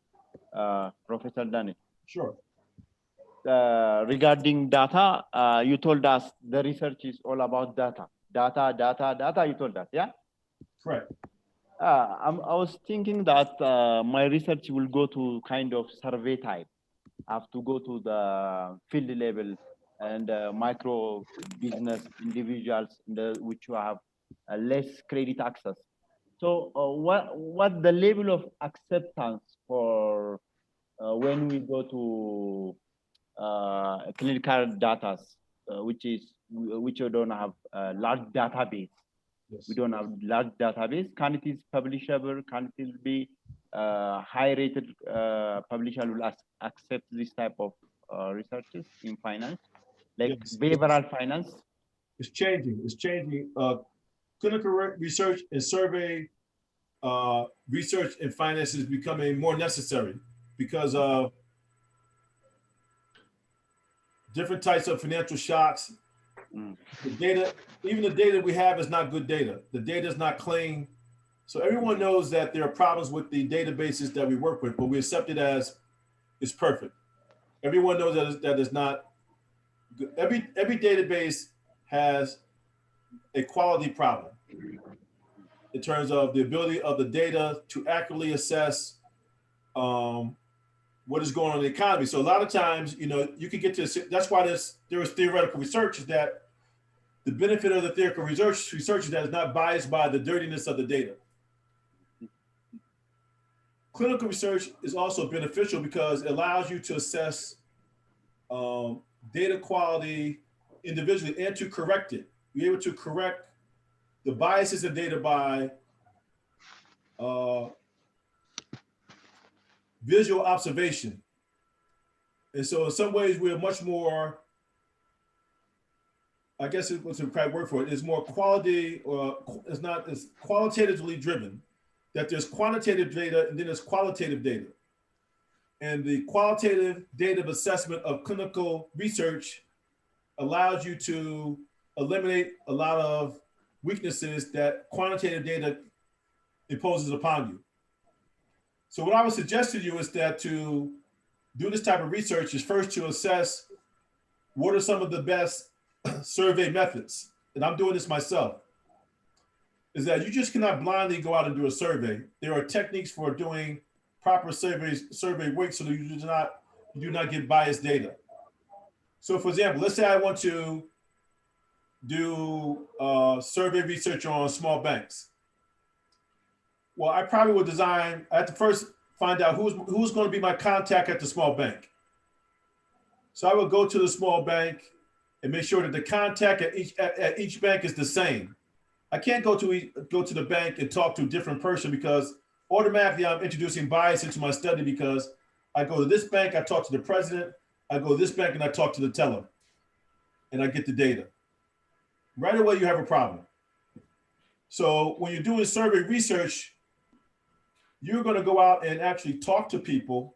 Professor Daniel. Sure. Regarding data, you told us the research is all about data. Data, you told us, yeah? Correct. I was thinking that my research will go to kind of survey type. I have to go to the field level and micro business individuals which have less credit access. So what the level of acceptance for when we go to clinical data, which we don't have a large database. Yes. We don't have large database. Can it is publishable? Can it be high-rated publisher will accept this type of researches in finance, like Yes. behavioral finance? It's changing. It's changing. Clinical research and survey research in finance is becoming more necessary because of different types of financial shocks. The data, even the data we have is not good data. The data is not clean. So everyone knows that there are problems with the databases that we work with, but we accept it as it's perfect. Everyone knows that it's not good. Every database has a quality problem in terms of the ability of the data to accurately assess what is going on in the economy. So a lot of times, you know, you can get to, that's why there is theoretical research, is that the benefit of the theoretical research is that it's not biased by the dirtiness of the data. Clinical research is also beneficial because it allows you to assess data quality individually and to correct it. You're able to correct the biases of data by visual observation. And so in some ways we're much more, I guess it was the correct word for it, is more quality, or it's not as qualitatively driven, that there's quantitative data and then there's qualitative data. And the qualitative data assessment of clinical research allows you to eliminate a lot of weaknesses that quantitative data imposes upon you. So what I would suggest to you is that to do this type of research is first to assess what are some of the best survey methods, and I'm doing this myself, is that you just cannot blindly go out and do a survey. There are techniques for doing proper survey work so that you do not get biased data. So for example, let's say I want to do survey research on small banks. Well, I probably would I have to first find out who's going to be my contact at the small bank. So I would go to the small bank and make sure that the contact at each bank is the same. I can't go to the bank and talk to a different person because automatically I'm introducing bias into my study, because I go to this bank, I talk to the president, I go to this bank and I talk to the teller, and I get the data. Right away, you have a problem. So when you're doing survey research, you're going to go out and actually talk to people,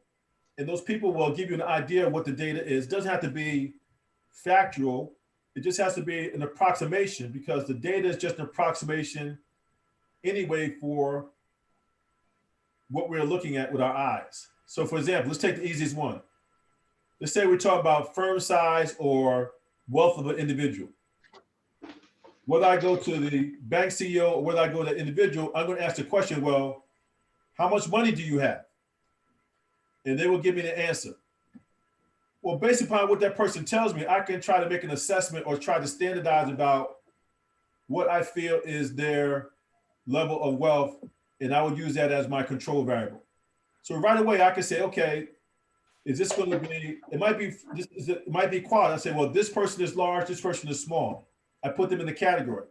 and those people will give you an idea of what the data is. It doesn't have to be factual. It just has to be an approximation, because the data is just an approximation anyway for what we're looking at with our eyes. So for example, let's take the easiest one. Let's say we talk about firm size or wealth of an individual. Whether I go to the bank CEO or whether I go to the individual, I'm going to ask the question, well, how much money do you have? And they will give me the answer. Well, based upon what that person tells me, I can try to make an assessment or try to standardize about what I feel is their level of wealth, and I would use that as my control variable. So right away, I can say, okay, is this going to be, it might be quality. I say, well, this person is large, this person is small. I put them in the category.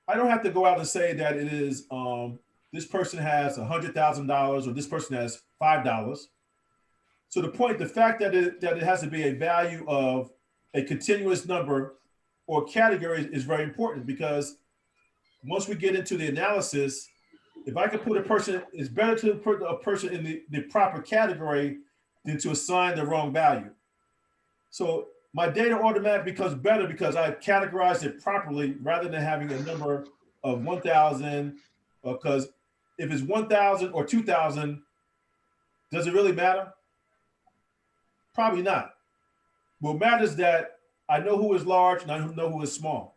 I don't have to go out and say that it is, this person has $100,000 or this person has $5. So the fact that it has to be a value of a continuous number or category is very important, because once we get into the analysis, if I can put a person, it's better to put a person in the proper category than to assign the wrong value. So my data automatically becomes better because I've categorized it properly rather than having a number of 1,000, because if it's 1,000 or 2,000, does it really matter? Probably not. What matters is that I know who is large and I know who is small.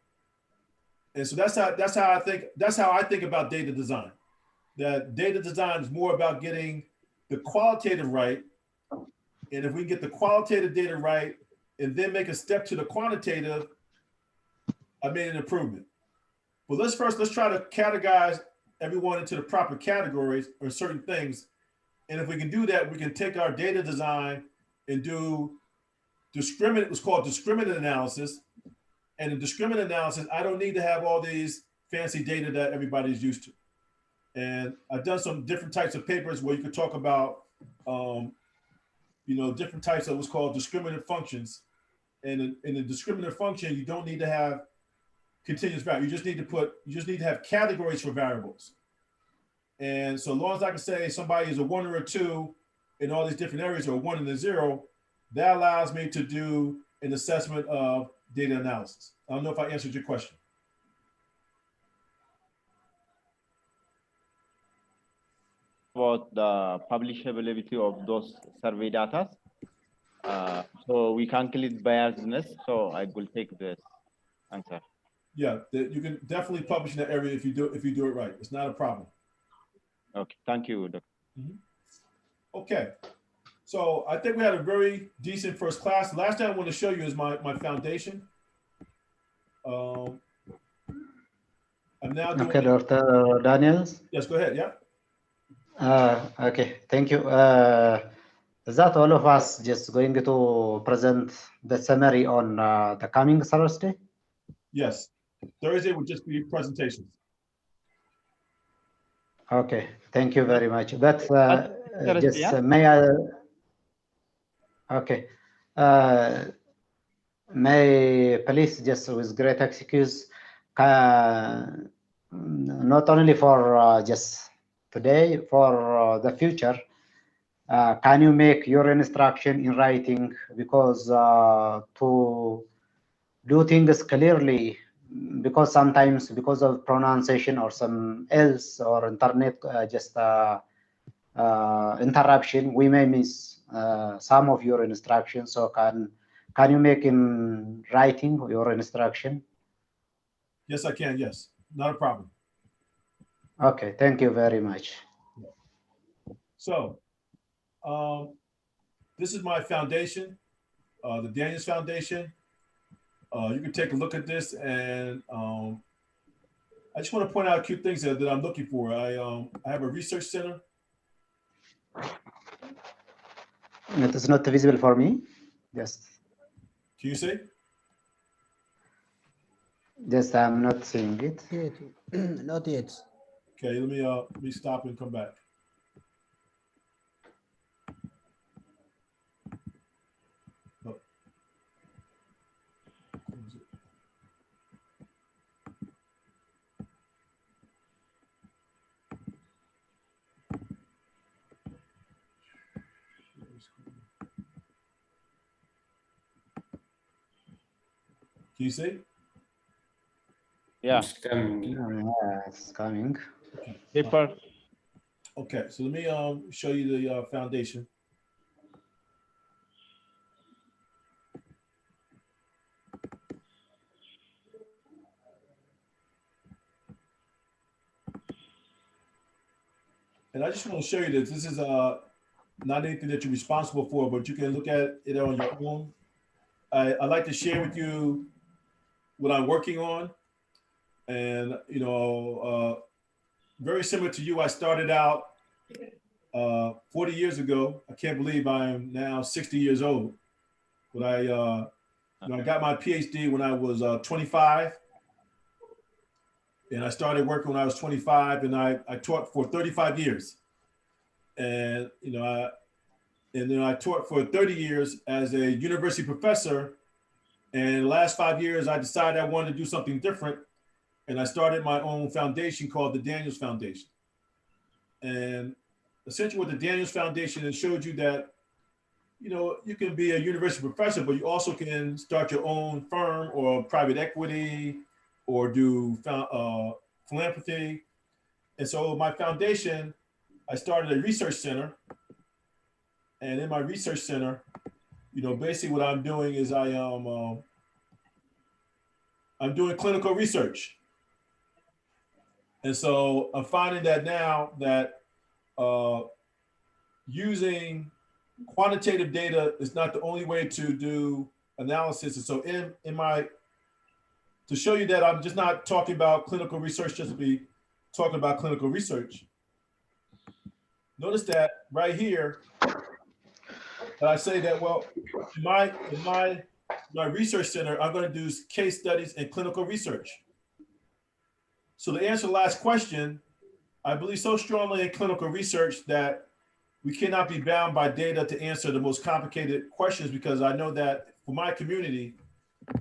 And so that's how I think about data design. That data design is more about getting the qualitative right. And if we get the qualitative data right and then make a step to the quantitative, I made an improvement. But let's try to categorize everyone into the proper categories or certain things. And if we can do that, we can take our data design and do what's called discriminant analysis. And in discriminant analysis, I don't need to have all these fancy data that everybody's used to. And I've done some different types of papers where you could talk about, different types of what's called discriminant functions. And in the discriminant function, you don't need to have continuous value. You just need to have categories for variables. And so long as I can say somebody is a 1 or a 2 in all these different areas, or a 1 and a 0, that allows me to do an assessment of data analysis. I don't know if I answered your question. About the publishability of those survey data. So we calculate biasness. So I will take this answer. Yeah, you can definitely publish in that area if you do it right. It's not a problem. Okay, thank you, Doctor. Okay, so I think we had a very decent first class. The last thing I want to show you is my foundation. I'm now doing. Okay, Dr. Daniels. Yes, go ahead. Yeah. Okay, thank you. Is that all of us just going to present the summary on the coming Thursday? Yes, Thursday would just be presentations. Okay, thank you very much. But just yeah? may I? Okay, may please just with great excuse, not only for just today, for the future. Can you make your instruction in writing, because to do things clearly, because sometimes because of pronunciation or some else or internet interruption, we may miss some of your instructions. So can you make in writing your instruction? Yes, I can. Yes, not a problem. Okay, thank you very much. So this is my foundation, the Daniels Foundation. You can take a look at this, and I just want to point out a few things that I'm looking for. I have a research center. It is not visible for me. Yes. Can you see? Yes, I'm not seeing it. Not yet. Okay, let me stop and come back. Oh. Can you see? Yeah. It's coming. Yeah, it's coming. Paper. Okay, so let me show you the foundation. And I just want to show you that this is not anything that you're responsible for, but you can look at it on your own. I'd like to share with you what I'm working on. And, you know, very similar to you, I started out 40 years ago. I can't believe I am now 60 years old. But I got my PhD when I was 25. And I started working when I was 25, and I taught for 35 years. And, I taught for 30 years as a university professor. And the last 5 years, I decided I wanted to do something different. And I started my own foundation called the Daniels Foundation. And essentially what the Daniels Foundation has showed you that, you can be a university professor, but you also can start your own firm or private equity or do philanthropy. And so my foundation, I started a research center. And in my research center, basically what I'm doing is I'm doing clinical research. And so I'm finding that now that using quantitative data is not the only way to do analysis. And so to show you that I'm just not talking about clinical research just to be talking about clinical research, notice that right here, that I say that, well, in my research center, I'm going to do case studies and clinical research. So to answer the last question, I believe so strongly in clinical research that we cannot be bound by data to answer the most complicated questions, because I know that for my community,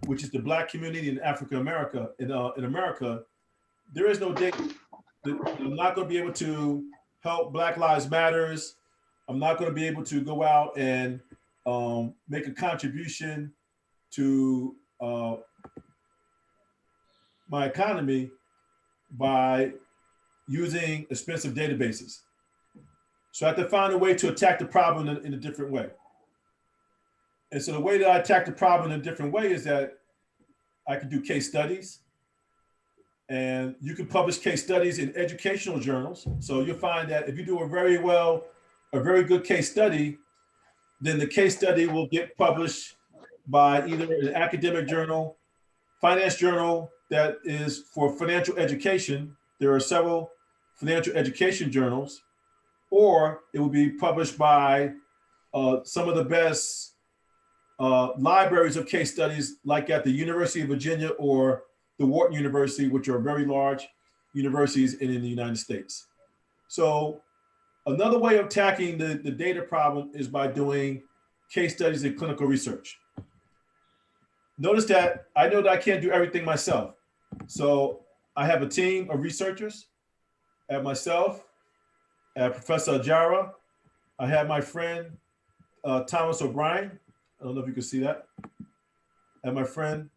which is the Black community in Africa America, in America, there is no data. I'm not going to be able to help Black Lives Matters. I'm not going to be able to go out and make a contribution to my economy by using expensive databases. So I have to find a way to attack the problem in a different way. And so the way that I attack the problem in a different way is that I can do case studies, and you can publish case studies in educational journals. So you'll find that if you do a very good case study, then the case study will get published by either an academic journal, finance journal that is for financial education. There are several financial education journals, or it will be published by some of the best libraries of case studies, like at the University of Virginia or the Wharton University, which are very large universities in the United States. So another way of attacking the data problem is by doing case studies and clinical research. Notice that I know that I can't do everything myself. So I have a team of researchers. I have myself, I have Professor Ajara. I have my friend, Thomas O'Brien. I don't know if you can see that. And my friend,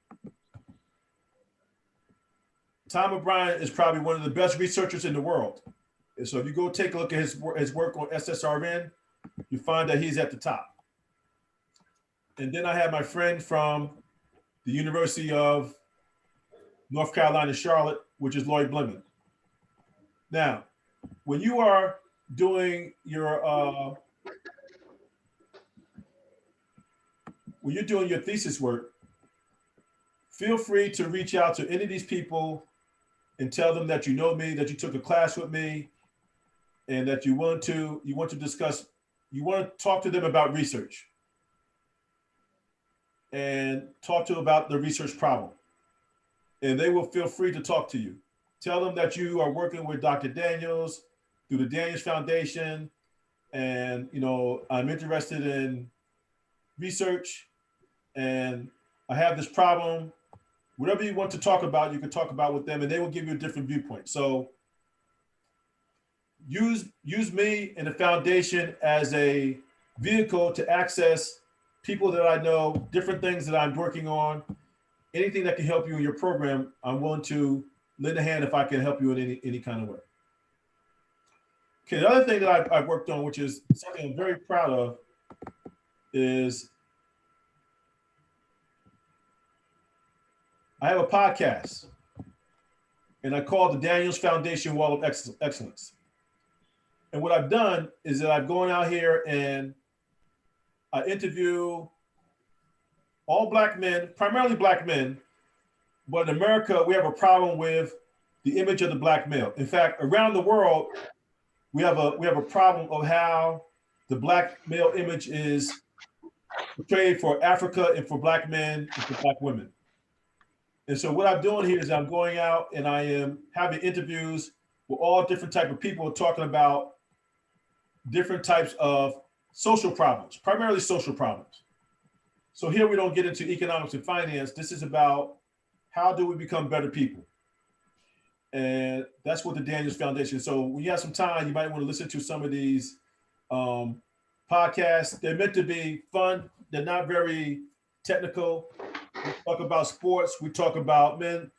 Tom O'Brien is probably one of the best researchers in the world. And so if you go take a look at his work on SSRN, you find that he's at the top. And then I have my friend from the University of North Carolina, Charlotte, which is Lloyd Blemon. Now, when you are doing your thesis work, feel free to reach out to any of these people and tell them that you know me, that you took a class with me, and that you want to talk to them about research and talk to them about the research problem. And they will feel free to talk to you. Tell them that you are working with Dr. Daniels through the Daniels Foundation, and I'm interested in research, and I have this problem. Whatever you want to talk about, you can talk about with them, and they will give you a different viewpoint. So use me and the foundation as a vehicle to access people that I know, different things that I'm working on, anything that can help you in your program, I'm willing to lend a hand if I can help you in any kind of way. Okay, the other thing that I've worked on, which is something I'm very proud of, is I have a podcast, and I call it the Daniels Foundation Wall of Excellence. And what I've done is that I've gone out here and I interview all Black men, primarily Black men, but in America, we have a problem with the image of the Black male. In fact, around the world, we have a problem of how the Black male image is portrayed for Africa and for Black men and for Black women. And so what I'm doing here is I'm going out and I am having interviews with all different types of people talking about different types of social problems, primarily social problems. So here we don't get into economics and finance. This is about how do we become better people? And that's what the Daniels Foundation. So when you have some time, you might want to listen to some of these podcasts. They're meant to be fun. They're not very technical. We talk about sports. We talk about men.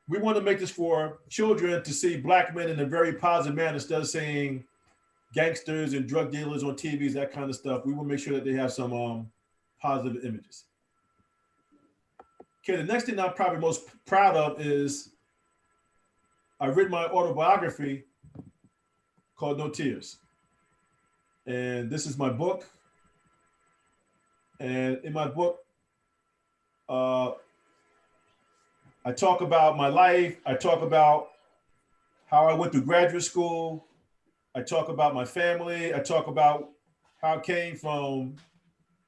We want to make this for children to see Black men in a very positive manner instead of saying gangsters and drug dealers on TVs, that kind of stuff. We will make sure that they have some positive images. Okay, the next thing I'm probably most proud of is I've written my autobiography called No Tears. And this is my book. And in my book, I talk about my life. I talk about how I went through graduate school. I talk about my family. I talk about how I came from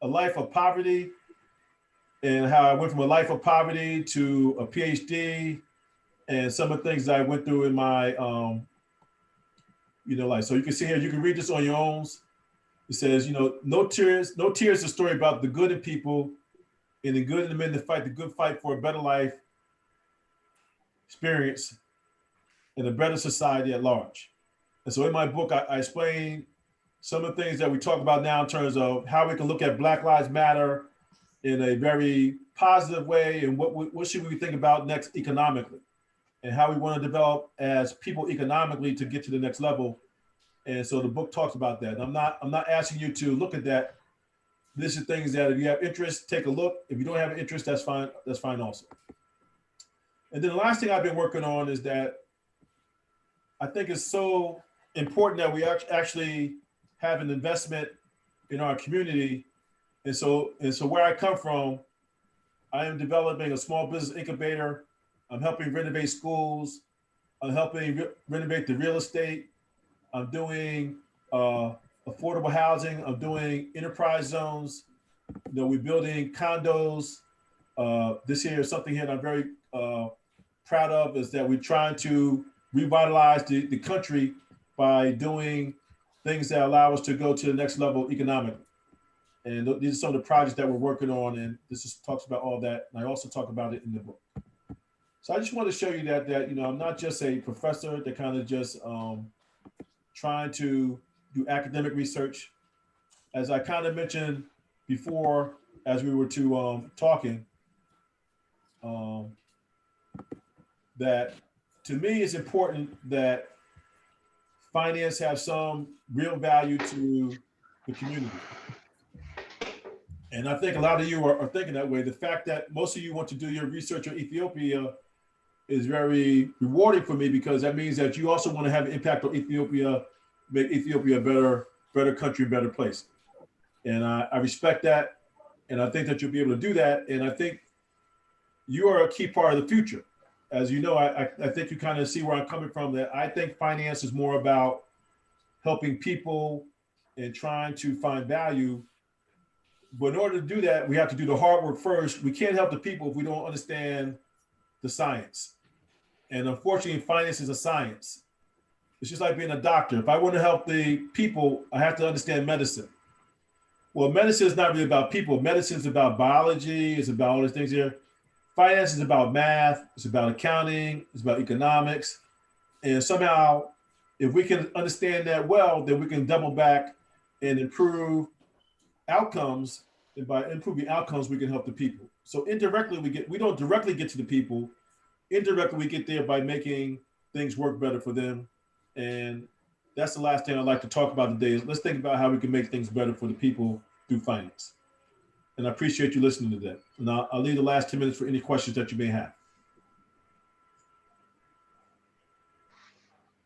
a life of poverty and how I went from a life of poverty to a PhD and some of the things that I went through in my, life. So you can see here, you can read this on your own. It says, no tears is a story about the good in people and the good in the men to fight the good fight for a better life experience and a better society at large. And so in my book, I explain some of the things that we talk about now in terms of how we can look at Black Lives Matter in a very positive way and what should we think about next economically and how we want to develop as people economically to get to the next level. And so the book talks about that. And I'm not asking you to look at that. This is things that if you have interest, take a look. If you don't have an interest, that's fine. That's fine also. And then the last thing I've been working on is that I think it's so important that we actually have an investment in our community. And so where I come from, I am developing a small business incubator. I'm helping renovate schools. I'm helping renovate the real estate. I'm doing affordable housing. I'm doing enterprise zones. We're building condos. This here is something here that I'm very proud of, is that we're trying to revitalize the country by doing things that allow us to go to the next level economically. And these are some of the projects that we're working on, and this just talks about all that. And I also talk about it in the book. So I just want to show you that I'm not just a professor that kind of just trying to do academic research. As I kind of mentioned before, as we were talking, that to me it's important that finance have some real value to the community. And I think a lot of you are thinking that way. The fact that most of you want to do your research on Ethiopia is very rewarding for me, because that means that you also want to have an impact on Ethiopia, make Ethiopia a better country, a better place. And I respect that. And I think that you'll be able to do that. And I think you are a key part of the future. As you know, I think you kind of see where I'm coming from, that I think finance is more about helping people and trying to find value. But in order to do that, we have to do the hard work first. We can't help the people if we don't understand the science. And unfortunately, finance is a science. It's just like being a doctor. If I want to help the people, I have to understand medicine. Well, medicine is not really about people. Medicine is about biology. It's about all these things here. Finance is about math. It's about accounting. It's about economics. And somehow, if we can understand that well, then we can double back and improve outcomes. And by improving outcomes, we can help the people. So indirectly, we don't directly get to the people. Indirectly, we get there by making things work better for them. And that's the last thing I'd like to talk about today is let's think about how we can make things better for the people through finance. And I appreciate you listening to that. And I'll leave the last 10 minutes for any questions that you may have.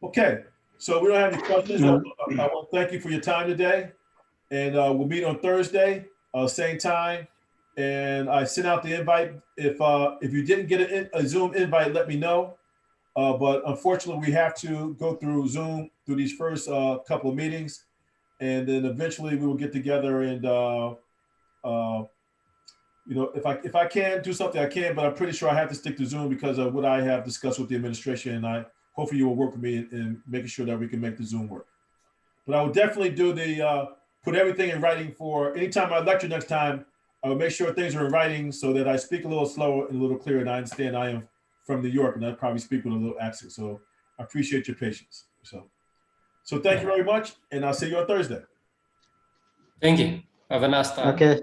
Okay, so we don't have any questions. I want to thank you for your time today. And we'll meet on Thursday, same time. And I sent out the invite. If you didn't get a Zoom invite, let me know. But unfortunately, we have to go through Zoom through these first couple of meetings. And then eventually we will get together and, you know, if I can do something, I can, but I'm pretty sure I have to stick to Zoom because of what I have discussed with the administration. And hopefully you will work with me in making sure that we can make the Zoom work. But I will definitely do put everything in writing for anytime I lecture next time. I will make sure things are in writing so that I speak a little slower and a little clearer. And I understand I am from New York and I probably speak with a little accent. So I appreciate your patience. So thank you very much. And I'll see you on Thursday. Thank you. Have a nice time. Okay.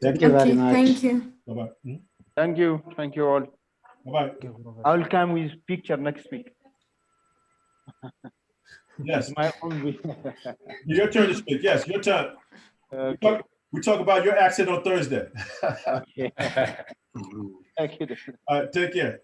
Thank you very much. Thank you. Bye-bye. Thank you. Thank you all. Bye-bye. I will come with picture next week. Yes. It's my own week. Your turn to speak. Yes, your turn. Okay. We talk about your accent on Thursday. Okay. Thank you. All right, take care.